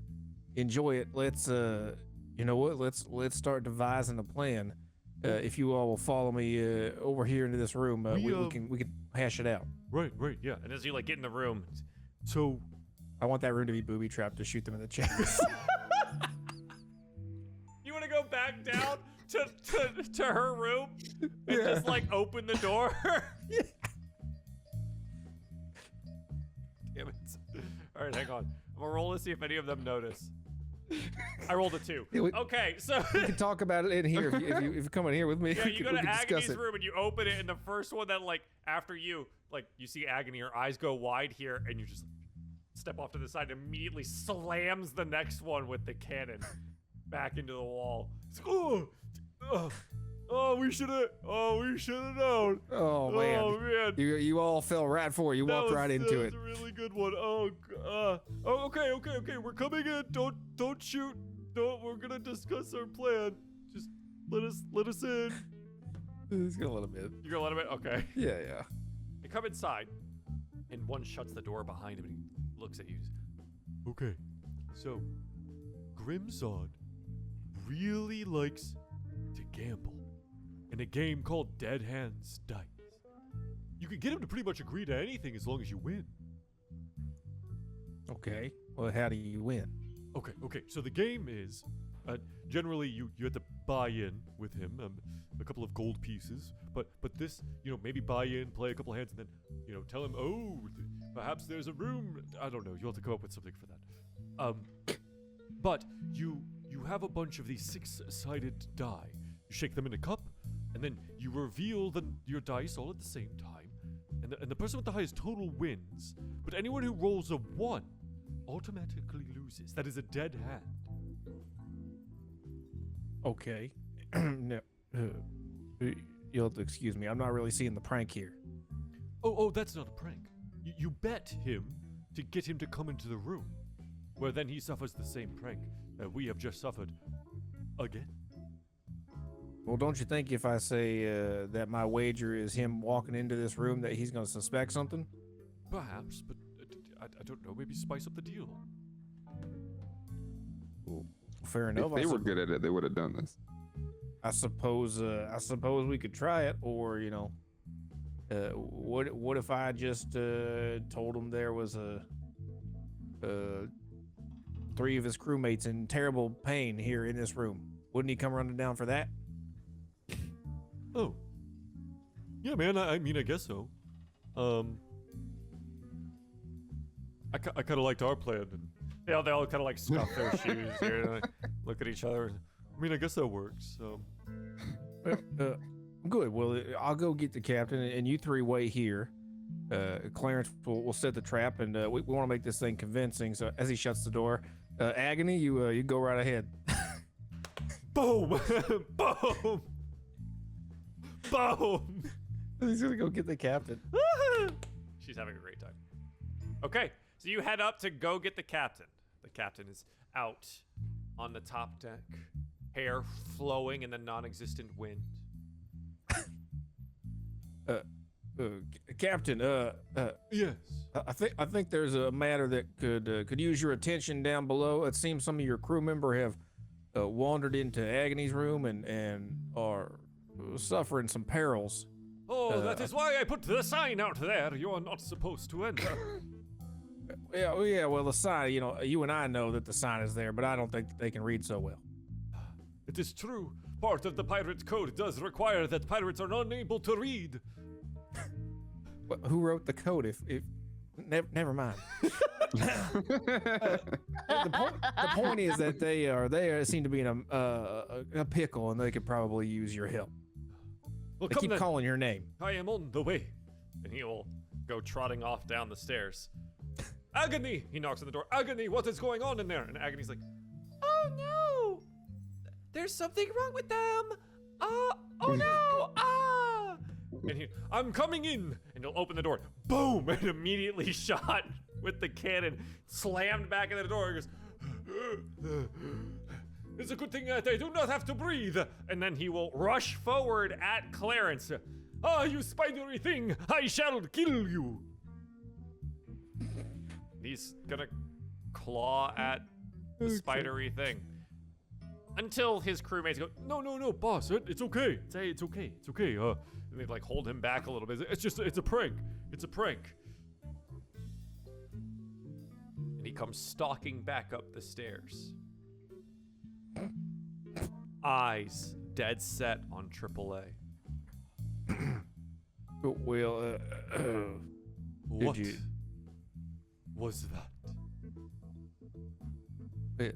enjoy it, let's you know what? Let's start devising a plan. If you all will follow me over here into this room, we can hash it out. Right, yeah. And as you like get in the room, So, I want that room to be booby trapped to shoot them in the chest. you want to go back down to her room and just like open the door? Damn it. All right, hang on. I'm gonna roll to see if any of them notice. I rolled a 2. Okay, so We can talk about it in here if you come in here with me. yeah, you go to we can discuss Agony's it. room and you open it, and the first one that like after you see Agony, her eyes go wide here, and you just step off to the side and immediately slams the next one with the cannon back into the wall. It's, we should have known. Oh man. Oh man. You all fell right for it. You walked right into it. That was a really good one. Okay. We're coming in. Don't shoot. We're gonna discuss our plan. Just let us in. He's gonna let him in. You're gonna let him in? Okay. Yeah. You come inside, and one shuts the door behind him, and he looks at you. okay. So, Grimzon really likes to gamble in a game called Dead Hands Dice. You can get him to pretty much agree to anything as long as you win. Okay. Well, how do you win? Okay. So the game is, generally you have to buy in with him, a couple of gold pieces. But this, maybe buy in, play a couple of hands, and then, tell him, perhaps there's a room. I don't know. You'll have to come up with something for that. But you have a bunch of these 6-sided die. You shake them in a cup, and then you reveal your dice all at the same time. And the person with the highest total wins. But anyone who rolls a 1 automatically loses. That is a dead hand. Okay. No. You'll have to excuse me. I'm not really seeing the prank here. Oh, that's not a prank. You bet him to get him to come into the room, where then he suffers the same prank that we have just suffered again. Well, don't you think if I say that my wager is him walking into this room that he's going to suspect something? Perhaps, but I don't know. Maybe spice up the deal. Well, fair enough. If they were good at it, they would have done this. I suppose we could try it, or what if I just told him there was 3 of his crewmates in terrible pain here in this room? Wouldn't he come running down for that? Oh. Yeah, man, I mean, I guess so. I kind of liked our plan. And They all kind of like scuff their shoes here, and like, look at each other. I mean, I guess that works. Good. Well, I'll go get the captain, and you 3 wait here. Clarence will set the trap, and we want to make this thing convincing. So as he shuts the door, Agony, you go right ahead. Boom! Boom! Boom! He's gonna go get the captain. She's having a great time. Okay, so you head up to go get the captain. The captain is out on the top deck, hair flowing in the non-existent wind. Captain, Yes. I think there's a matter that could use your attention down below. It seems some of your crew member have wandered into Agony's room and are suffering some perils. Oh, that is why I put the sign out there. You are not supposed to enter. Yeah. Well, the sign, you and I know that the sign is there, but I don't think they can read so well. It is true. Part of the pirate code does require that pirates are unable to read. Who wrote the code? If never mind. The point is that they seem to be in a pickle, and they could probably use your help. Well, They keep calling your name. I am on the way. And he will go trotting off down the stairs. Agony! He knocks on the door. Agony, what is going on in there? And Agony's like, oh no! There's something wrong with them! Oh no! Ah! And I'm coming in! And he'll open the door. Boom! And immediately shot with the cannon. Slammed back into the door. He goes, it's a good thing that I do not have to breathe. And then he will rush forward at Clarence. Ah, you spidery thing! I shall kill you! He's gonna claw at the spidery thing. Until his crewmates go, no, boss, it's okay. It's okay. And they like hold him back a little bit. It's a prank. It's a prank. And he comes stalking back up the stairs. Eyes dead set on AAA. Well, What was that?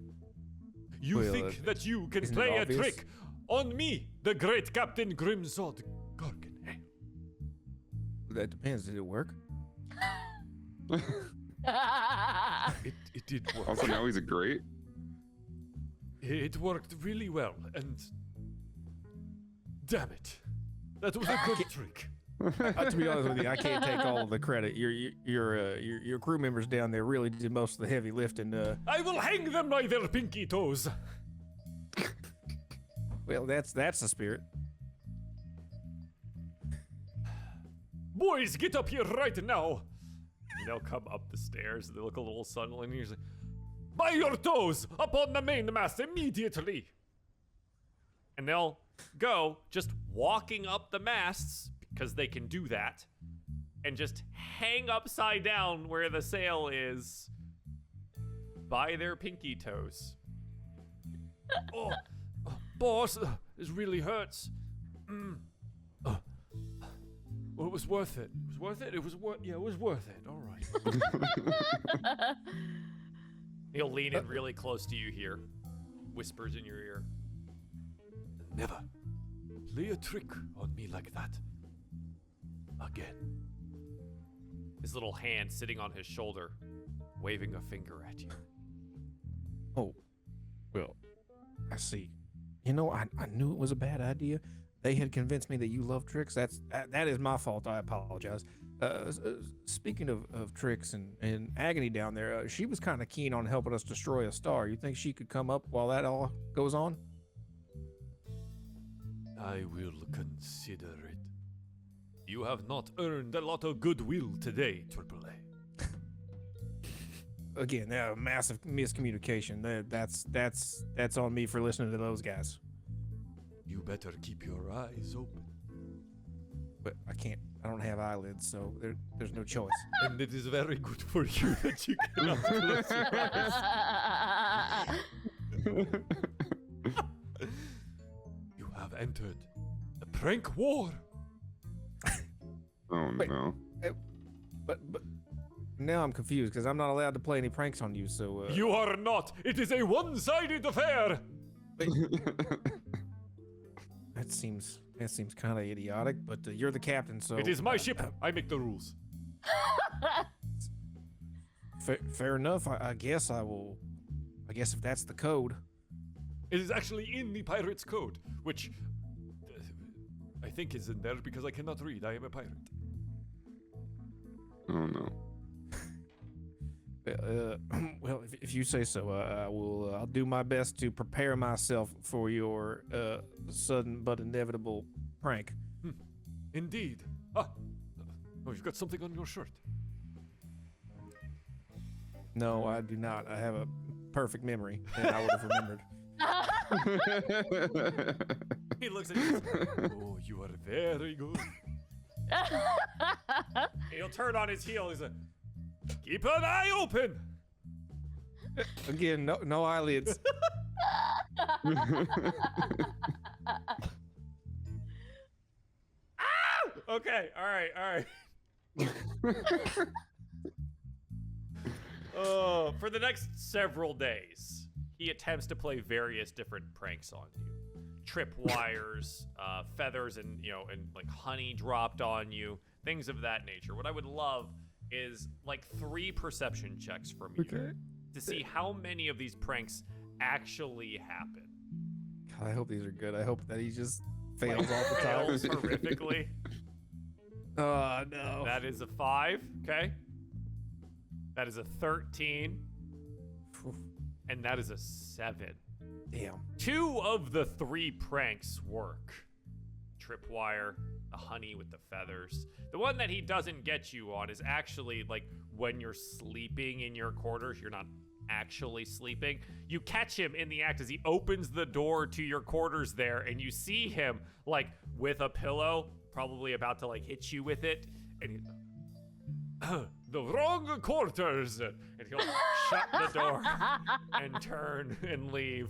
You think that you can play a trick on me, the great Captain Grimsod Gorgon Hale? That depends. Did it work? It did work. Also, now he's a great. It worked really well, and damn it, that was a good trick. To be honest with you, I can't take all of the credit. Your crew members down there really did most of the heavy lifting. I will hang them by their pinky toes. Well, that's the spirit. Boys, get up here right now. And they'll come up the stairs. They look a little subtle, and he's like, by your toes, up on the mainmast immediately. And they'll go just walking up the masts, because they can do that, and just hang upside down where the sail is by their pinky toes. Oh, boss, this really hurts. Well, it was worth it. It was worth it? It was worth it. All right. He'll lean in really close to you here, whispers in your ear. Never play a trick on me like that again. His little hand sitting on his shoulder, waving a finger at you. Oh, well, I see. You know, I knew it was a bad idea. They had convinced me that you love tricks. That is my fault. I apologize. Speaking of tricks and Agony down there, she was kind of keen on helping us destroy a star. You think she could come up while that all goes on? I will consider it. You have not earned a lot of goodwill today, AAA. Again, massive miscommunication. That's on me for listening to those guys. You better keep your eyes open. But I don't have eyelids, so there's no choice. And it is very good for you that you cannot close your eyes. You have entered the prank war. Oh Wait, no. But now I'm confused because I'm not allowed to play any pranks on you, so You are not. It is a one-sided affair. That seems kind of idiotic, but you're the captain, so It is my ship. I make the rules. fair enough. I guess I will. I guess if that's the code. It is actually in the pirate's code, which I think is in there because I cannot read. I am a pirate. Oh no. Well, if you say so, I will. I'll do my best to prepare myself for your sudden but inevitable prank. Indeed. Oh, you've got something on your shirt. No, I do not. I have a perfect memory, and I would have remembered. He looks at you. Oh, you are very good. He'll turn on his heel. He's like, keep an eye open. Again, no eyelids. Okay, all right. For the next several days, he attempts to play various different pranks on you. Trip wires, feathers, and like honey dropped on you, things of that nature. What I would love is like 3 perception checks from you to see how many of these pranks actually happen. God, I hope these are good. I hope that he just fails off the top. Fails horrifically. Oh, no. That is a 5, okay? That is a 13. And that is a 7. Damn. 2 of the 3 pranks work. Tripwire, the honey with the feathers. The one that he doesn't get you on is actually like when you're sleeping in your quarters, you're not actually sleeping. You catch him in the act as he opens the door to your quarters there, and you see him like with a pillow, probably about to like hit you with it, and he, the wrong quarters, and he'll shut the door and turn and leave.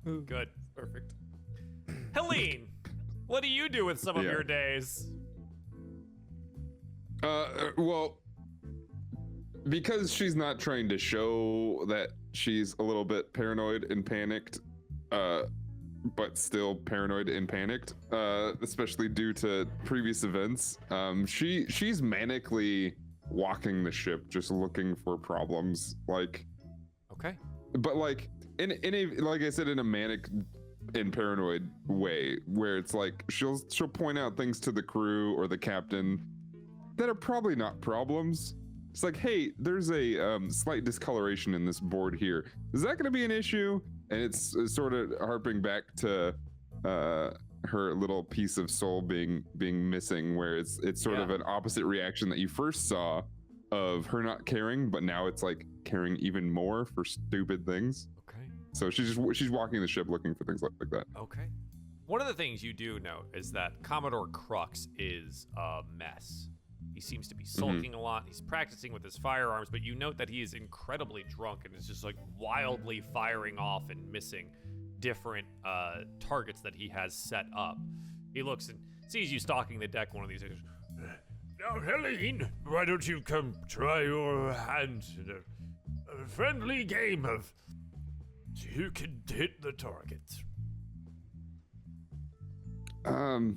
Good. Perfect. Helene, what do you do with some of your days? Well, because she's not trying to show that she's a little bit paranoid and panicked, but still paranoid and panicked, especially due to previous events, she's manically walking the ship, just looking for problems, like. Okay. But like in a, like I said, in a manic and paranoid way, where it's like she'll point out things to the crew or the captain that are probably not problems. It's like, hey, there's a slight discoloration in this board here. Is that going to be an issue? And it's sort of harping back to her little piece of soul being missing, where it's sort of an opposite reaction that you first saw of her not caring, but now it's like caring even more for stupid things. Okay. So she's walking the ship looking for things like that. Okay. One of the things you do know is that Commodore Crux is a mess. He seems to be sulking a lot. He's practicing with his firearms, but you note that he is incredibly drunk and is just like wildly firing off and missing different targets that he has set up. He looks and sees you stalking the deck one of these days. Now, Helene, why don't you come try your hand in a friendly game of you can hit the target. All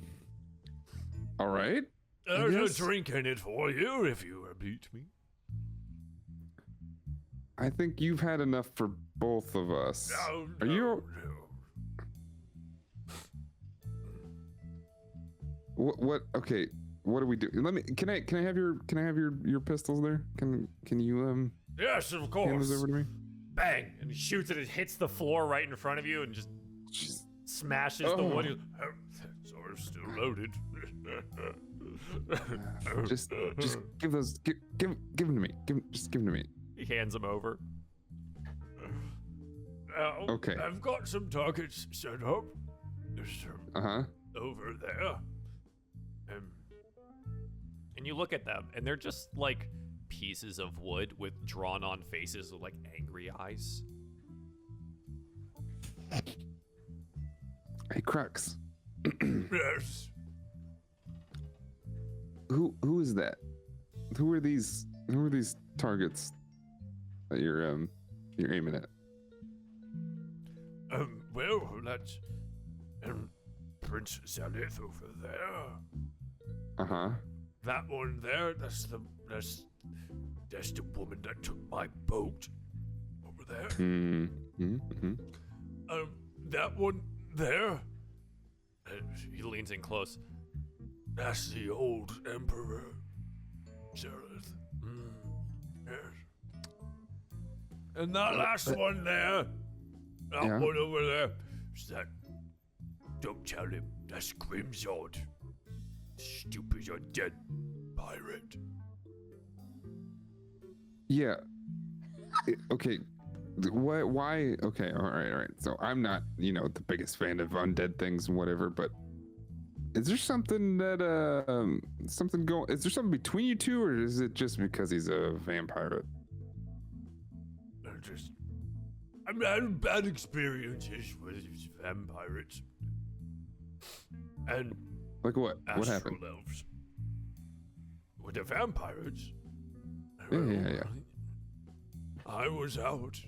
right. There's a drink in it for you if you beat me. I think you've had enough for both of us. No, Are you? no. What? Okay. What do we do? Can I have your pistols there? Can you Yes, of hand course. those over to me? Bang! And he shoots it. It hits the floor right in front of you and just smashes the wood. He goes, So it's still loaded. Just give those. Give them to me. Just give them to me. He hands them over. Okay. I've got some targets set up. There's over there. And you look at them, and they're just like pieces of wood with drawn-on faces with like angry eyes. Hey, Crux. Yes. Who is that? Who are these targets that you're aiming at? Well, that's Prince Zalith over there. That one there, that's the woman that took my boat over there. That one there. He leans in close. That's the old Emperor Zalith. Yes. And that last one there, that one over there, is that? Don't tell him. That's Grimzord. Stupid undead pirate. Yeah. Okay. Why? Okay. All right. So I'm not, the biggest fan of undead things and whatever, but is there something that is there something between you two, or is it just because he's a vampire? I'm having bad experiences with vampirates. And like what? What happened? Elves. With the vampirates. Yeah. I was out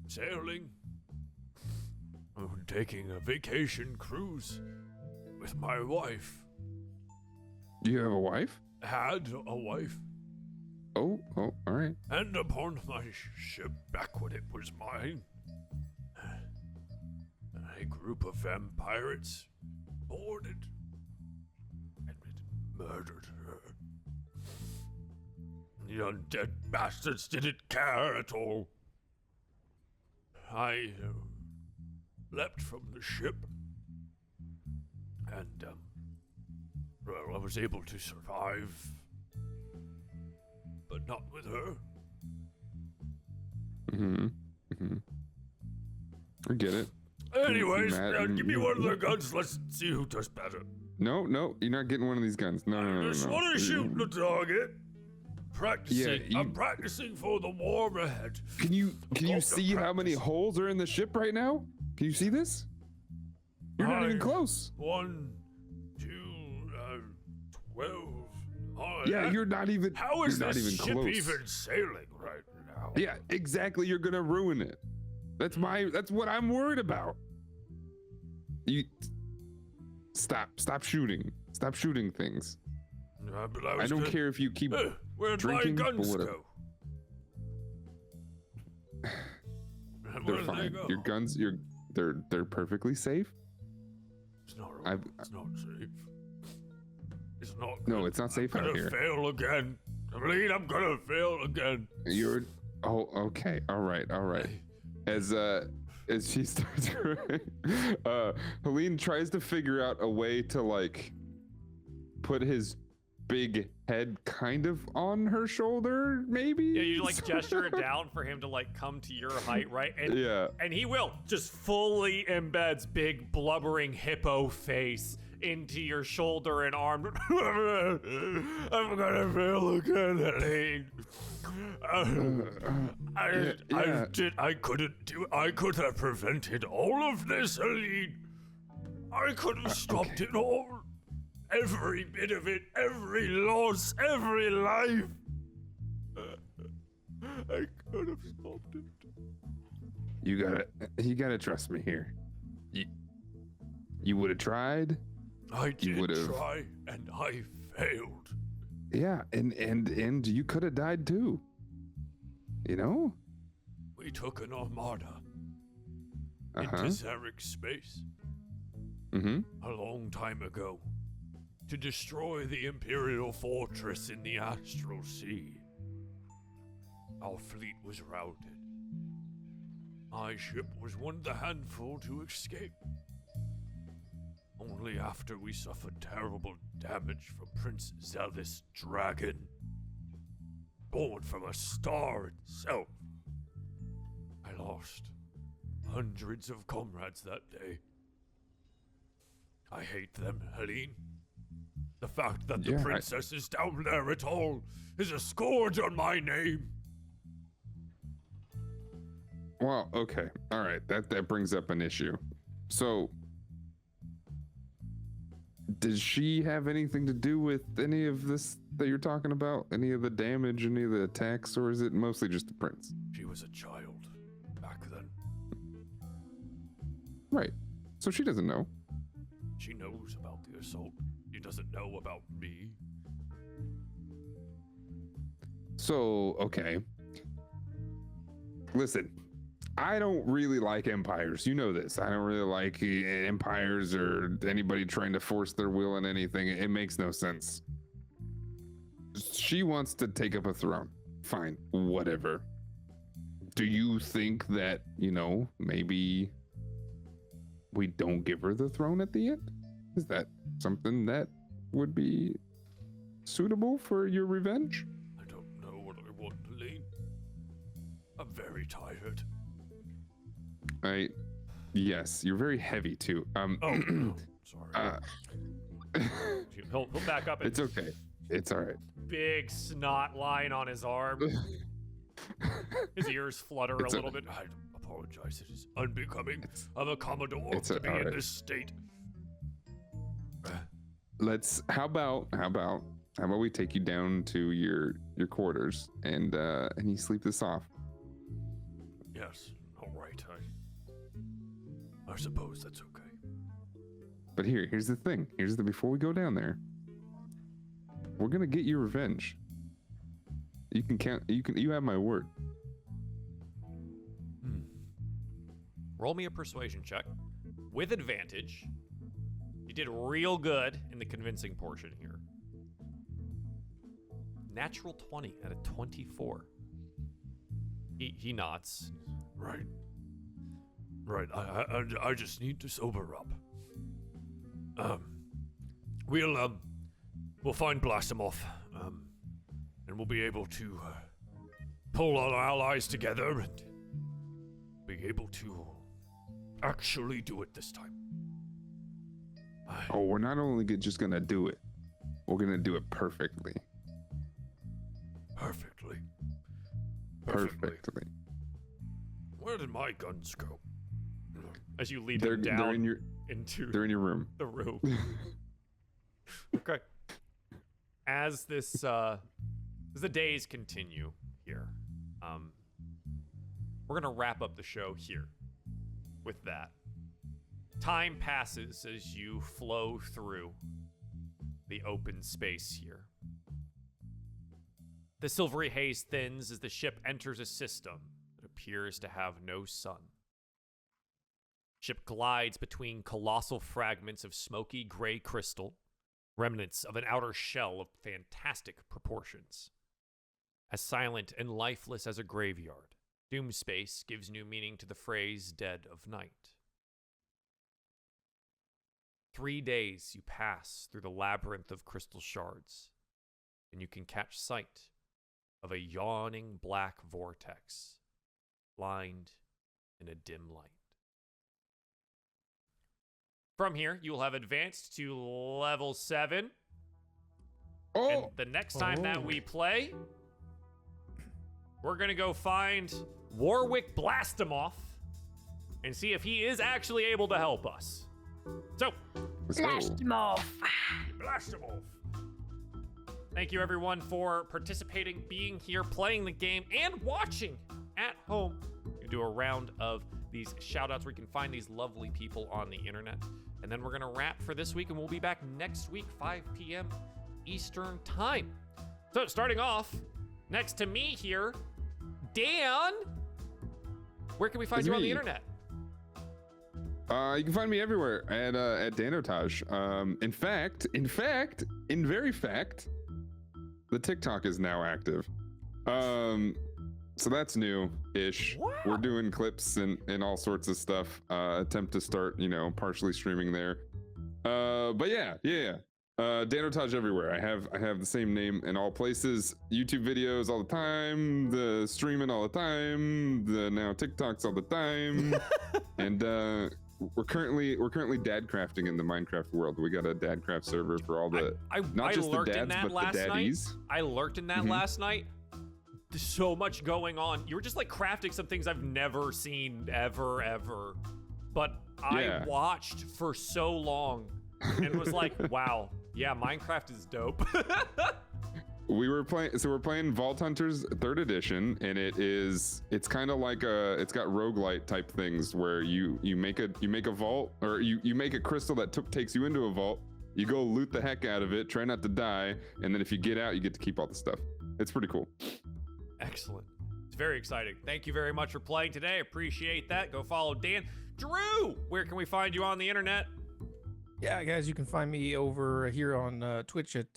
sailing, taking a vacation cruise with my wife. Do you have a wife? Had a wife. Oh, all right. And upon my ship back when it was mine, a group of vampirates boarded and murdered her. The undead bastards didn't care at all. I leapt from the ship and, well, I was able to survive, but not with her. I get it. Anyways, give me one of the guns. Let's see who does better. No, you're not getting one of these guns. No. I just want to shoot the target. Practicing. Yeah, I'm practicing for the war ahead. Can you see how many holes are in the ship right now? Can you see this? You're not even close. 1, 2, 12. Yeah, you're not even. How is you're this not even ship close. even sailing right now? Yeah, exactly. You're gonna ruin it. That's what I'm worried about. You stop shooting. Stop shooting things. But I don't care if you keep where'd drinking, my guns but whatever. go? They're fine. Your guns, they're perfectly safe. It's not safe. It's not. No, it's not safe out here. I'm gonna fail again. I'm gonna fail again. Okay. All right. As she starts Helene tries to figure out a way to like put his big head kind of on her shoulder, maybe. Yeah, you like gesture it down for him to like come to your height, right? And, yeah. And he will just fully embeds big blubbering hippo face into your shoulder and arm. I'm gonna fail again, Helene. I couldn't do. I could have prevented all of this, Helene. I could have stopped it all. Every bit of it, every loss, every life. I could have stopped it. You gotta trust me here. You would have tried. I did try, and I failed. Yeah, and you could have died too. You know? We took an armada into Zarixis space a long time ago to destroy the Imperial fortress in the Astral Sea. Our fleet was routed. My ship was one of the handful to escape. Only after we suffered terrible damage from Prince Zealous Dragon, born from a star itself. I lost hundreds of comrades that day. I hate them, Helene. The fact that the princess is down there at all is a scourge on my name. Well, okay. All right. That brings up an issue. So, does she have anything to do with any of this that you're talking about? Any of the damage, any of the attacks, or is it mostly just the prince? She was a child back then. Right. So she doesn't know. She knows about the assault. She doesn't know about me. So, okay. Listen, I don't really like empires. You know this. I don't really like empires or anybody trying to force their will on anything. It makes no sense. She wants to take up a throne. Fine, whatever. Do you think that, maybe we don't give her the throne at the end? Is that something that would be suitable for your revenge? I don't know what I want, Helene. I'm very tired. Yes, you're very heavy too. No, sorry. He'll back up. It's okay. It's all right. Big snot line on his arm. His ears flutter a little bit. I apologize. It is unbecoming of a Commodore to be in this state. How about we take you down to your quarters and you sleep this off? Yes, all right. I suppose that's okay. But here's the thing. Before we go down there, We're gonna get you revenge. You can count. You have my word. Roll me a persuasion check with advantage. You did real good in the convincing portion here. Natural 20 out of 24. He nods. Right. I just need to sober up. We'll find Blastimov, and we'll be able to pull our allies together and be able to actually do it this time. We're not only just gonna do it, we're gonna do it perfectly. Perfectly. Where did my guns go? As you lead him down they're in your room. The room. Okay. As the days continue here, we're gonna wrap up the show here with that. Time passes as you flow through the open space here. The silvery haze thins as the ship enters a system that appears to have no sun. Ship glides between colossal fragments of smoky gray crystal, remnants of an outer shell of fantastic proportions. As silent and lifeless as a graveyard, Doomspace gives new meaning to the phrase dead of night. 3 days you pass through the labyrinth of crystal shards, and you can catch sight of a yawning black vortex, lined in a dim light. From here, you will have advanced to level 7. And the next time that we play, we're going to go find Warwick Blastimov and see if he is actually able to help us. So, Blast him off. blast him off. Thank you, everyone, for participating, being here, playing the game, and watching at home. We do a round of these shout-outs where you can find these lovely people on the internet. And then we're going to wrap for this week, and we'll be back next week, 5 p.m. Eastern Time. So, starting off, next to me here, Dan, where can we find you on the internet? You can find me everywhere at Danotage. In very fact, the TikTok is now active. So that's new-ish. Wow. We're doing clips and all sorts of stuff. Attempt to start, partially streaming there. But yeah. Danotage everywhere. I have the same name in all places. YouTube videos all the time. The streaming all the time. The now TikToks all the time. And we're currently dad crafting in the Minecraft world. We got a dad craft server for all the not just the dads but the daddies. I lurked in that last night. There's so much going on. You were just like crafting some things I've never seen ever. But I watched for so long and was like, wow, yeah, Minecraft is dope. We're playing Vault Hunters 3rd edition, and it's kind of like it's got roguelite type things where you make a vault, or you make a crystal that takes you into a vault. You go loot the heck out of it, try not to die, and then if you get out, you get to keep all the stuff. It's pretty cool. Excellent. It's very exciting. Thank you very much for playing today. Appreciate that. Go follow Dan. Drew, where can we find you on the internet? Yeah, guys, you can find me over here on Twitch at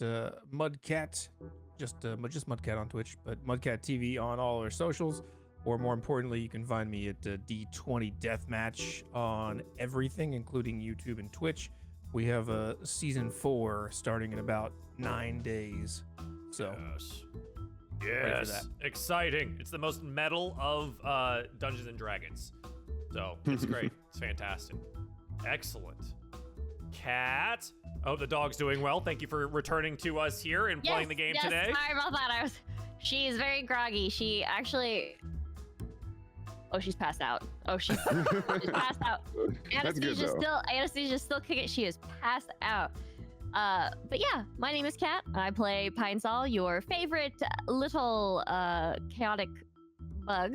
Mudcat, just Mudcat on Twitch, but Mudcat TV on all our socials. Or more importantly, you can find me at D20 Deathmatch on everything, including YouTube and Twitch. We have season 4 starting in about 9 days. So, yes, exciting! It's the most metal of Dungeons and Dragons, so it's great. It's fantastic. Excellent. Cat. Oh, the dog's doing well. Thank you for returning to us here and playing the game today. Sorry about that. She's very groggy. She actually. Oh, she's passed out. Oh, she's passed out. Anastasia's still kicking. She is passed out. But yeah, my name is Kat. I play Pine Sol, your favorite little chaotic bug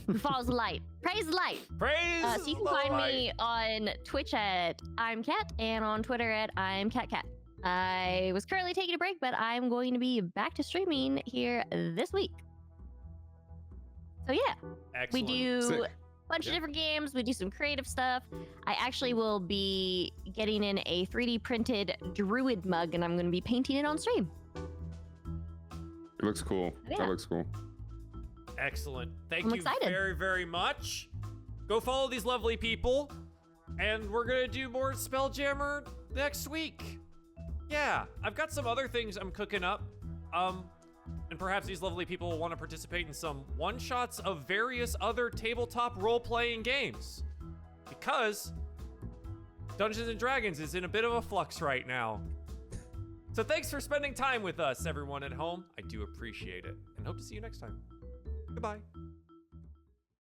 who follows the light. Praise the light. Praise so you can find me on Twitch at I'm Kat and on Twitter at I'm Kat. I was currently taking a break, but I'm going to be back to streaming here this week. So yeah, Excellent. we do Sick. a bunch of different games. We do some creative stuff. I actually will be getting in a 3D printed druid mug, and I'm going to be painting it on stream. It looks cool. Yeah. That looks cool. Excellent. Thank I'm you excited. very, very much. Go follow these lovely people, and we're gonna do more Spelljammer next week. Yeah, I've got some other things I'm cooking up. And perhaps these lovely people will want to participate in some one-shots of various other tabletop role-playing games. Because Dungeons & Dragons is in a bit of a flux right now. So thanks for spending time with us, everyone at home. I do appreciate it, and hope to see you next time. Goodbye.